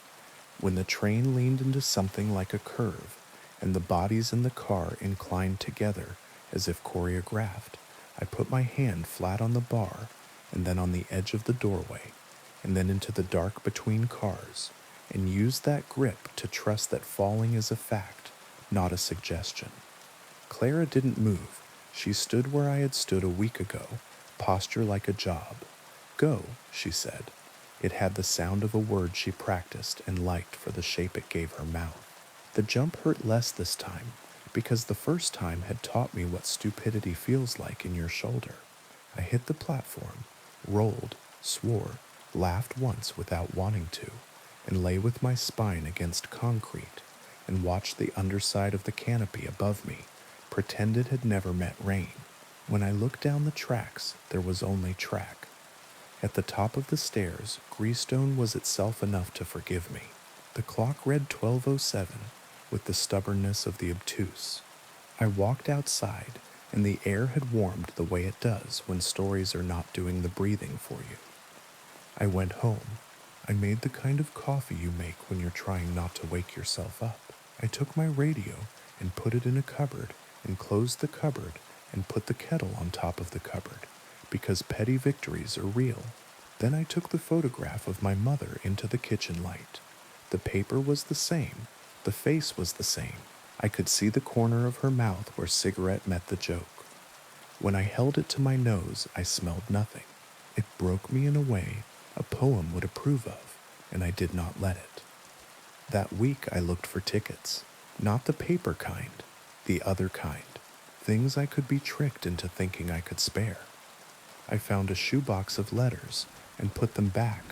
When the train leaned into something like a curve, and the bodies in the car inclined together as if choreographed, I put my hand flat on the bar, and then on the edge of the doorway, and then into the dark between cars, and used that grip to trust that falling is a fact, not a suggestion. Clara didn't move. She stood where I had stood a week ago, posture like a job. Go, she said. It had the sound of a word she practiced and liked for the shape it gave her mouth. The jump hurt less this time, because the first time had taught me what stupidity feels like in your shoulder. I hit the platform, rolled, swore, laughed once without wanting to, and lay with my spine against concrete, and watched the underside of the canopy above me, pretend it had never met rain. When I looked down the tracks, there was only track. At the top of the stairs, Greystone was itself enough to forgive me. The clock read 12:07 with the stubbornness of the obtuse. I walked outside, and the air had warmed the way it does when stories are not doing the breathing for you. I went home. I made the kind of coffee you make when you're trying not to wake yourself up. I took my radio and put it in a cupboard and closed the cupboard and put the kettle on top of the cupboard, because petty victories are real. Then I took the photograph of my mother into the kitchen light. The paper was the same. The face was the same. I could see the corner of her mouth where cigarette met the joke. When I held it to my nose, I smelled nothing. It broke me in a way a poem would approve of, and I did not let it. That week I looked for tickets, not the paper kind, the other kind, things I could be tricked into thinking I could spare. I found a shoebox of letters and put them back,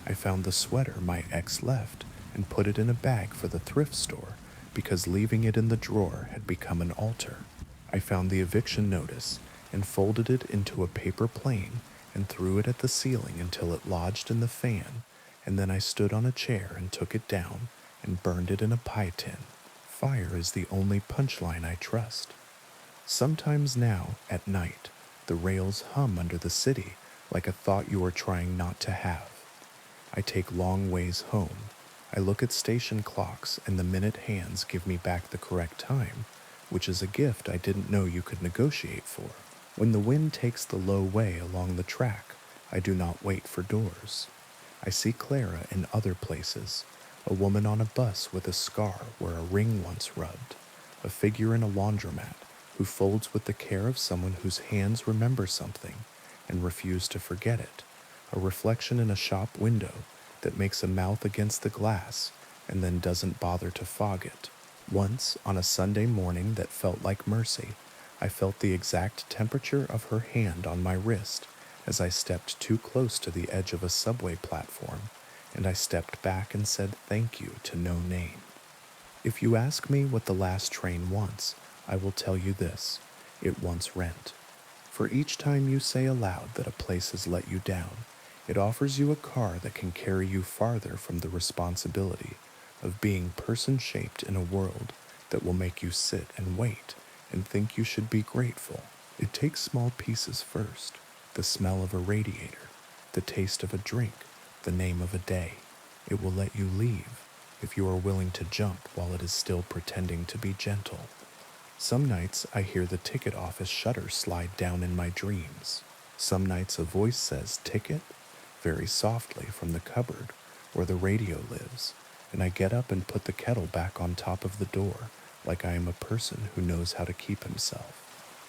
I found the sweater my ex left and put it in a bag for the thrift store because leaving it in the drawer had become an altar. I found the eviction notice and folded it into a paper plane and threw it at the ceiling until it lodged in the fan, and then I stood on a chair and took it down and burned it in a pie tin. Fire is the only punchline I trust. Sometimes now, at night, the rails hum under the city like a thought you are trying not to have. I take long ways home. I look at station clocks and the minute hands give me back the correct time, which is a gift I didn't know you could negotiate for. When the wind takes the low way along the track, I do not wait for doors. I see Clara in other places, a woman on a bus with a scar where a ring once rubbed, a figure in a laundromat who folds with the care of someone whose hands remember something and refuse to forget it, a reflection in a shop window that makes a mouth against the glass and then doesn't bother to fog it. Once, on a Sunday morning that felt like mercy, I felt the exact temperature of her hand on my wrist as I stepped too close to the edge of a subway platform, and I stepped back and said thank you to no name. If you ask me what the last train wants, I will tell you this: it wants rent. For each time you say aloud that a place has let you down, it offers you a car that can carry you farther from the responsibility of being person-shaped in a world that will make you sit and wait and think you should be grateful. It takes small pieces first: the smell of a radiator, the taste of a drink, the name of a day. It will let you leave if you are willing to jump while it is still pretending to be gentle. Some nights I hear the ticket office shutter slide down in my dreams. Some nights a voice says ticket very softly from the cupboard where the radio lives, and I get up and put the kettle back on top of the door like I am a person who knows how to keep himself.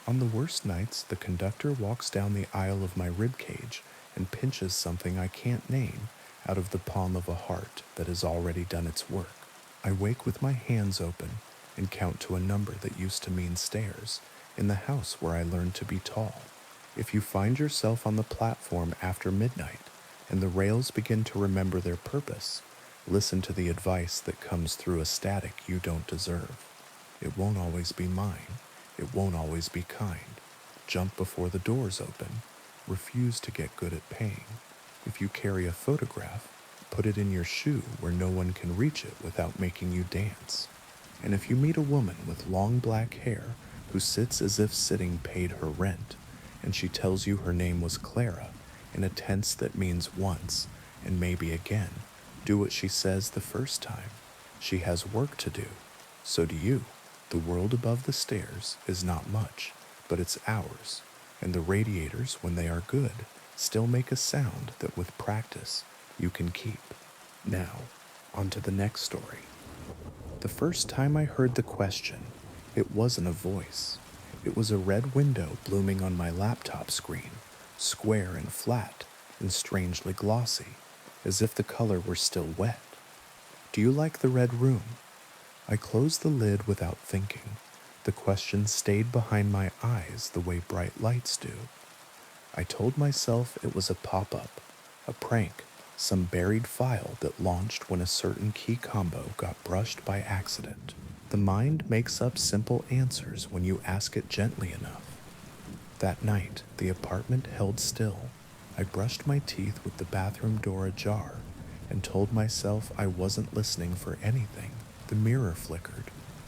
On the worst nights, the conductor walks down the aisle of my ribcage and pinches something I can't name out of the palm of a heart that has already done its work. I wake with my hands open and count to a number that used to mean stairs in the house where I learned to be tall. If you find yourself on the platform after midnight and the rails begin to remember their purpose, listen to the advice that comes through a static you don't deserve. It won't always be mine. It won't always be kind. Jump before the doors open. Refuse to get good at paying. If you carry a photograph, put it in your shoe where no one can reach it without making you dance. And if you meet a woman with long black hair who sits as if sitting paid her rent, and she tells you her name was Clara in a tense that means once and maybe again, do what she says the first time. She has work to do. So do you. The world above the stairs is not much, but it's ours, and the radiators, when they are good, still make a sound that with practice you can keep. Now, on to the next story. The first time I heard the question, it wasn't a voice. It was a red window blooming on my laptop screen, square and flat and strangely glossy, as if the color were still wet. Do you like the red room? I closed the lid without thinking. The question stayed behind my eyes the way bright lights do. I told myself it was a pop-up, a prank, some buried file that launched when a certain key combo got brushed by accident. The mind makes up simple answers when you ask it gently enough. That night, the apartment held still. I brushed my teeth with the bathroom door ajar and told myself I wasn't listening for anything. The mirror flickered.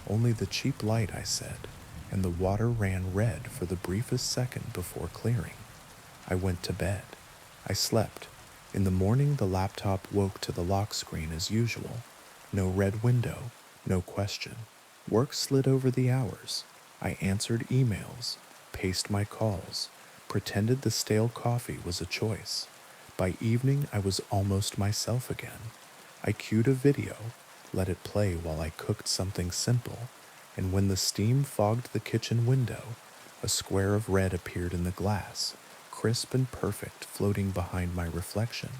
Only the cheap light, I said, and the water ran red for the briefest second before clearing. I went to bed. I slept. In the morning, the laptop woke to the lock screen as usual. No red window, no question. Work slid over the hours. I answered emails, paced my calls, pretended the stale coffee was a choice. By evening, I was almost myself again. I cued a video, let it play while I cooked something simple, and when the steam fogged the kitchen window, a square of red appeared in the glass, crisp and perfect, floating behind my reflection.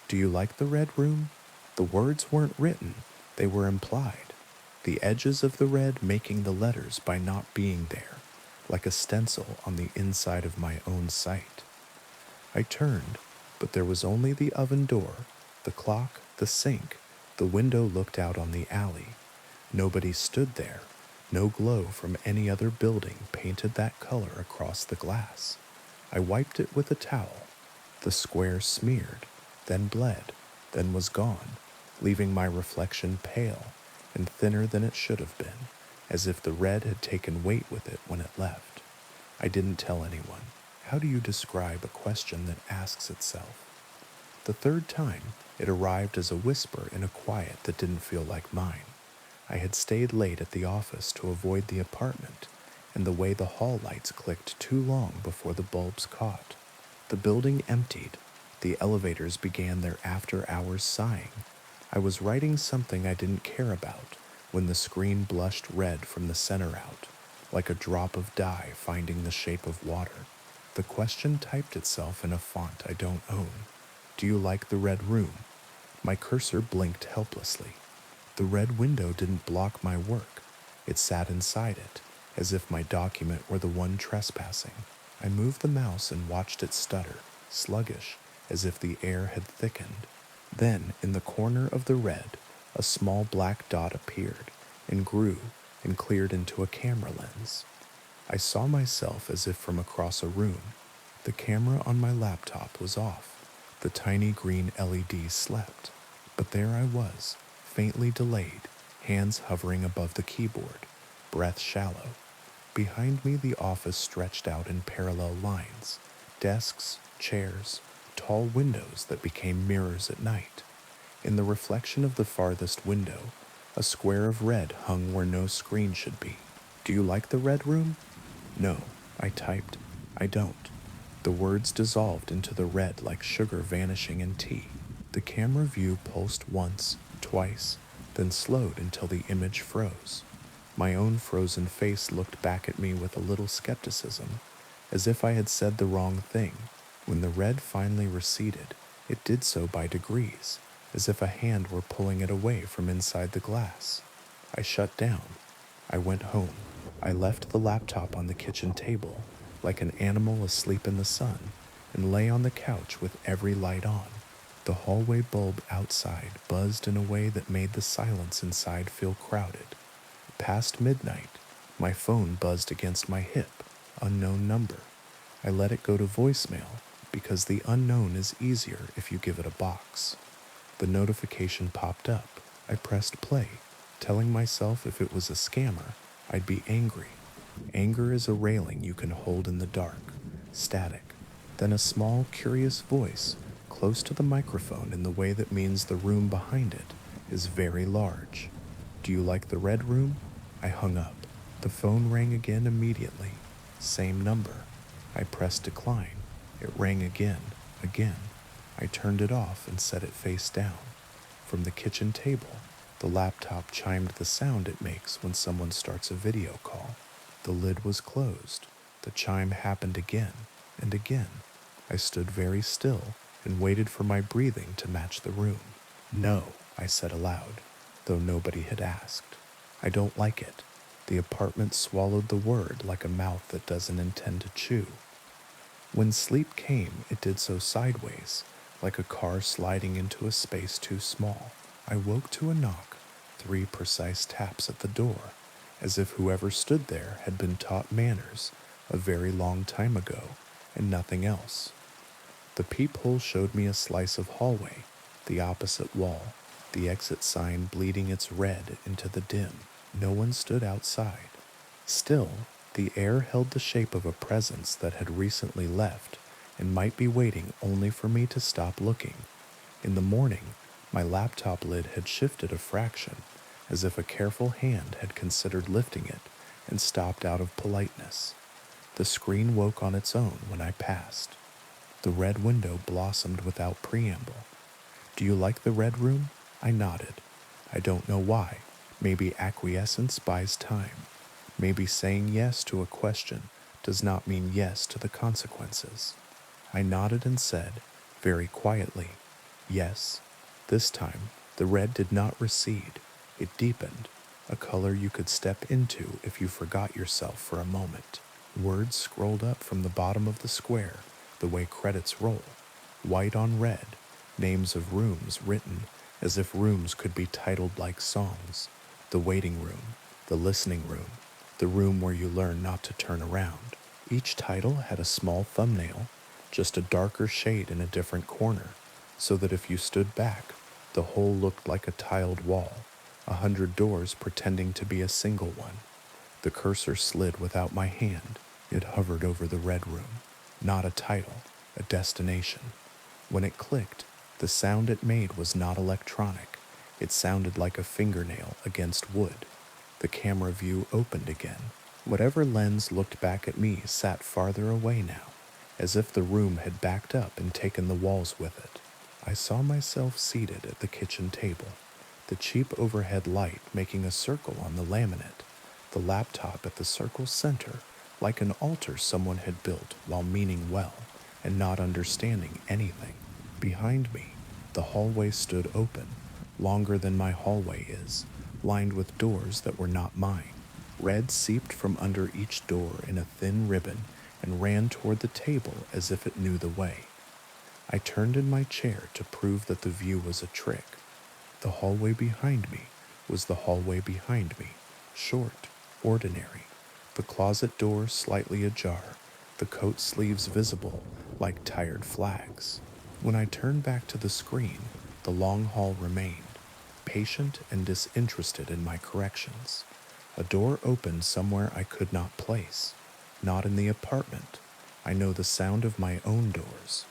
Do you like the red room? The words weren't written, they were implied. The edges of the red making the letters by not being there, like a stencil on the inside of my own sight. I turned, but there was only the oven door The clock, the sink, the window looked out on the alley. Nobody stood there. No glow from any other building painted that color across the glass. I wiped it with a towel. The square smeared, then bled, then was gone, leaving my reflection pale and thinner than it should have been, as if the red had taken weight with it when it left. I didn't tell anyone. How do you describe a question that asks itself? The third time, it arrived as a whisper in a quiet that didn't feel like mine. I had stayed late at the office to avoid the apartment, and the way the hall lights clicked too long before the bulbs caught. The building emptied. The elevators began their after-hours sighing. I was writing something I didn't care about when the screen blushed red from the center out, like a drop of dye finding the shape of water. The question typed itself in a font I don't own. Do you like the red room? My cursor blinked helplessly. The red window didn't block my work. It sat inside it, as if my document were the one trespassing. I moved the mouse and watched it stutter, sluggish, as if the air had thickened. Then, in the corner of the red, a small black dot appeared, and grew, and cleared into a camera lens. I saw myself as if from across a room. The camera on my laptop was off. The tiny green LED slept. But there I was, faintly delayed, hands hovering above the keyboard, breath shallow. Behind me the office stretched out in parallel lines, desks, chairs, tall windows that became mirrors at night. In the reflection of the farthest window, a square of red hung where no screen should be. Do you like the red room? No, I typed. I don't. The words dissolved into the red like sugar vanishing in tea. The camera view pulsed once, twice, then slowed until the image froze. My own frozen face looked back at me with a little skepticism, as if I had said the wrong thing. When the red finally receded, it did so by degrees, as if a hand were pulling it away from inside the glass. I shut down. I went home. I left the laptop on the kitchen table, like an animal asleep in the sun, and lay on the couch with every light on. The hallway bulb outside buzzed in a way that made the silence inside feel crowded. Past midnight, my phone buzzed against my hip, unknown number. I let it go to voicemail because the unknown is easier if you give it a box. The notification popped up. I pressed play, telling myself if it was a scammer, I'd be angry. Anger is a railing you can hold in the dark, static. Then a small, curious voice, close to the microphone in the way that means the room behind it is very large. Do you like the red room? I hung up. The phone rang again immediately. Same number. I pressed decline. It rang again. I turned it off and set it face down. From the kitchen table, the laptop chimed the sound it makes when someone starts a video call. The lid was closed. The chime happened again and again. I stood very still and waited for my breathing to match the room. No, I said aloud, though nobody had asked. I don't like it. The apartment swallowed the word like a mouth that doesn't intend to chew. When sleep came, it did so sideways, like a car sliding into a space too small. I woke to a knock, 3 precise taps at the door, as if whoever stood there had been taught manners a very long time ago, and nothing else. The peephole showed me a slice of hallway, the opposite wall, the exit sign bleeding its red into the dim. No one stood outside. Still, the air held the shape of a presence that had recently left and might be waiting only for me to stop looking. In the morning, my laptop lid had shifted a fraction, as if a careful hand had considered lifting it and stopped out of politeness. The screen woke on its own when I passed. The red window blossomed without preamble. Do you like the red room? I nodded. I don't know why. Maybe acquiescence buys time. Maybe saying yes to a question does not mean yes to the consequences. I nodded and said, very quietly, yes. This time, the red did not recede. It deepened, a color you could step into if you forgot yourself for a moment. Words scrolled up from the bottom of the square, the way credits roll, white on red, names of rooms written as if rooms could be titled like songs: the waiting room, the listening room, the room where you learn not to turn around. Each title had a small thumbnail, just a darker shade in a different corner, so that if you stood back, the whole looked like a tiled wall, 100 doors pretending to be a single one. The cursor slid without my hand. It hovered over the red room. Not a title, a destination. When it clicked, the sound it made was not electronic. It sounded like a fingernail against wood. The camera view opened again. Whatever lens looked back at me sat farther away now, as if the room had backed up and taken the walls with it. I saw myself seated at the kitchen table, the cheap overhead light making a circle on the laminate, the laptop at the circle's center, like an altar someone had built while meaning well and not understanding anything. Behind me, the hallway stood open, longer than my hallway is, lined with doors that were not mine. Red seeped from under each door in a thin ribbon and ran toward the table as if it knew the way. I turned in my chair to prove that the view was a trick. The hallway behind me was the hallway behind me, short, ordinary, the closet door slightly ajar, the coat sleeves visible like tired flags. When I turned back to the screen, the long hall remained, patient and disinterested in my corrections. A door opened somewhere I could not place, not in the apartment. I know the sound of my own doors.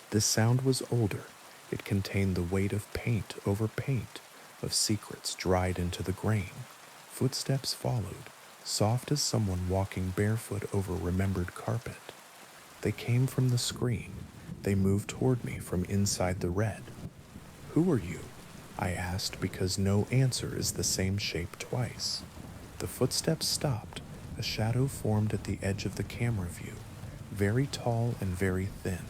This sound was older. It contained the weight of paint over paint, of secrets dried into the grain. Footsteps followed, soft as someone walking barefoot over remembered carpet. They came from the screen. They moved toward me from inside the red. "Who are you?" I asked, because no answer is the same shape twice. The footsteps stopped. A shadow formed at the edge of the camera view, very tall and very thin,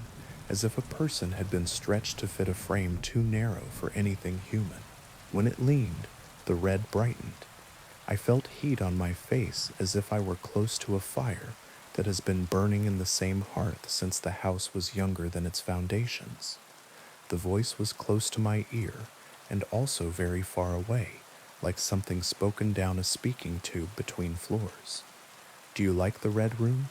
as if a person had been stretched to fit a frame too narrow for anything human. When it leaned, the red brightened. I felt heat on my face as if I were close to a fire that has been burning in the same hearth since the house was younger than its foundations. The voice was close to my ear and also very far away, like something spoken down a speaking tube between floors. "Do you like the red room?"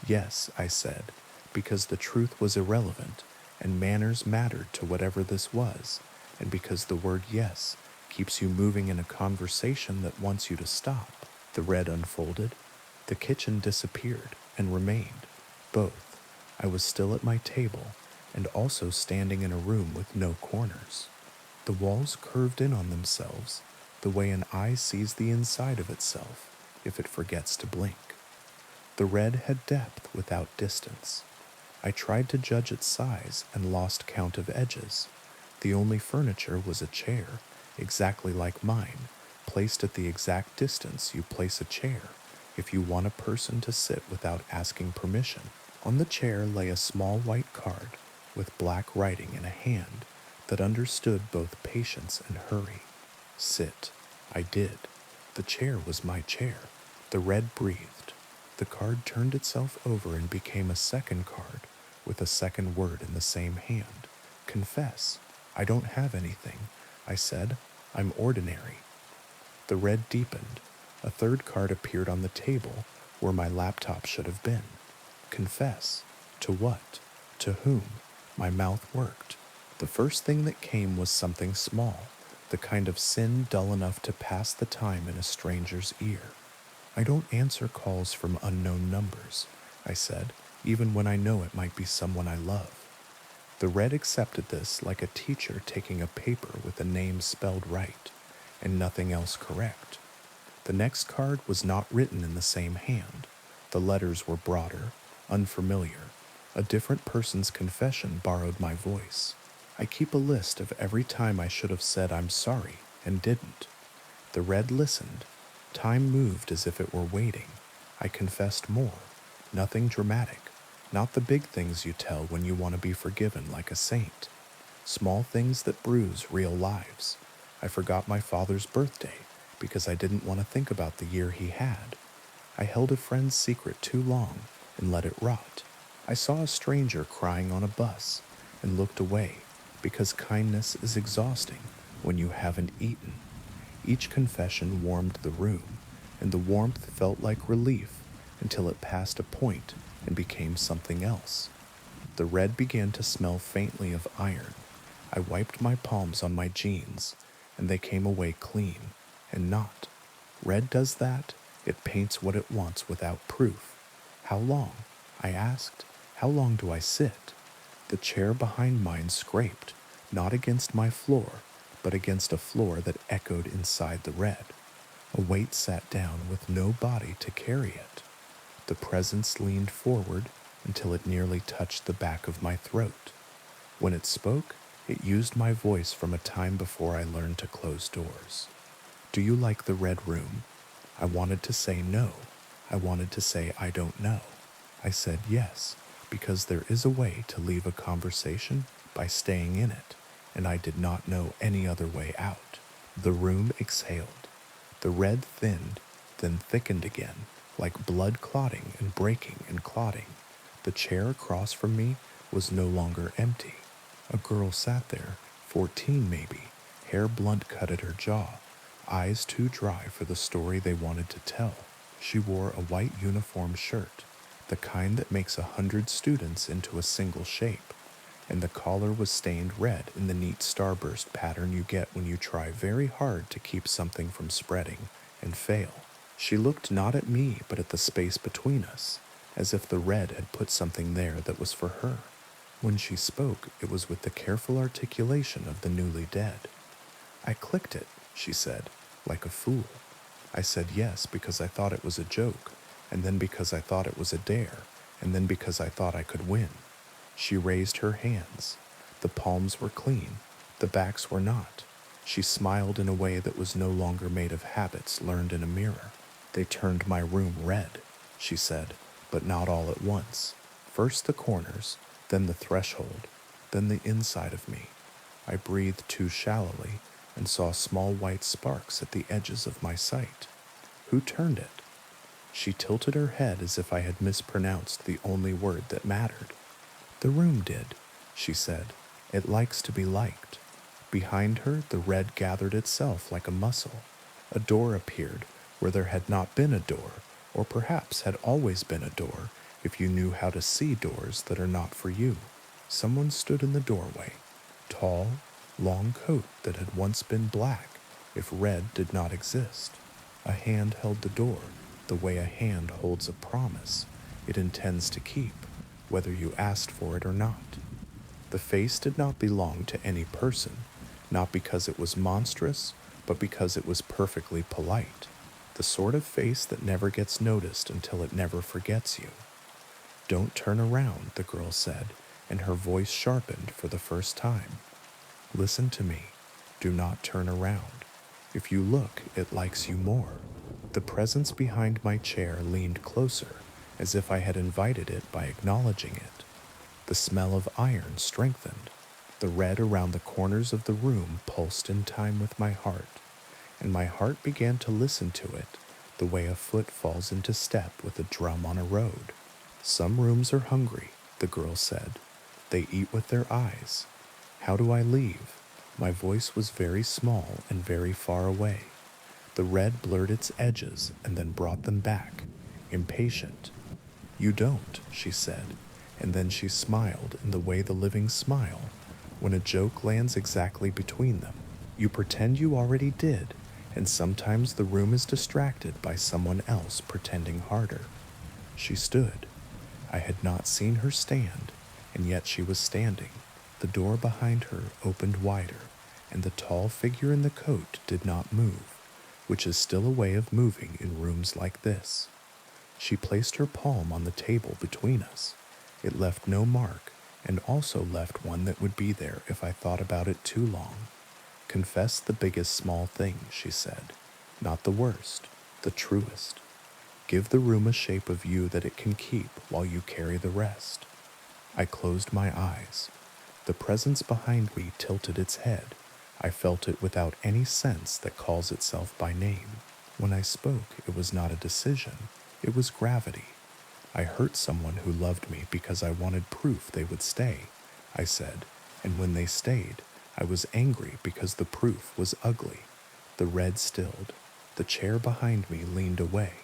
"Yes," I said, because the truth was irrelevant and manners mattered to whatever this was, and because the word yes keeps you moving in a conversation that wants you to stop. The red unfolded. The kitchen disappeared and remained. Both. I was still at my table and also standing in a room with no corners. The walls curved in on themselves, the way an eye sees the inside of itself if it forgets to blink. The red had depth without distance. I tried to judge its size and lost count of edges. The only furniture was a chair, exactly like mine, placed at the exact distance you place a chair if you want a person to sit without asking permission. On the chair lay a small white card with black writing in a hand that understood both patience and hurry. Sit. I did. The chair was my chair. The red breathed. The card turned itself over and became a second card with a second word in the same hand. Confess. I don't have anything, I said. I'm ordinary. The red deepened. A third card appeared on the table where my laptop should have been. Confess. To what? To whom? My mouth worked. The first thing that came was something small, the kind of sin dull enough to pass the time in a stranger's ear. I don't answer calls from unknown numbers, I said, even when I know it might be someone I love. The red accepted this like a teacher taking a paper with a name spelled right, and nothing else correct. The next card was not written in the same hand. The letters were broader, unfamiliar. A different person's confession borrowed my voice. I keep a list of every time I should have said I'm sorry and didn't. The red listened. Time moved as if it were waiting. I confessed more. Nothing dramatic. Not the big things you tell when you want to be forgiven like a saint. Small things that bruise real lives. I forgot my father's birthday because I didn't want to think about the year he had. I held a friend's secret too long and let it rot. I saw a stranger crying on a bus and looked away because kindness is exhausting when you haven't eaten. Each confession warmed the room, and the warmth felt like relief until it passed a point and became something else. The red began to smell faintly of iron. I wiped my palms on my jeans, and they came away clean, and not. Red does that. It paints what it wants without proof. How long? I asked. How long do I sit? The chair behind mine scraped, not against my floor, but against a floor that echoed inside the red. A weight sat down with no body to carry it. The presence leaned forward until it nearly touched the back of my throat. When it spoke, it used my voice from a time before I learned to close doors. Do you like the red room? I wanted to say no. I wanted to say I don't know. I said yes, because there is a way to leave a conversation by staying in it, and I did not know any other way out. The room exhaled. The red thinned, then thickened again, like blood clotting and breaking and clotting. The chair across from me was no longer empty. A girl sat there, 14 maybe, hair blunt cut at her jaw, eyes too dry for the story they wanted to tell. She wore a white uniform shirt, the kind that makes 100 students into a single shape, and the collar was stained red in the neat starburst pattern you get when you try very hard to keep something from spreading and fail. She looked not at me but at the space between us, as if the red had put something there that was for her. When she spoke, it was with the careful articulation of the newly dead. I clicked it, she said, like a fool. I said yes because I thought it was a joke, and then because I thought it was a dare, and then because I thought I could win. She raised her hands. The palms were clean, the backs were not. She smiled in a way that was no longer made of habits learned in a mirror. They turned my room red, she said, but not all at once. First the corners, then the threshold, then the inside of me. I breathed too shallowly and saw small white sparks at the edges of my sight. Who turned it? She tilted her head as if I had mispronounced the only word that mattered. The room did, she said. It likes to be liked. Behind her, the red gathered itself like a muscle. A door appeared where there had not been a door, or perhaps had always been a door if you knew how to see doors that are not for you. Someone stood in the doorway, tall, long coat that had once been black if red did not exist. A hand held the door the way a hand holds a promise it intends to keep, whether you asked for it or not. The face did not belong to any person, not because it was monstrous, but because it was perfectly polite. The sort of face that never gets noticed until it never forgets you. Don't turn around, the girl said, and her voice sharpened for the first time. Listen to me. Do not turn around. If you look, it likes you more. The presence behind my chair leaned closer, as if I had invited it by acknowledging it. The smell of iron strengthened. The red around the corners of the room pulsed in time with my heart, and my heart began to listen to it the way a foot falls into step with a drum on a road. Some rooms are hungry, the girl said. They eat with their eyes. How do I leave? My voice was very small and very far away. The red blurred its edges and then brought them back, impatient. You don't, she said, and then she smiled in the way the living smile when a joke lands exactly between them. You pretend you already did, and sometimes the room is distracted by someone else pretending harder. She stood. I had not seen her stand, and yet she was standing. The door behind her opened wider, and the tall figure in the coat did not move, which is still a way of moving in rooms like this. She placed her palm on the table between us. It left no mark, and also left one that would be there if I thought about it too long. Confess the biggest small thing, she said. Not the worst, the truest. Give the room a shape of you that it can keep while you carry the rest. I closed my eyes. The presence behind me tilted its head. I felt it without any sense that calls itself by name. When I spoke, it was not a decision. It was gravity. I hurt someone who loved me because I wanted proof they would stay, I said, and when they stayed, I was angry because the proof was ugly. The red stilled. The chair behind me leaned away.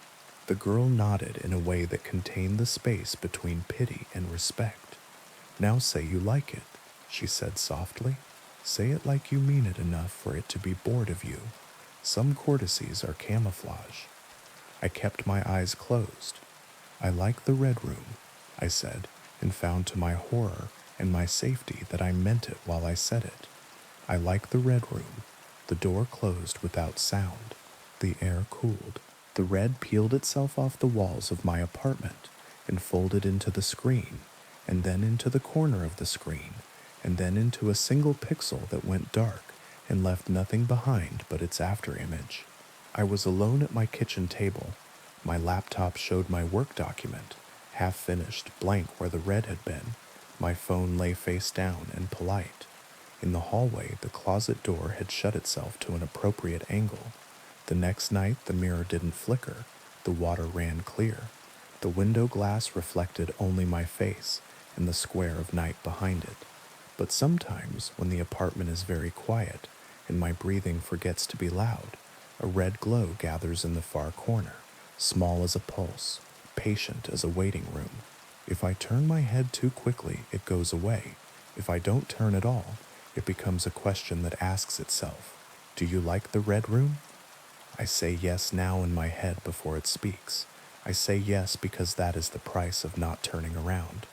The girl nodded in a way that contained the space between pity and respect. "Now say you like it," she said softly. "Say it like you mean it enough for it to be bored of you. Some courtesies are camouflage." I kept my eyes closed. "I like the red room," I said, and found to my horror and my safety that I meant it while I said it. "I like the red room." The door closed without sound. The air cooled. The red peeled itself off the walls of my apartment and folded into the screen, and then into the corner of the screen, and then into a single pixel that went dark and left nothing behind but its afterimage. I was alone at my kitchen table. My laptop showed my work document, half finished, blank where the red had been. My phone lay face down and polite. In the hallway, the closet door had shut itself to an appropriate angle. The next night, the mirror didn't flicker. The water ran clear. The window glass reflected only my face and the square of night behind it. But sometimes, when the apartment is very quiet and my breathing forgets to be loud, a red glow gathers in the far corner, small as a pulse, patient as a waiting room. If I turn my head too quickly, it goes away. If I don't turn at all, it becomes a question that asks itself, "Do you like the red room?" I say yes now in my head before it speaks. I say yes because that is the price of not turning around.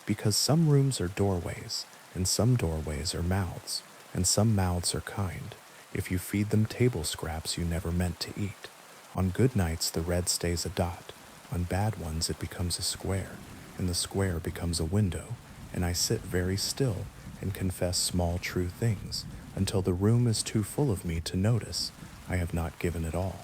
Because some rooms are doorways, and some doorways are mouths, and some mouths are kind. If you feed them table scraps you never meant to eat. On good nights the red stays a dot. On bad ones it becomes a square, and the square becomes a window, and I sit very still and confess small true things until the room is too full of me to notice I have not given it all.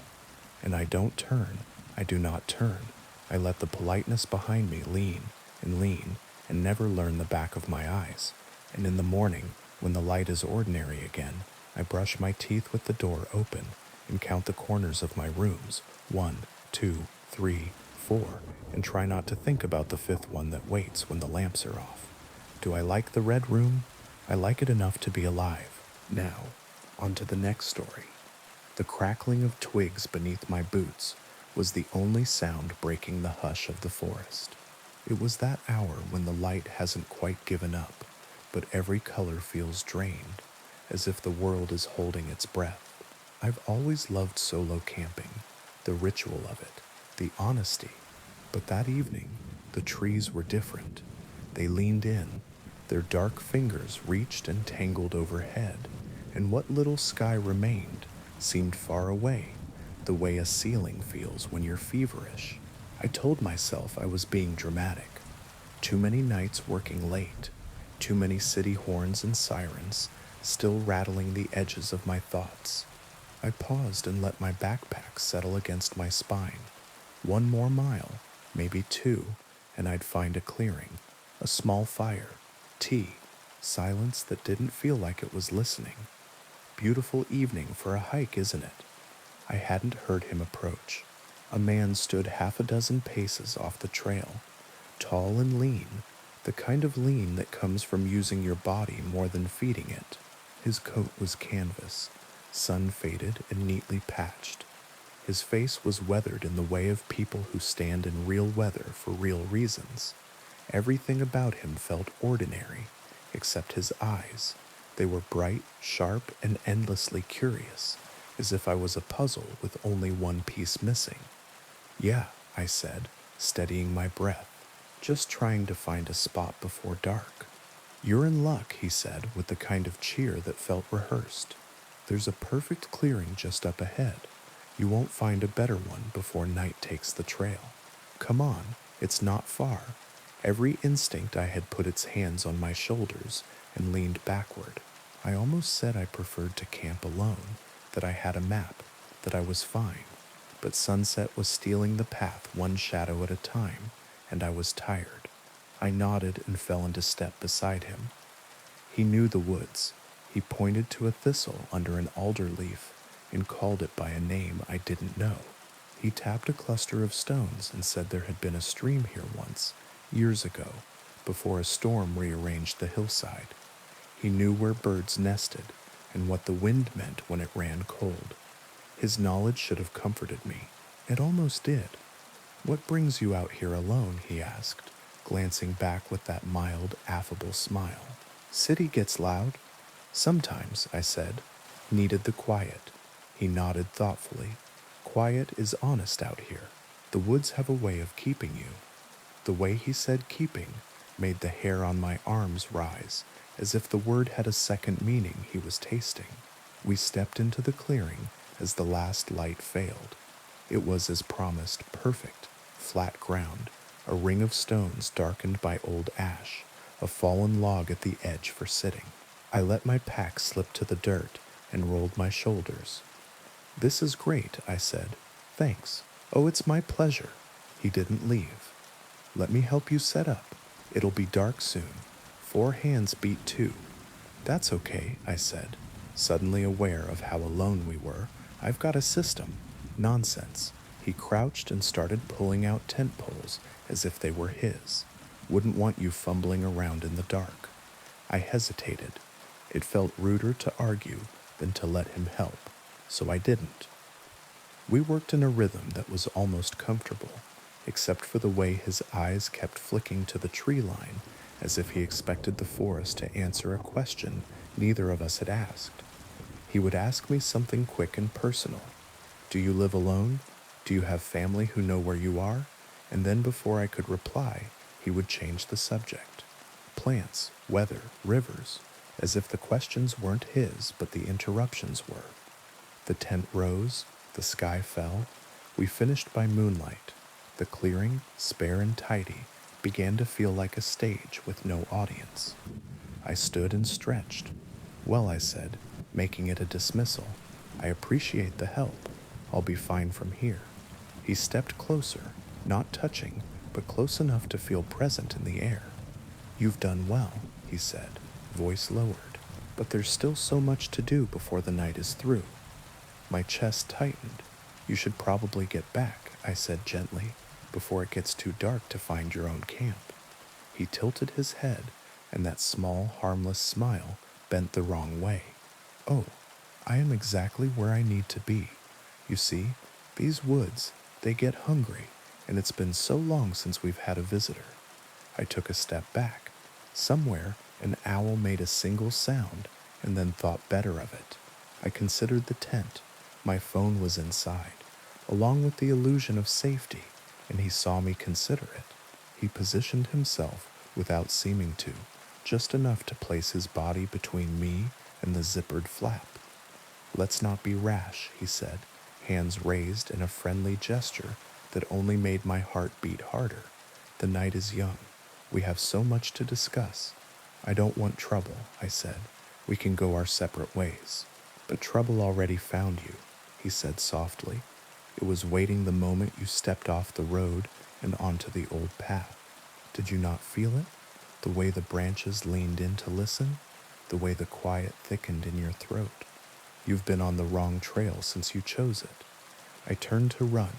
And I don't turn. I do not turn. I let the politeness behind me lean and never learn the back of my eyes. And in the morning, when the light is ordinary again, I brush my teeth with the door open and count the corners of my rooms, 1, 2, 3, 4, and try not to think about the fifth one that waits when the lamps are off. Do I like the red room? I like it enough to be alive. Now, on to the next story. The crackling of twigs beneath my boots was the only sound breaking the hush of the forest. It was that hour when the light hasn't quite given up, but every color feels drained, as if the world is holding its breath. I've always loved solo camping, the ritual of it, the honesty. But that evening, the trees were different. They leaned in. Their dark fingers reached and tangled overhead, and what little sky remained seemed far away, the way a ceiling feels when you're feverish. I told myself I was being dramatic. Too many nights working late, too many city horns and sirens still rattling the edges of my thoughts. I paused and let my backpack settle against my spine. 1 more mile, maybe 2, and I'd find a clearing, a small fire, tea, silence that didn't feel like it was listening. Beautiful evening for a hike, isn't it? I hadn't heard him approach. A man stood half a dozen paces off the trail, tall and lean, the kind of lean that comes from using your body more than feeding it. His coat was canvas, sun-faded and neatly patched. His face was weathered in the way of people who stand in real weather for real reasons. Everything about him felt ordinary, except his eyes. They were bright, sharp, and endlessly curious, as if I was a puzzle with only one piece missing. "Yeah," I said, steadying my breath, just trying to find a spot before dark. "You're in luck," he said, with the kind of cheer that felt rehearsed. "There's a perfect clearing just up ahead. You won't find a better one before night takes the trail. Come on, it's not far." Every instinct I had put its hands on my shoulders and leaned backward. I almost said I preferred to camp alone, that I had a map, that I was fine. But sunset was stealing the path one shadow at a time, and I was tired. I nodded and fell into step beside him. He knew the woods. He pointed to a thistle under an alder leaf and called it by a name I didn't know. He tapped a cluster of stones and said there had been a stream here once, years ago, before a storm rearranged the hillside. He knew where birds nested and what the wind meant when it ran cold. His knowledge should have comforted me. It almost did. "What brings you out here alone?" he asked, glancing back with that mild, affable smile. "City gets loud." "Sometimes," I said. "Needed the quiet." He nodded thoughtfully. "Quiet is honest out here. The woods have a way of keeping you." The way he said keeping made the hair on my arms rise, as if the word had a second meaning he was tasting. We stepped into the clearing as the last light failed. It was, as promised, perfect, flat ground, a ring of stones darkened by old ash, a fallen log at the edge for sitting. I let my pack slip to the dirt and rolled my shoulders. "This is great," I said. "Thanks." "Oh, it's my pleasure." He didn't leave. "Let me help you set up. It'll be dark soon. 4 hands beat 2. "That's okay," I said, suddenly aware of how alone we were. "I've got a system." "Nonsense." He crouched and started pulling out tent poles as if they were his. "Wouldn't want you fumbling around in the dark." I hesitated. It felt ruder to argue than to let him help, so I didn't. We worked in a rhythm that was almost comfortable, except for the way his eyes kept flicking to the tree line as if he expected the forest to answer a question neither of us had asked. He would ask me something quick and personal. "Do you live alone? Do you have family who know where you are?" And then before I could reply, he would change the subject. Plants, weather, rivers, as if the questions weren't his, but the interruptions were. The tent rose, the sky fell. We finished by moonlight. The clearing, spare and tidy, began to feel like a stage with no audience. I stood and stretched. "Well," I said, making it a dismissal, "I appreciate the help. I'll be fine from here." He stepped closer, not touching, but close enough to feel present in the air. "You've done well," he said, voice lowered, "but there's still so much to do before the night is through." My chest tightened. "You should probably get back," I said gently, "before it gets too dark to find your own camp." He tilted his head, and that small, harmless smile bent the wrong way. "Oh, I am exactly where I need to be. You see, these woods, they get hungry, and it's been so long since we've had a visitor." I took a step back. Somewhere, an owl made a single sound and then thought better of it. I considered the tent. My phone was inside, along with the illusion of safety, and he saw me consider it. He positioned himself without seeming to, just enough to place his body between me and the zippered flap. "Let's not be rash," he said, hands raised in a friendly gesture that only made my heart beat harder. "The night is young. We have so much to discuss." "I don't want trouble," I said. "We can go our separate ways." "But trouble already found you," he said softly. "It was waiting the moment you stepped off the road and onto the old path. Did you not feel it? The way the branches leaned in to listen? The way the quiet thickened in your throat? You've been on the wrong trail since you chose it." I turned to run.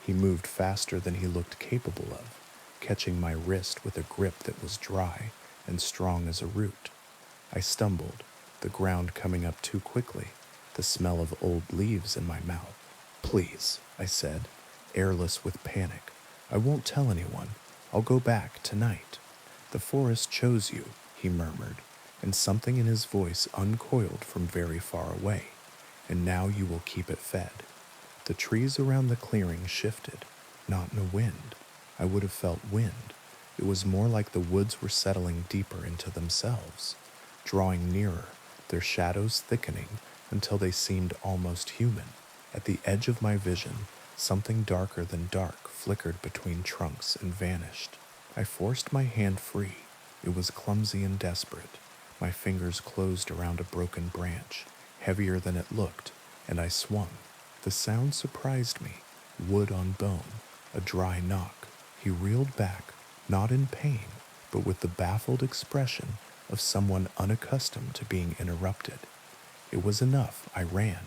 He moved faster than he looked capable of, catching my wrist with a grip that was dry and strong as a root. I stumbled, the ground coming up too quickly, the smell of old leaves in my mouth. "Please," I said, airless with panic. "I won't tell anyone. I'll go back tonight." "The forest chose you," he murmured, and something in his voice uncoiled from very far away. "And now you will keep it fed." The trees around the clearing shifted, not in a wind. I would have felt wind. It was more like the woods were settling deeper into themselves, drawing nearer, their shadows thickening until they seemed almost human. At the edge of my vision, something darker than dark flickered between trunks and vanished. I forced my hand free. It was clumsy and desperate. My fingers closed around a broken branch, heavier than it looked, and I swung. The sound surprised me. Wood on bone, a dry knock. He reeled back, not in pain, but with the baffled expression of someone unaccustomed to being interrupted. It was enough. I ran.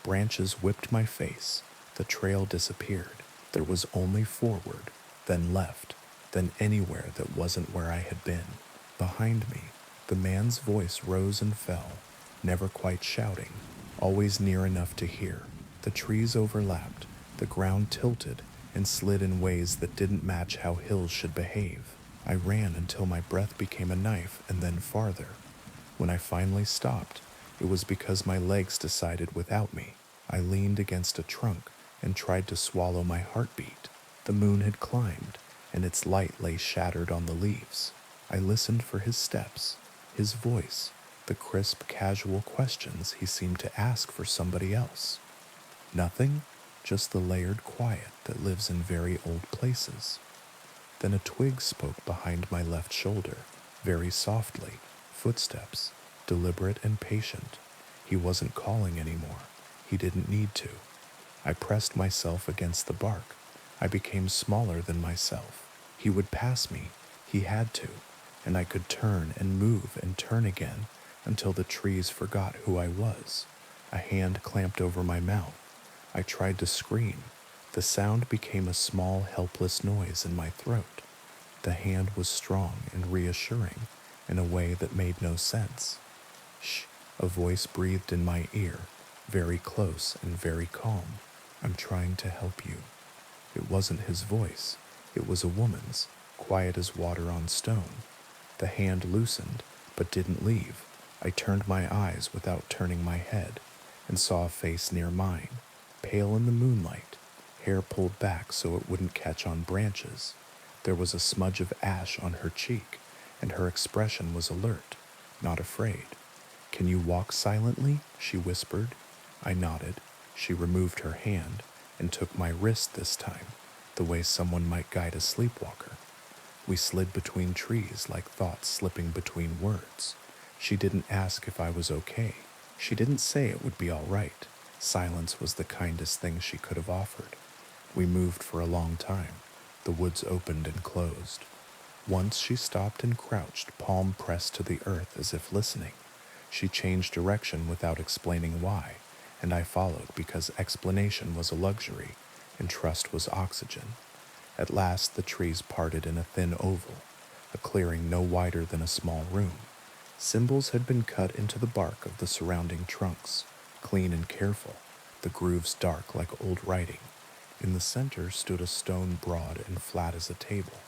Branches whipped my face. The trail disappeared. There was only forward, then left, then anywhere that wasn't where I had been. Behind me, The man's voice rose and fell, never quite shouting, always near enough to hear. The trees overlapped, the ground tilted and slid in ways that didn't match how hills should behave. I ran until my breath became a knife and then farther. When I finally stopped, it was because my legs decided without me. I leaned against a trunk and tried to swallow my heartbeat. The moon had climbed, and its light lay shattered on the leaves. I listened for his steps, his voice, the crisp, casual questions he seemed to ask for somebody else. Nothing, just the layered quiet that lives in very old places. Then a twig spoke behind my left shoulder, very softly, footsteps, deliberate and patient. He wasn't calling anymore. He didn't need to. I pressed myself against the bark. I became smaller than myself. He would pass me. He had to. And I could turn and move and turn again until the trees forgot who I was. A hand clamped over my mouth. I tried to scream. The sound became a small, helpless noise in my throat. The hand was strong and reassuring in a way that made no sense. Shh, a voice breathed in my ear, very close and very calm. I'm trying to help you. It wasn't his voice. It was a woman's, quiet as water on stone. The hand loosened, but didn't leave. I turned my eyes without turning my head and saw a face near mine, pale in the moonlight, hair pulled back so it wouldn't catch on branches. There was a smudge of ash on her cheek, and her expression was alert, not afraid. "Can you walk silently?" she whispered. I nodded. She removed her hand and took my wrist this time, the way someone might guide a sleepwalker. We slid between trees like thoughts slipping between words. She didn't ask if I was okay. She didn't say it would be all right. Silence was the kindest thing she could have offered. We moved for a long time. The woods opened and closed. Once she stopped and crouched, palm pressed to the earth as if listening. She changed direction without explaining why, and I followed because explanation was a luxury and trust was oxygen. At last the trees parted in a thin oval, a clearing no wider than a small room. Symbols had been cut into the bark of the surrounding trunks, clean and careful, the grooves dark like old writing. In the center stood a stone broad and flat as a table,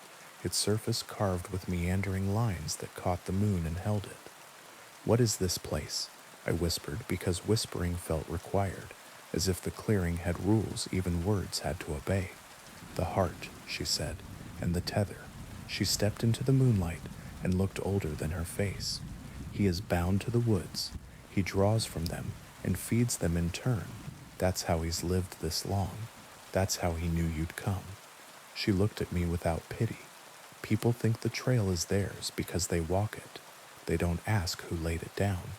its surface carved with meandering lines that caught the moon and held it. "What is this place?" I whispered because whispering felt required, as if the clearing had rules even words had to obey. "The heart," she said, "and the tether." She stepped into the moonlight and looked older than her face. "He is bound to the woods. He draws from them and feeds them in turn. That's how he's lived this long. That's how he knew you'd come." She looked at me without pity. "People think the trail is theirs because they walk it. They don't ask who laid it down."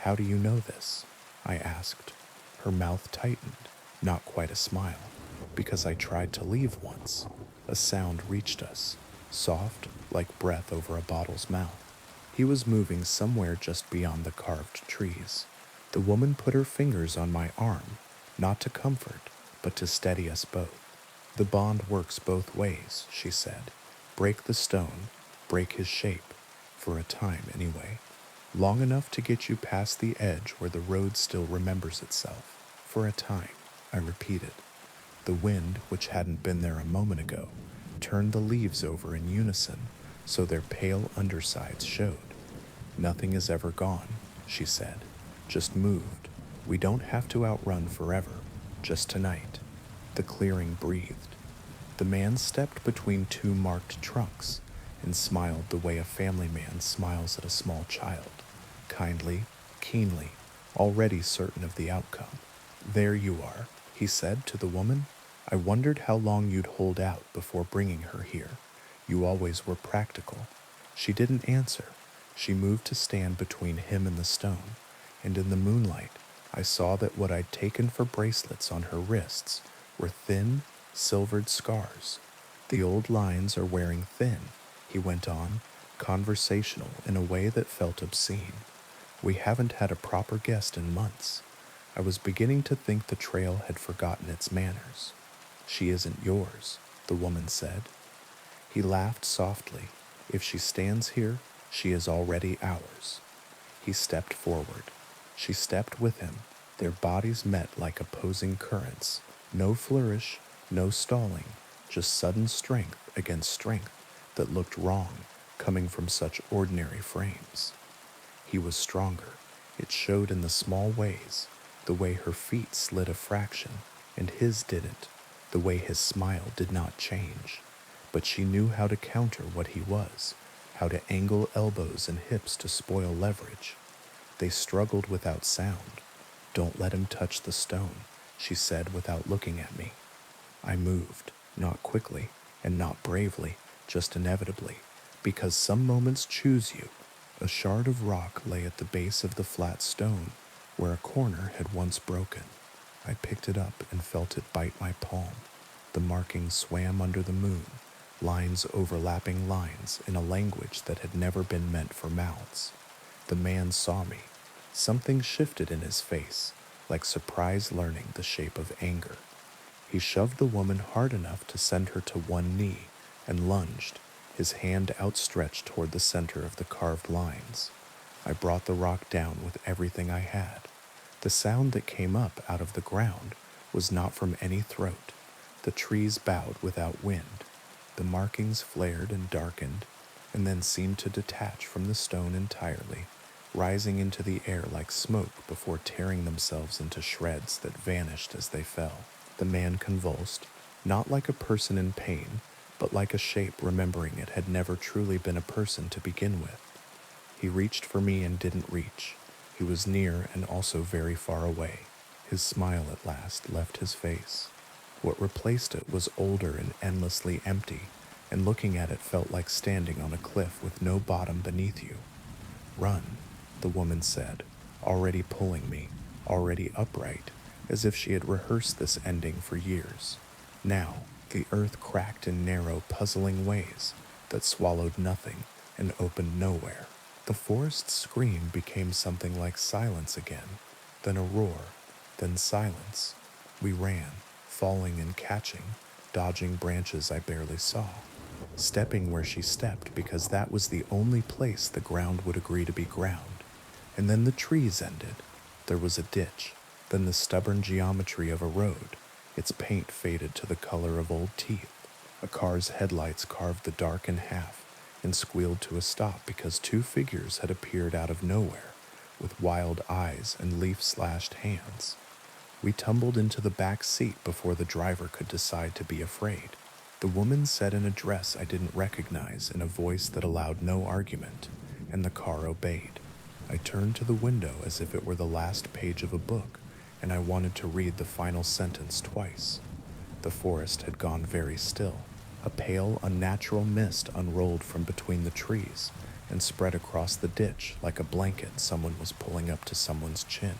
"How do you know this?" I asked. Her mouth tightened, not quite a smile. "Because I tried to leave once." A sound reached us, soft like breath over a bottle's mouth. He was moving somewhere just beyond the carved trees. The woman put her fingers on my arm, not to comfort, but to steady us both. "The bond works both ways," she said. "Break the stone, break his shape, for a time anyway. Long enough to get you past the edge where the road still remembers itself. For a time," I repeated. The wind, which hadn't been there a moment ago, turned the leaves over in unison, so their pale undersides showed. "Nothing is ever gone," she said. "Just moved. We don't have to outrun forever, just tonight." The clearing breathed. The man stepped between two marked trunks and smiled the way a family man smiles at a small child, kindly, keenly, already certain of the outcome. "There you are," he said to the woman. "I wondered how long you'd hold out before bringing her here. You always were practical." She didn't answer. She moved to stand between him and the stone, and in the moonlight, I saw that what I'd taken for bracelets on her wrists were thin, silvered scars. "The old lines are wearing thin," he went on, conversational in a way that felt obscene. "We haven't had a proper guest in months." I was beginning to think the trail had forgotten its manners. "She isn't yours," the woman said. He laughed softly. "If she stands here, She is already ours. He stepped forward. She stepped with him. Their bodies met like opposing currents. No flourish, no stalling, just sudden strength against strength that looked wrong coming from such ordinary frames. He was stronger. It showed in the small ways, the way her feet slid a fraction, and his didn't, the way his smile did not change. But she knew how to counter what he was, how to angle elbows and hips to spoil leverage. They struggled without sound. "Don't let him touch the stone," she said without looking at me. I moved, not quickly and not bravely, just inevitably, because some moments choose you. A shard of rock lay at the base of the flat stone, where a corner had once broken. I picked it up and felt it bite my palm. The markings swam under the moon, lines overlapping lines in a language that had never been meant for mouths. The man saw me. Something shifted in his face, like surprise learning the shape of anger. He shoved the woman hard enough to send her to one knee and lunged, his hand outstretched toward the center of the carved lines. I brought the rock down with everything I had. The sound that came up out of the ground was not from any throat. The trees bowed without wind. The markings flared and darkened, and then seemed to detach from the stone entirely, rising into the air like smoke before tearing themselves into shreds that vanished as they fell. The man convulsed, not like a person in pain, but like a shape remembering it had never truly been a person to begin with. He reached for me and didn't reach. He was near and also very far away. His smile at last left his face. What replaced it was older and endlessly empty, and looking at it felt like standing on a cliff with no bottom beneath you. "Run," the woman said, already pulling me, already upright, as if she had rehearsed this ending for years. Now, the earth cracked in narrow, puzzling ways that swallowed nothing and opened nowhere. The forest's scream became something like silence again, then a roar, then silence. We ran, falling and catching, dodging branches I barely saw, stepping where she stepped because that was the only place the ground would agree to be ground. And then the trees ended. There was a ditch, then the stubborn geometry of a road. Its paint faded to the color of old teeth. A car's headlights carved the dark in half and squealed to a stop because two figures had appeared out of nowhere with wild eyes and leaf-slashed hands. We tumbled into the back seat before the driver could decide to be afraid. The woman said an address I didn't recognize in a voice that allowed no argument, and the car obeyed. I turned to the window as if it were the last page of a book, and I wanted to read the final sentence twice. The forest had gone very still. A pale, unnatural mist unrolled from between the trees and spread across the ditch like a blanket someone was pulling up to someone's chin.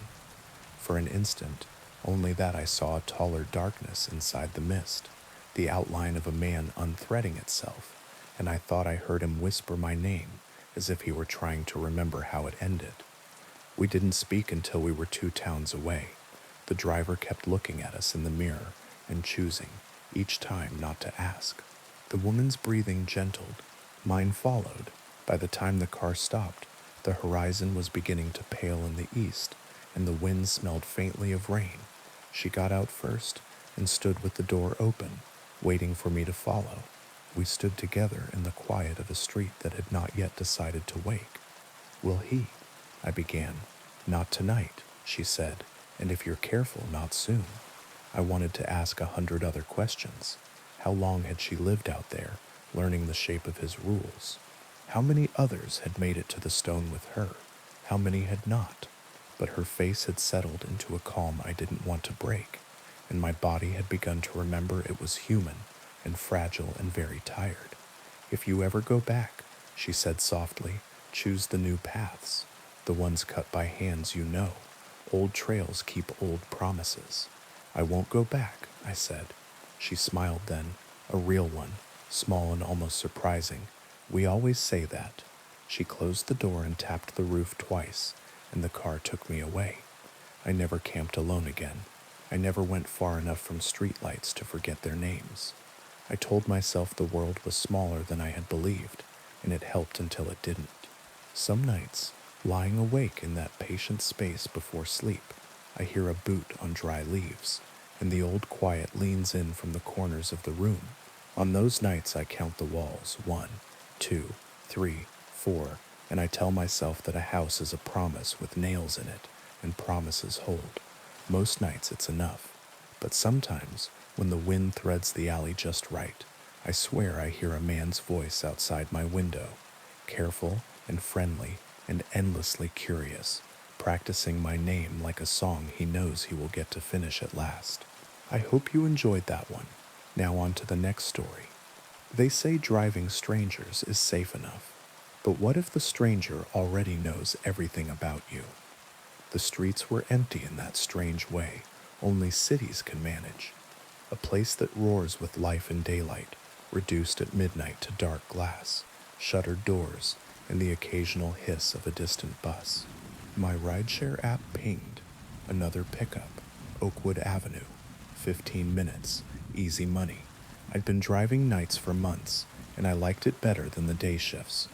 For an instant, only that I saw a taller darkness inside the mist, the outline of a man unthreading itself, and I thought I heard him whisper my name as if he were trying to remember how it ended. We didn't speak until we were 2 towns away. The driver kept looking at us in the mirror and choosing, each time, not to ask. The woman's breathing gentled. Mine followed. By the time the car stopped, the horizon was beginning to pale in the east, and the wind smelled faintly of rain. She got out first and stood with the door open, waiting for me to follow. We stood together in the quiet of a street that had not yet decided to wake. "Will he?" I began. "Not tonight," she said, "and if you're careful, not soon." I wanted to ask 100 other questions. How long had she lived out there, learning the shape of his rules? How many others had made it to the stone with her? How many had not? But her face had settled into a calm I didn't want to break, and my body had begun to remember it was human and fragile and very tired. "If you ever go back," she said softly, "choose the new paths, the ones cut by hands you know. Old trails keep old promises." "I won't go back," I said. She smiled then, a real one, small and almost surprising. "We always say that." She closed the door and tapped the roof twice, and the car took me away. I never camped alone again. I never went far enough from streetlights to forget their names. I told myself the world was smaller than I had believed, and it helped until it didn't. Some nights, lying awake in that patient space before sleep, I hear a boot on dry leaves, and the old quiet leans in from the corners of the room. On those nights, I count the walls 1, 2, 3, 4, and I tell myself that a house is a promise with nails in it, and promises hold. Most nights it's enough, but sometimes, when the wind threads the alley just right, I swear I hear a man's voice outside my window, careful and friendly and endlessly curious, practicing my name like a song he knows he will get to finish at last. I hope you enjoyed that one. Now on to the next story. They say driving strangers is safe enough, but what if the stranger already knows everything about you? The streets were empty in that strange way only cities can manage. A place that roars with life and daylight, reduced at midnight to dark glass, shuttered doors, and the occasional hiss of a distant bus. My rideshare app pinged. Another pickup, Oakwood Avenue. 15 minutes, easy money. I'd been driving nights for months, and I liked it better than the day shifts.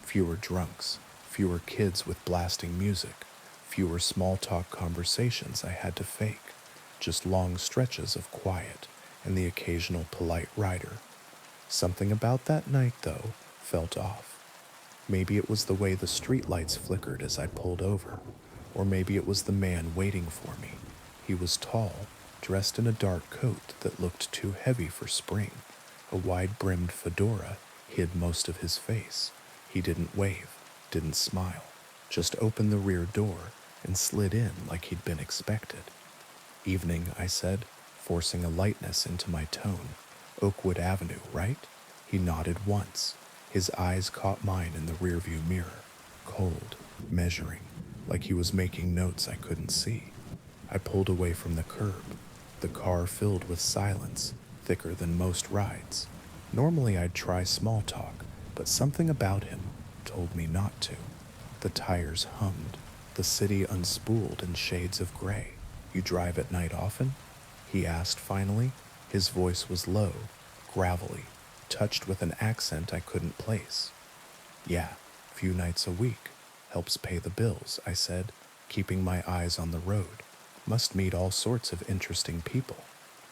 Fewer drunks, fewer kids with blasting music, fewer small talk conversations I had to fake, just long stretches of quiet and the occasional polite rider. Something about that night, though, felt off. Maybe it was the way the streetlights flickered as I pulled over, or maybe it was the man waiting for me. He was tall, dressed in a dark coat that looked too heavy for spring. A wide-brimmed fedora hid most of his face. He didn't wave, didn't smile, just opened the rear door and slid in like he'd been expected. Evening, I said, forcing a lightness into my tone. Oakwood Avenue, right? He nodded once. His eyes caught mine in the rearview mirror, cold, measuring, like he was making notes I couldn't see. I pulled away from the curb, the car filled with silence, thicker than most rides. Normally I'd try small talk, but something about him told me not to. The tires hummed, the city unspooled in shades of gray. You drive at night often? He asked finally. His voice was low, gravelly, touched with an accent I couldn't place. Yeah, few nights a week. Helps pay the bills, I said, keeping my eyes on the road. Must meet all sorts of interesting people.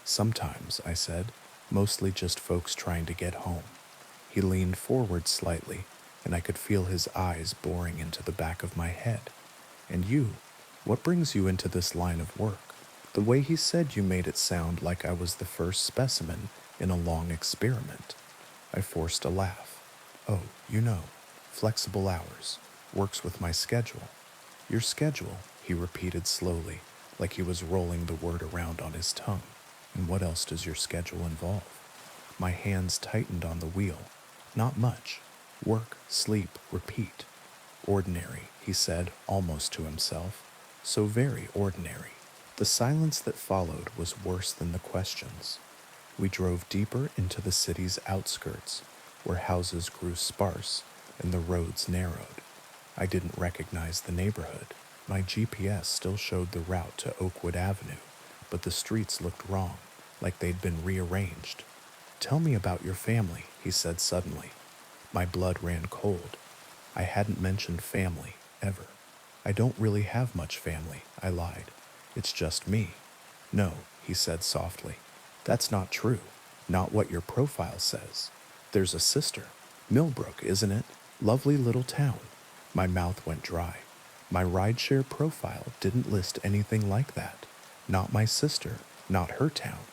Sometimes, I said, mostly just folks trying to get home. He leaned forward slightly, and I could feel his eyes boring into the back of my head. And you? What brings you into this line of work? The way he said you made it sound like I was the first specimen in a long experiment. I forced a laugh. Oh, flexible hours. Works with my schedule. Your schedule, he repeated slowly, like he was rolling the word around on his tongue. And what else does your schedule involve? My hands tightened on the wheel. Not much. Work, sleep, repeat. Ordinary, he said, almost to himself. So very ordinary. The silence that followed was worse than the questions. We drove deeper into the city's outskirts, where houses grew sparse and the roads narrowed. I didn't recognize the neighborhood. My GPS still showed the route to Oakwood Avenue, but the streets looked wrong, like they'd been rearranged. Tell me about your family, he said suddenly. My blood ran cold. I hadn't mentioned family, ever. I don't really have much family, I lied. It's just me. No, he said softly. That's not true. Not what your profile says. There's a sister. Millbrook, isn't it? Lovely little town. My mouth went dry. My rideshare profile didn't list anything like that. Not my sister, not her town.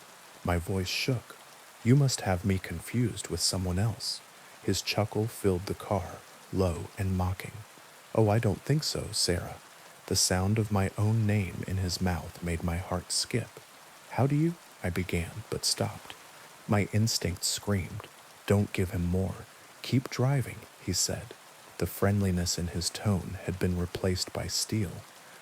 My voice shook. You must have me confused with someone else. His chuckle filled the car, low and mocking. Oh, I don't think so, Sarah. The sound of my own name in his mouth made my heart skip. How do you? I began, but stopped. My instinct screamed. Don't give him more. Keep driving, he said. The friendliness in his tone had been replaced by steel.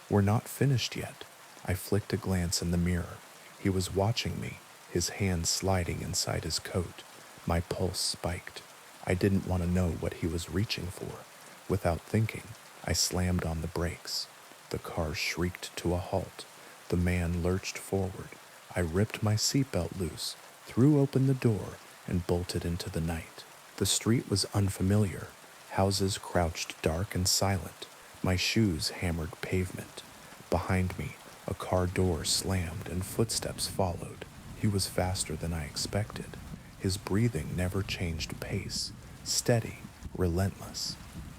We're not finished yet. I flicked a glance in the mirror. He was watching me, his hand sliding inside his coat. My pulse spiked. I didn't want to know what he was reaching for. Without thinking, I slammed on the brakes. The car shrieked to a halt. The man lurched forward. I ripped my seatbelt loose, threw open the door, and bolted into the night. The street was unfamiliar. Houses crouched dark and silent. My shoes hammered pavement. Behind me, a car door slammed and footsteps followed. He was faster than I expected. His breathing never changed pace, steady, relentless.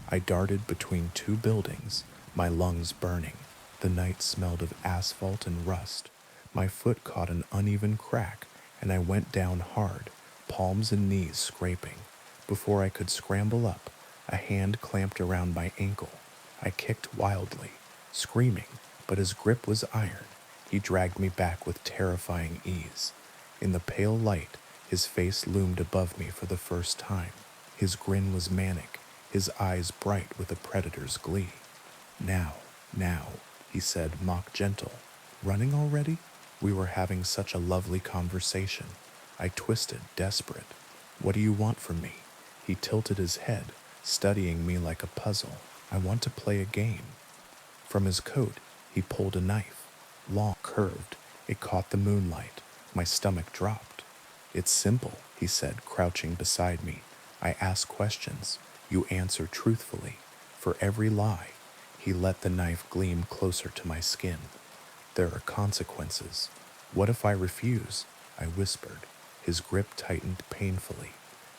I darted between two buildings, my lungs burning. The night smelled of asphalt and rust. My foot caught an uneven crack, and I went down hard, palms and knees scraping. Before I could scramble up, a hand clamped around my ankle. I kicked wildly, screaming, but his grip was iron. He dragged me back with terrifying ease. In the pale light, his face loomed above me for the first time. His grin was manic, his eyes bright with a predator's glee. Now, now, he said, mock gentle. Running already? We were having such a lovely conversation. I twisted, desperate. What do you want from me? He tilted his head, studying me like a puzzle. I want to play a game. From his coat, he pulled a knife. Long, curved. It caught the moonlight. My stomach dropped. It's simple, he said, crouching beside me. I ask questions. You answer truthfully. For every lie, he let the knife gleam closer to my skin. There are consequences. What if I refuse? I whispered. His grip tightened painfully.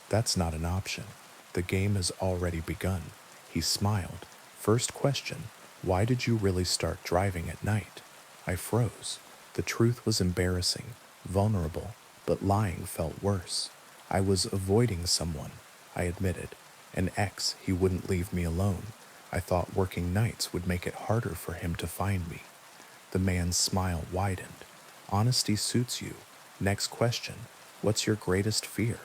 That's not an option. The game has already begun. He smiled. First question, why did you really start driving at night? I froze. The truth was embarrassing, vulnerable, but lying felt worse. I was avoiding someone, I admitted. An ex, he wouldn't leave me alone. I thought working nights would make it harder for him to find me. The man's smile widened. Honesty suits you. Next question, what's your greatest fear?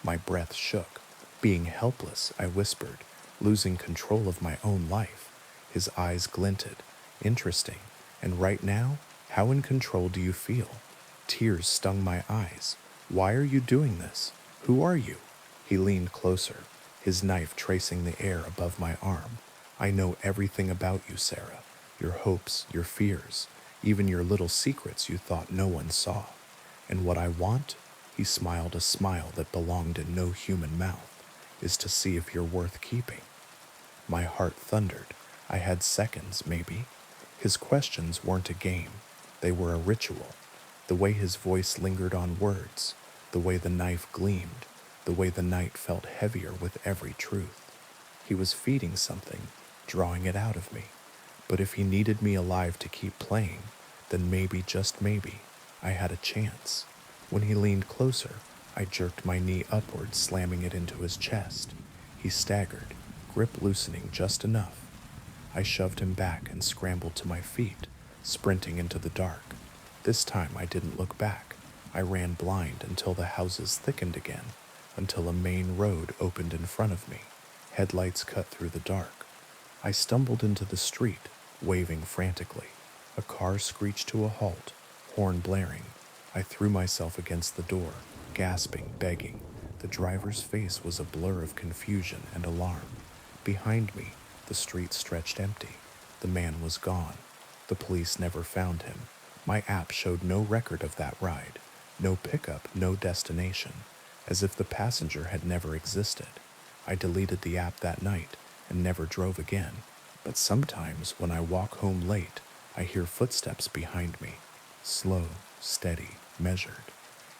My breath shook. Being helpless, I whispered, losing control of my own life. His eyes glinted. Interesting. And right now, how in control do you feel? Tears stung my eyes. Why are you doing this? Who are you? He leaned closer, his knife tracing the air above my arm. I know everything about you, Sarah. Your hopes, your fears, even your little secrets you thought no one saw. And what I want, he smiled a smile that belonged in no human mouth, is to see if you're worth keeping. My heart thundered. I had seconds, maybe. His questions weren't a game. They were a ritual. The way his voice lingered on words, the way the knife gleamed, the way the night felt heavier with every truth. He was feeding something, drawing it out of me. But if he needed me alive to keep playing, then maybe, just maybe, I had a chance. When he leaned closer, I jerked my knee upward, slamming it into his chest. He staggered, grip loosening just enough. I shoved him back and scrambled to my feet, sprinting into the dark. This time I didn't look back. I ran blind until the houses thickened again, until a main road opened in front of me. Headlights cut through the dark. I stumbled into the street, waving frantically. A car screeched to a halt, horn blaring. I threw myself against the door, gasping, begging. The driver's face was a blur of confusion and alarm. Behind me, the street stretched empty. The man was gone. The police never found him. My app showed no record of that ride. No pickup, no destination. As if the passenger had never existed. I deleted the app that night and never drove again. But sometimes when I walk home late, I hear footsteps behind me. Slow, steady, measured.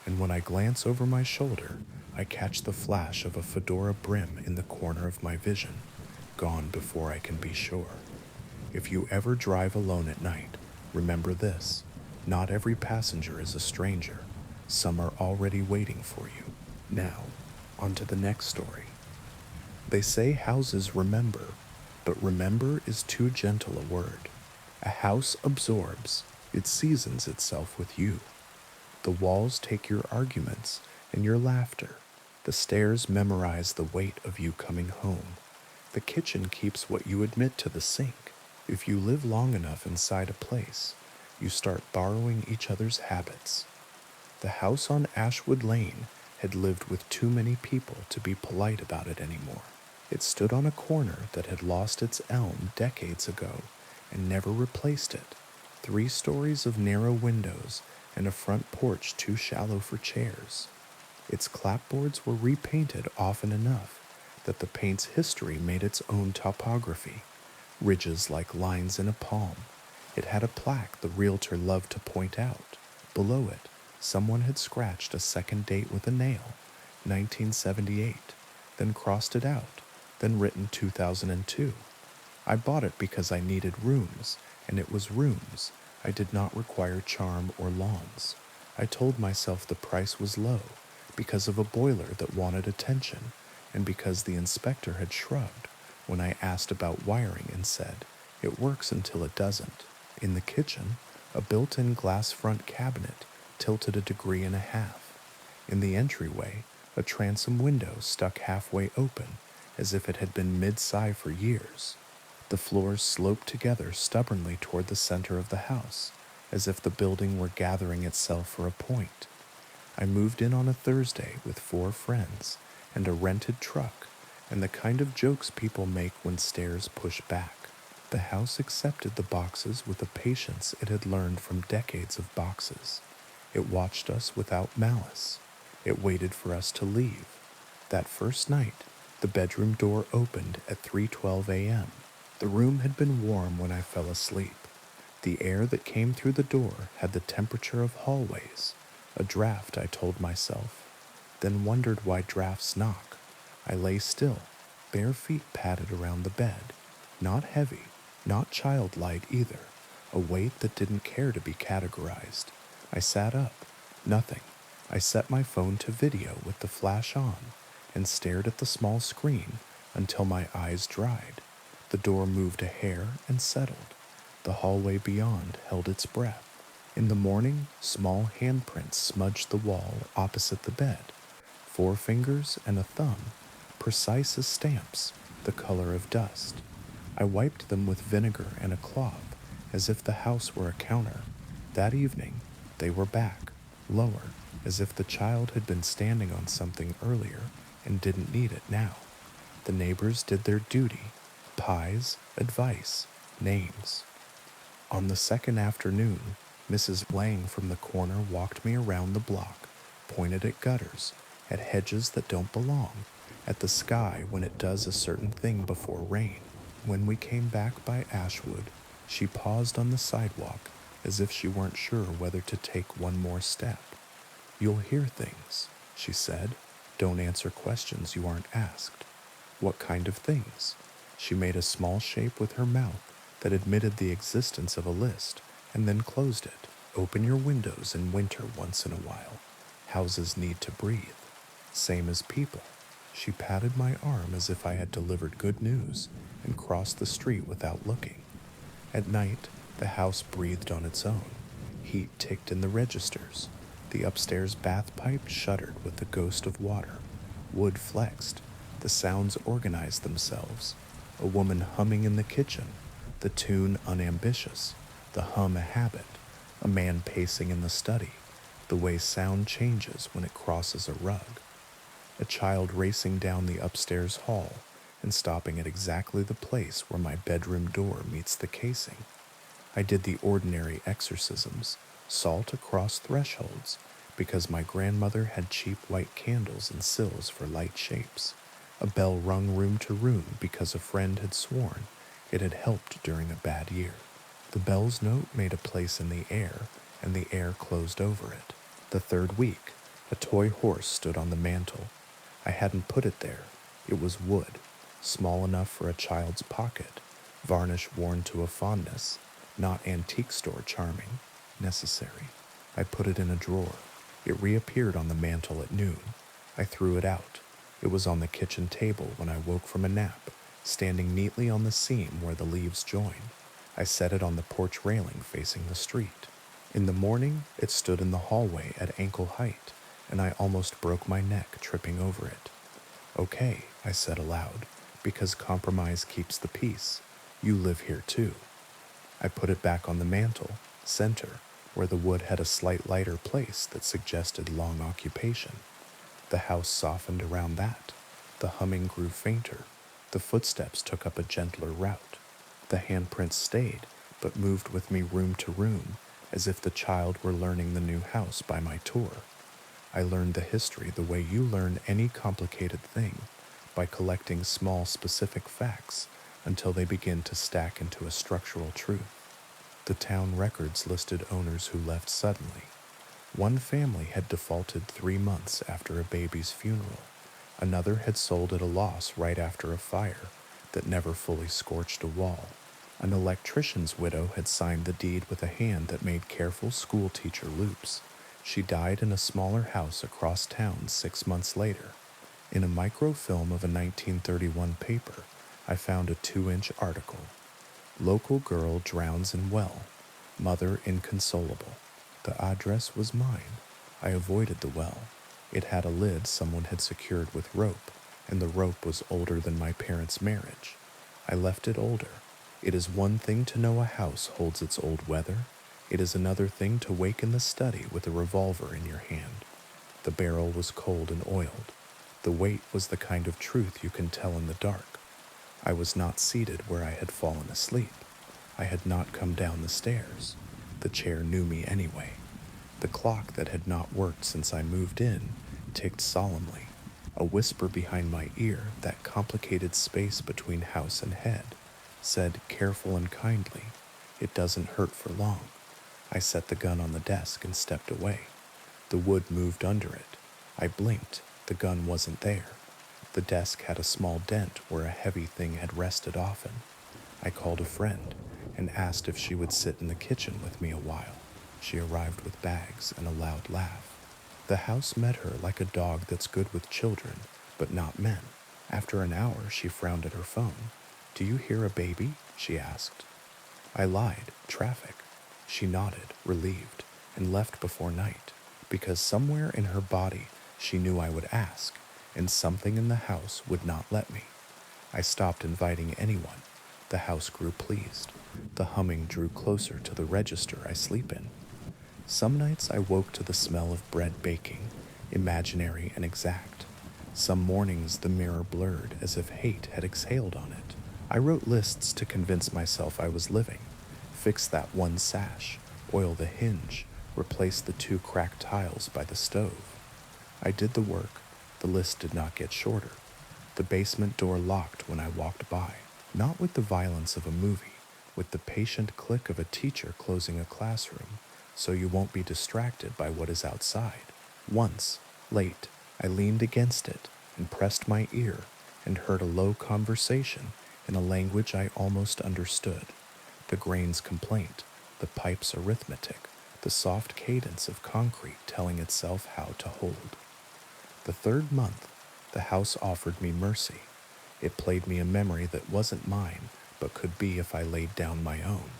And when I glance over my shoulder, I catch the flash of a fedora brim in the corner of my vision. Gone before I can be sure. If you ever drive alone at night, remember this. Not every passenger is a stranger. Some are already waiting for you. Now, on to the next story. They say houses remember, but remember is too gentle a word. A house absorbs, it seasons itself with you. The walls take your arguments and your laughter. The stairs memorize the weight of you coming home. The kitchen keeps what you admit to the sink. If you live long enough inside a place, you start borrowing each other's habits. The house on Ashwood Lane had lived with too many people to be polite about it anymore. It stood on a corner that had lost its elm decades ago and never replaced it. 3 stories of narrow windows and a front porch too shallow for chairs. Its clapboards were repainted often enough, that the paint's history made its own topography, ridges like lines in a palm. It had a plaque the realtor loved to point out. Below it, someone had scratched a second date with a nail, 1978, then crossed it out, then written 2002. I bought it because I needed rooms, and it was rooms. I did not require charm or lawns. I told myself the price was low because of a boiler that wanted attention, and because the inspector had shrugged when I asked about wiring and said, "It works until it doesn't." In the kitchen, a built-in glass front cabinet tilted a degree and a half. In the entryway, a transom window stuck halfway open as if it had been mid-sci for years. The floors sloped together stubbornly toward the center of the house, as if the building were gathering itself for a point. I moved in on a Thursday with 4 friends and a rented truck and the kind of jokes people make when stairs push back. The house accepted the boxes with a patience it had learned from decades of boxes. It watched us without malice. It waited for us to leave. That first night, the bedroom door opened at 3:12 a.m. The room had been warm when I fell asleep. The air that came through the door had the temperature of hallways. A draft, I told myself, then wondered why drafts knock. I lay still, bare feet padded around the bed. Not heavy, not childlike either, a weight that didn't care to be categorized. I sat up. Nothing. I set my phone to video with the flash on and stared at the small screen until my eyes dried. The door moved a hair and settled. The hallway beyond held its breath. In the morning, small handprints smudged the wall opposite the bed. 4 fingers and a thumb, precise as stamps, the color of dust. I wiped them with vinegar and a cloth, as if the house were a counter. That evening, they were back, lower, as if the child had been standing on something earlier and didn't need it now. The neighbors did their duty. Pies, advice, names. On the second afternoon, Mrs. Lang from the corner walked me around the block, pointed at gutters, at hedges that don't belong, at the sky when it does a certain thing before rain. When we came back by Ashwood, she paused on the sidewalk as if she weren't sure whether to take one more step. "You'll hear things," she said. "Don't answer questions you aren't asked." "What kind of things?" She made a small shape with her mouth that admitted the existence of a list, and then closed it. "Open your windows in winter once in a while. Houses need to breathe. Same as people." She patted my arm as if I had delivered good news and crossed the street without looking. At night, the house breathed on its own. Heat ticked in the registers. The upstairs bath pipe shuddered with the ghost of water. Wood flexed. The sounds organized themselves. A woman humming in the kitchen, the tune unambitious, the hum a habit, a man pacing in the study, the way sound changes when it crosses a rug, a child racing down the upstairs hall and stopping at exactly the place where my bedroom door meets the casing. I did the ordinary exorcisms, salt across thresholds, because my grandmother had cheap white candles and sills for light shapes. A bell rung room to room because a friend had sworn it had helped during a bad year. The bell's note made a place in the air, and the air closed over it. The third week, a toy horse stood on the mantel. I hadn't put it there. It was wood, small enough for a child's pocket, varnish worn to a fondness, not antique store charming, necessary. I put it in a drawer. It reappeared on the mantel at noon. I threw it out. It was on the kitchen table when I woke from a nap, standing neatly on the seam where the leaves join. I set it on the porch railing facing the street. In the morning, it stood in the hallway at ankle height, and I almost broke my neck tripping over it. "Okay," I said aloud, because compromise keeps the peace. "You live here too." I put it back on the mantel, center, where the wood had a slight lighter place that suggested long occupation. The house softened around that. The humming grew fainter. The footsteps took up a gentler route. The handprints stayed, but moved with me room to room, as if the child were learning the new house by my tour. I learned the history the way you learn any complicated thing, by collecting small specific facts until they begin to stack into a structural truth. The town records listed owners who left suddenly. One family had defaulted 3 months after a baby's funeral. Another had sold at a loss right after a fire that never fully scorched a wall. An electrician's widow had signed the deed with a hand that made careful schoolteacher loops. She died in a smaller house across town 6 months later. In a microfilm of a 1931 paper, I found a 2-inch article. Local girl drowns in well. Mother inconsolable. The address was mine. I avoided the well. It had a lid someone had secured with rope, and the rope was older than my parents' marriage. I left it older. It is one thing to know a house holds its old weather. It is another thing to wake in the study with a revolver in your hand. The barrel was cold and oiled. The weight was the kind of truth you can tell in the dark. I was not seated where I had fallen asleep. I had not come down the stairs. The chair knew me anyway. The clock that had not worked since I moved in ticked solemnly. A whisper behind my ear, that complicated space between house and head, said careful and kindly, "It doesn't hurt for long." I set the gun on the desk and stepped away. The wood moved under it. I blinked. The gun wasn't there. The desk had a small dent where a heavy thing had rested often. I called a friend and asked if she would sit in the kitchen with me a while. She arrived with bags and a loud laugh. The house met her like a dog that's good with children, but not men. After an hour, she frowned at her phone. "Do you hear a baby?" she asked. I lied. Traffic. She nodded, relieved, and left before night, because somewhere in her body she knew I would ask, and something in the house would not let me. I stopped inviting anyone. The house grew pleased. The humming drew closer to the register I sleep in. Some nights I woke to the smell of bread baking, imaginary and exact. Some mornings the mirror blurred as if hate had exhaled on it. I wrote lists to convince myself I was living. Fix that one sash, oil the hinge, replace the 2 cracked tiles by the stove. I did the work. The list did not get shorter. The basement door locked when I walked by, not with the violence of a movie, with the patient click of a teacher closing a classroom, so you won't be distracted by what is outside. Once, late, I leaned against it and pressed my ear and heard a low conversation in a language I almost understood. The grain's complaint, the pipe's arithmetic, the soft cadence of concrete telling itself how to hold. The 3rd month, the house offered me mercy. It played me a memory that wasn't mine, but could be if I laid down my own,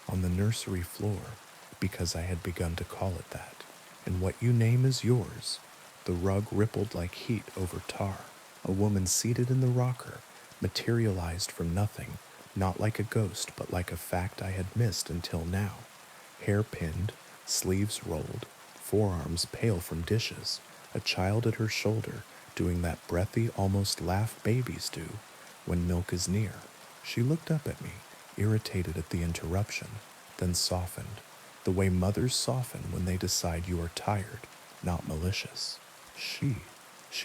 on the nursery floor, because I had begun to call it that. And what you name is yours. The rug rippled like heat over tar. A woman seated in the rocker materialized from nothing, not like a ghost, but like a fact I had missed until now. Hair pinned, sleeves rolled, forearms pale from dishes, a child at her shoulder, doing that breathy, almost laugh babies do when milk is near. She looked up at me, irritated at the interruption, then softened, the way mothers soften when they decide you are tired, not malicious. She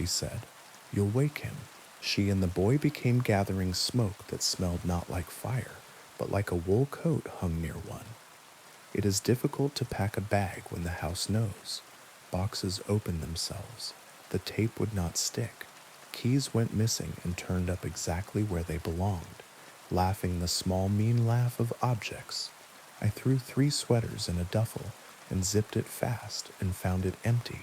said, "You'll wake him." She and the boy became gathering smoke that smelled not like fire, but like a wool coat hung near one. It is difficult to pack a bag when the house knows. Boxes opened themselves. The tape would not stick. Keys went missing and turned up exactly where they belonged, laughing the small mean laugh of objects. I threw 3 sweaters in a duffel and zipped it fast and found it empty.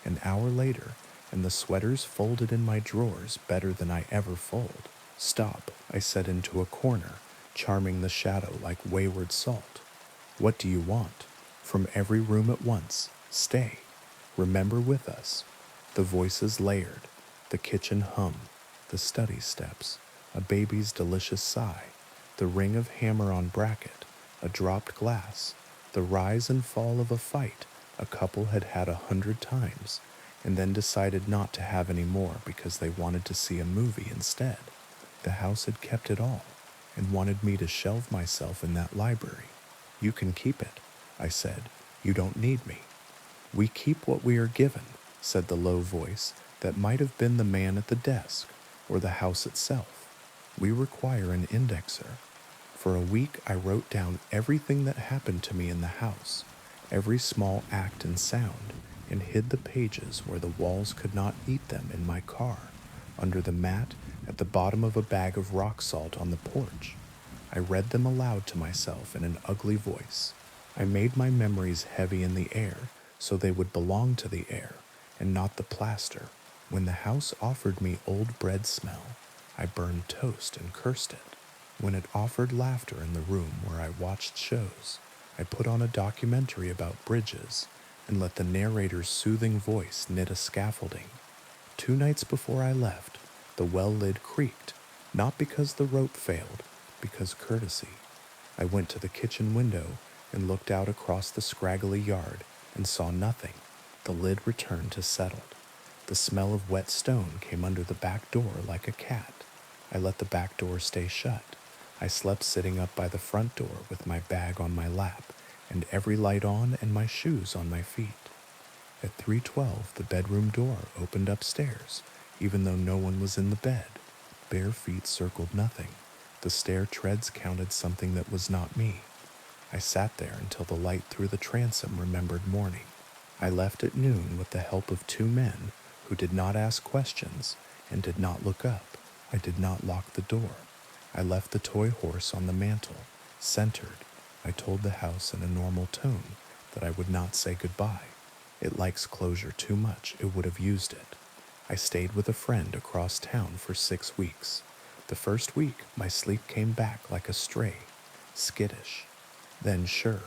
An hour later, and the sweaters folded in my drawers better than I ever fold. "Stop," I said into a corner, charming the shadow like wayward salt. "What do you want?" From every room at once. "Stay. Remember with us." The voices layered, the kitchen hum, the study steps, a baby's delicious sigh, the ring of hammer on bracket, a dropped glass, the rise and fall of a fight a couple had had 100 times, and then decided not to have any more because they wanted to see a movie instead. The house had kept it all, and wanted me to shelve myself in that library. "You can keep it," I said. "You don't need me." "We keep what we are given," said the low voice that might have been the man at the desk. or the house itself. We require an indexer. For a week, I wrote down everything that happened to me in the house, every small act and sound, and hid the pages where the walls could not eat them in my car, under the mat, at the bottom of a bag of rock salt on the porch. I read them aloud to myself in an ugly voice. I made my memories heavy in the air so they would belong to the air and not the plaster. When the house offered me old bread smell, I burned toast and cursed it. When it offered laughter in the room where I watched shows, I put on a documentary about bridges and let the narrator's soothing voice knit a scaffolding. 2 nights before I left, the well lid creaked, not because the rope failed, because courtesy. I went to the kitchen window and looked out across the scraggly yard and saw nothing. The lid returned to settled. The smell of wet stone came under the back door like a cat. I let the back door stay shut. I slept sitting up by the front door with my bag on my lap and every light on and my shoes on my feet. At 3:12, the bedroom door opened upstairs, even though no one was in the bed. Bare feet circled nothing. The stair treads counted something that was not me. I sat there until the light through the transom remembered morning. I left at noon with the help of 2 men who did not ask questions and did not look up. I did not lock the door. I left the toy horse on the mantel, centered. I told the house in a normal tone that I would not say goodbye. It likes closure too much, it would have used it. I stayed with a friend across town for 6 weeks. The first week, my sleep came back like a stray, skittish. Then sure.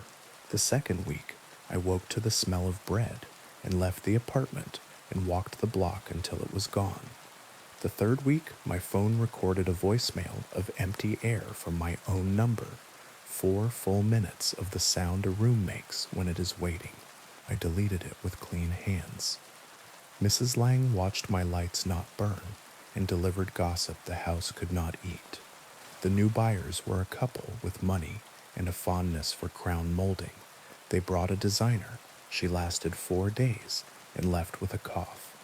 The second week, I woke to the smell of bread and left the apartment and walked the block until it was gone. The third week, my phone recorded a voicemail of empty air from my own number. 4 full minutes of the sound a room makes when it is waiting. I deleted it with clean hands. Mrs. Lang watched my lights not burn and delivered gossip the house could not eat. The new buyers were a couple with money and a fondness for crown molding. They brought a designer. She lasted 4 days and left with a cough.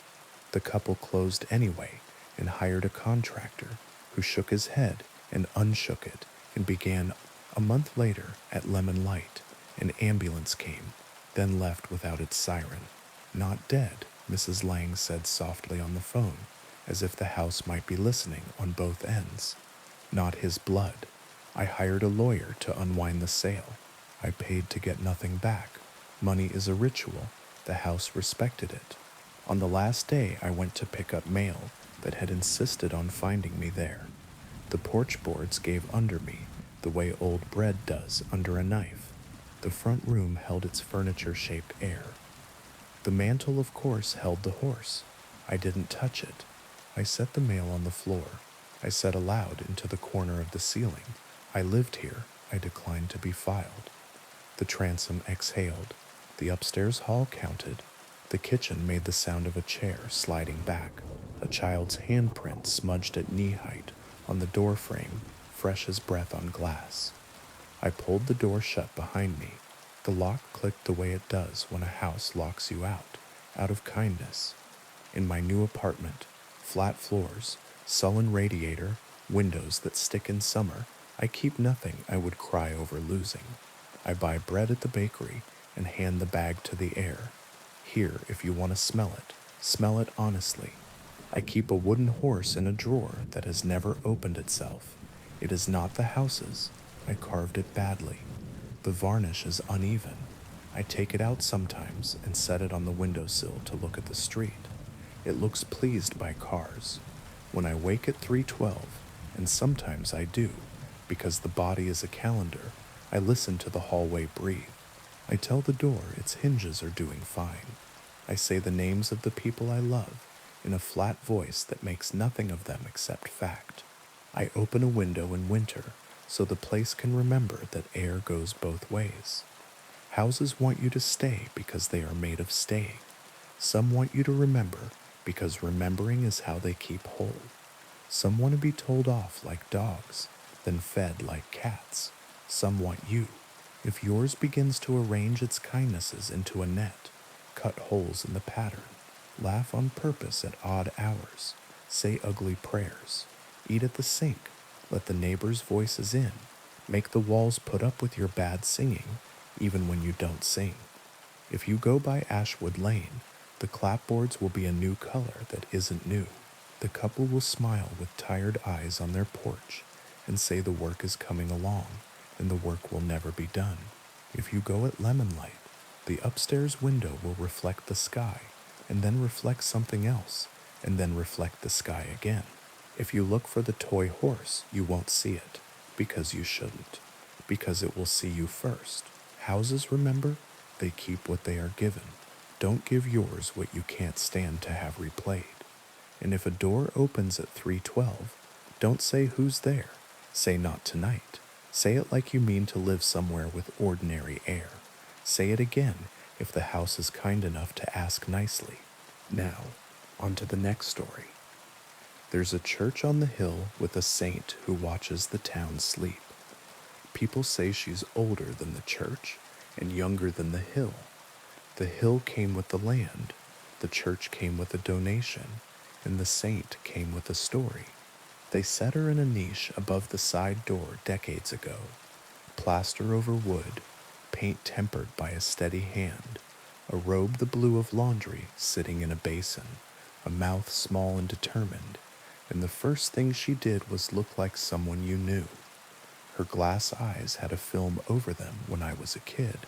The couple closed anyway and hired a contractor who shook his head and unshook it and began. A month later, at Lemon Light, an ambulance came, then left without its siren. Not dead, Mrs. Lang said softly on the phone, as if the house might be listening on both ends. Not his blood. I hired a lawyer to unwind the sale. I paid to get nothing back. Money is a ritual. The house respected it. On the last day, I went to pick up mail that had insisted on finding me there. The porch boards gave under me, the way old bread does under a knife. The front room held its furniture-shaped air. The mantel, of course, held the horse. I didn't touch it. I set the mail on the floor. I said aloud into the corner of the ceiling, I lived here. I declined to be filed. The transom exhaled. The upstairs hall counted. The kitchen made the sound of a chair sliding back. A child's handprint smudged at knee height on the door frame, fresh as breath on glass. I pulled the door shut behind me. The lock clicked the way it does when a house locks you out of kindness. In my new apartment, flat floors, sullen radiator, windows that stick in summer, I keep nothing I would cry over losing. I buy bread at the bakery and hand the bag to the air. Here, if you want to smell it honestly. I keep a wooden horse in a drawer that has never opened itself. It is not the house's. I carved it badly. The varnish is uneven. I take it out sometimes and set it on the windowsill to look at the street. It looks pleased by cars. When I wake at 3:12, and sometimes I do, because the body is a calendar, I listen to the hallway breathe. I tell the door its hinges are doing fine. I say the names of the people I love in a flat voice that makes nothing of them except fact. I open a window in winter so the place can remember that air goes both ways. Houses want you to stay because they are made of staying. Some want you to remember because remembering is how they keep whole. Some want to be told off like dogs, then fed like cats. Some want you. If yours begins to arrange its kindnesses into a net, cut holes in the pattern, laugh on purpose at odd hours, Say ugly prayers. Eat at the sink. Let the neighbors' voices in. Make the walls put up with your bad singing, even when you don't sing. If you go by Ashwood Lane, the clapboards will be a new color that isn't new. The couple will smile with tired eyes on their porch and say the work is coming along and the work will never be done. If you go at lemon light, the upstairs window will reflect the sky and then reflect something else and then reflect the sky again. If you look for the toy horse, you won't see it, because you shouldn't, because it will see you first. Houses, remember, they keep what they are given. Don't give yours what you can't stand to have replayed. And if a door opens at 3:12, don't say who's there. Say not tonight. Say it like you mean to live somewhere with ordinary air. Say it again if the house is kind enough to ask nicely. Now, on to the next story. There's a church on the hill with a saint who watches the town sleep. People say she's older than the church and younger than the hill. The hill came with the land, the church came with a donation, and the saint came with a story. They set her in a niche above the side door decades ago. Plaster over wood, paint tempered by a steady hand, a robe the blue of laundry sitting in a basin, a mouth small and determined, and the first thing she did was look like someone you knew. Her glass eyes had a film over them when I was a kid,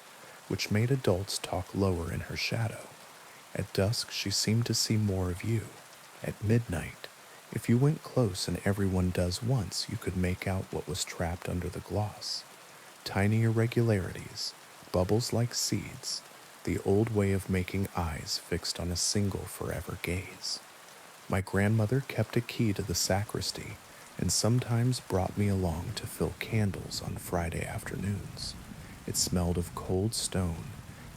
which made adults talk lower in her shadow. At dusk, she seemed to see more of you. At midnight, if you went close and everyone does once, you could make out what was trapped under the gloss. Tiny irregularities, bubbles like seeds, the old way of making eyes fixed on a single forever gaze. My grandmother kept a key to the sacristy and sometimes brought me along to fill candles on Friday afternoons. It smelled of cold stone,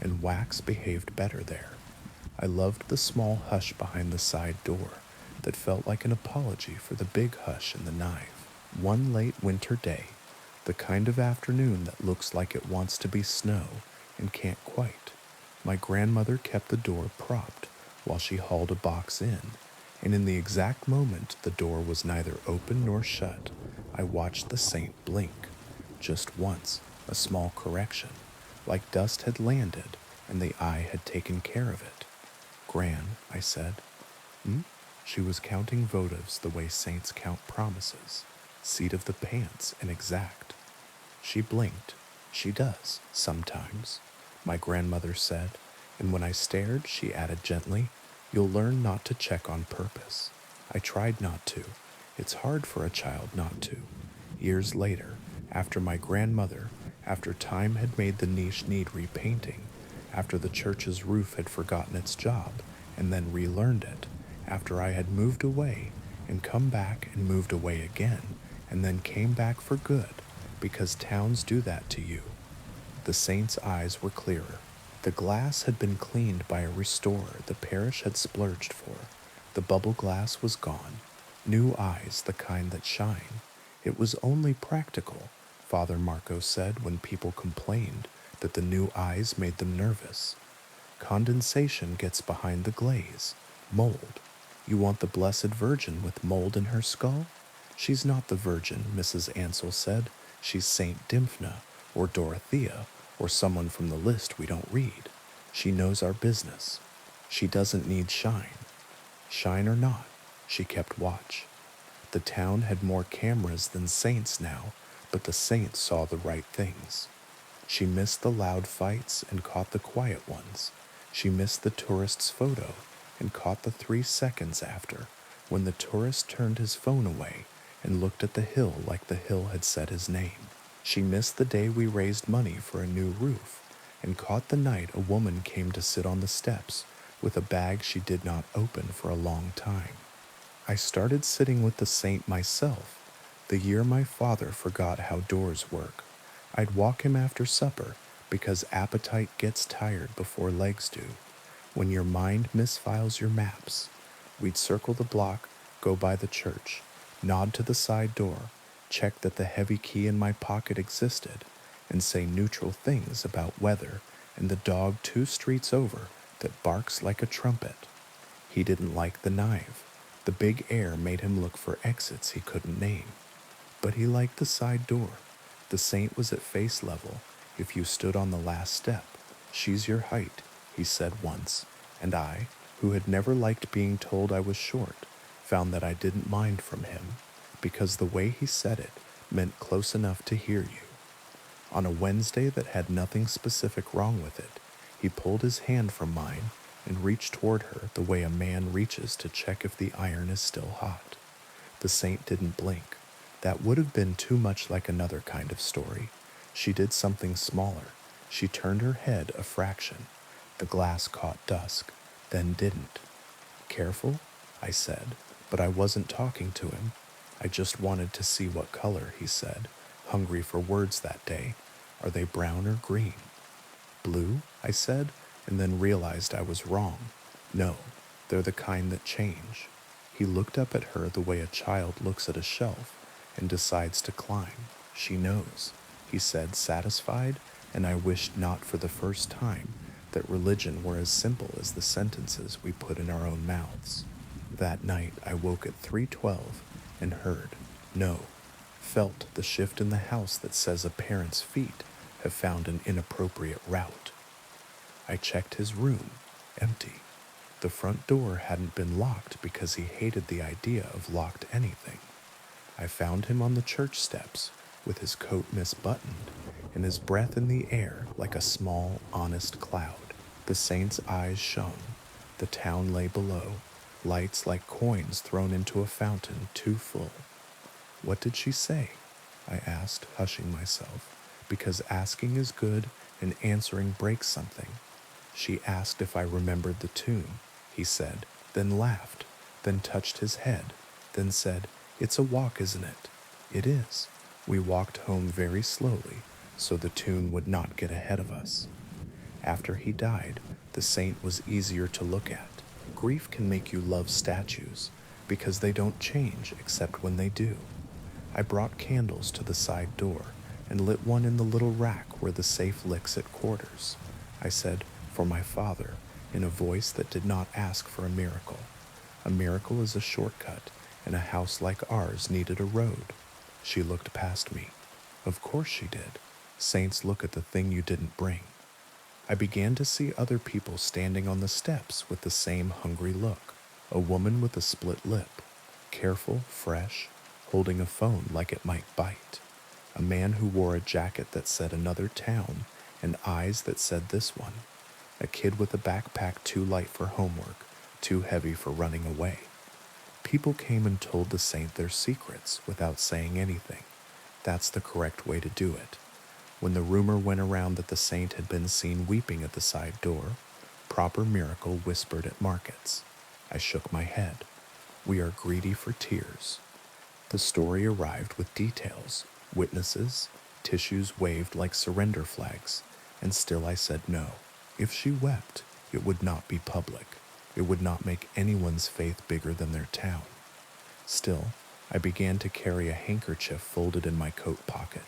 and wax behaved better there. I loved the small hush behind the side door that felt like an apology for the big hush in the knife. One late winter day, the kind of afternoon that looks like it wants to be snow and can't quite, my grandmother kept the door propped while she hauled a box in, and in the exact moment the door was neither open nor shut, I watched the saint blink. Just once, a small correction, like dust had landed and the eye had taken care of it. Gran, I said. She was counting votives the way saints count promises, seat of the pants and exact. She blinked. She does, sometimes, my grandmother said, and when I stared, she added gently, "You'll learn not to check on purpose." I tried not to. It's hard for a child not to. Years later, after my grandmother, after time had made the niche need repainting, after the church's roof had forgotten its job and then relearned it, after I had moved away and come back and moved away again and then came back for good, because towns do that to you. The saint's eyes were clearer. The glass had been cleaned by a restorer the parish had splurged for. The bubble glass was gone. New eyes, the kind that shine. It was only practical, Father Marco said when people complained that the new eyes made them nervous. Condensation gets behind the glaze. Mold. You want the Blessed Virgin with mold in her skull? She's not the Virgin, Mrs. Ansell said. She's Saint Dymphna, or Dorothea, or someone from the list we don't read. She knows our business. She doesn't need shine. Shine or not, she kept watch. The town had more cameras than saints now, but the saints saw the right things. She missed the loud fights and caught the quiet ones. She missed the tourist's photo and caught the 3 seconds after, when the tourist turned his phone away and looked at the hill like the hill had said his name. She missed the day we raised money for a new roof and caught the night a woman came to sit on the steps with a bag she did not open for a long time. I started sitting with the saint myself the year my father forgot how doors work. I'd walk him after supper because appetite gets tired before legs do. When your mind misfiles your maps, we'd circle the block, go by the church, nod to the side door, check that the heavy key in my pocket existed, and say neutral things about weather and the dog 2 streets over that barks like a trumpet. He didn't like the knife. The big air made him look for exits he couldn't name. But he liked the side door. The saint was at face level if you stood on the last step. "She's your height," he said once, and I, who had never liked being told I was short, found that I didn't mind from him, because the way he said it meant close enough to hear you. On a Wednesday that had nothing specific wrong with it, he pulled his hand from mine and reached toward her the way a man reaches to check if the iron is still hot. The saint didn't blink. That would have been too much like another kind of story. She did something smaller. She turned her head a fraction. The glass caught dusk, then didn't. "Careful?" I said, but I wasn't talking to him. I just wanted to see what color, he said, hungry for words that day. "Are they brown or green?" "Blue?" I said, and then realized I was wrong. "No, they're the kind that change." He looked up at her the way a child looks at a shelf and decides to climb. "She knows," he said, satisfied, and I wished not for the first time that religion were as simple as the sentences we put in our own mouths. That night I woke at 3:12 and heard, no, felt the shift in the house that says a parent's feet have found an inappropriate route. I checked his room, empty. The front door hadn't been locked because he hated the idea of locked anything. I found him on the church steps with his coat misbuttoned and his breath in the air like a small, honest cloud. The saint's eyes shone. The town lay below, lights like coins thrown into a fountain too full. "What did she say?" I asked, hushing myself, because asking is good and answering breaks something. "She asked if I remembered the tune," he said, then laughed, then touched his head, then said, "It's a walk, isn't it?" "It is." We walked home very slowly, so the tune would not get ahead of us. After he died, the saint was easier to look at. Grief can make you love statues, because they don't change except when they do. I brought candles to the side door and lit one in the little rack where the safe licks at quarters. I said, "For my father," in a voice that did not ask for a miracle. A miracle is a shortcut, and a house like ours needed a road. She looked past me. Of course she did. Saints look at the thing you didn't bring. I began to see other people standing on the steps with the same hungry look. A woman with a split lip, careful, fresh, holding a phone like it might bite. A man who wore a jacket that said another town and eyes that said this one. A kid with a backpack too light for homework, too heavy for running away. People came and told the saint their secrets without saying anything. That's the correct way to do it. When the rumor went around that the saint had been seen weeping at the side door, proper miracle whispered at markets. I shook my head. We are greedy for tears. The story arrived with details, witnesses, tissues waved like surrender flags, and still I said no. If she wept, it would not be public. It would not make anyone's faith bigger than their town. Still, I began to carry a handkerchief folded in my coat pocket,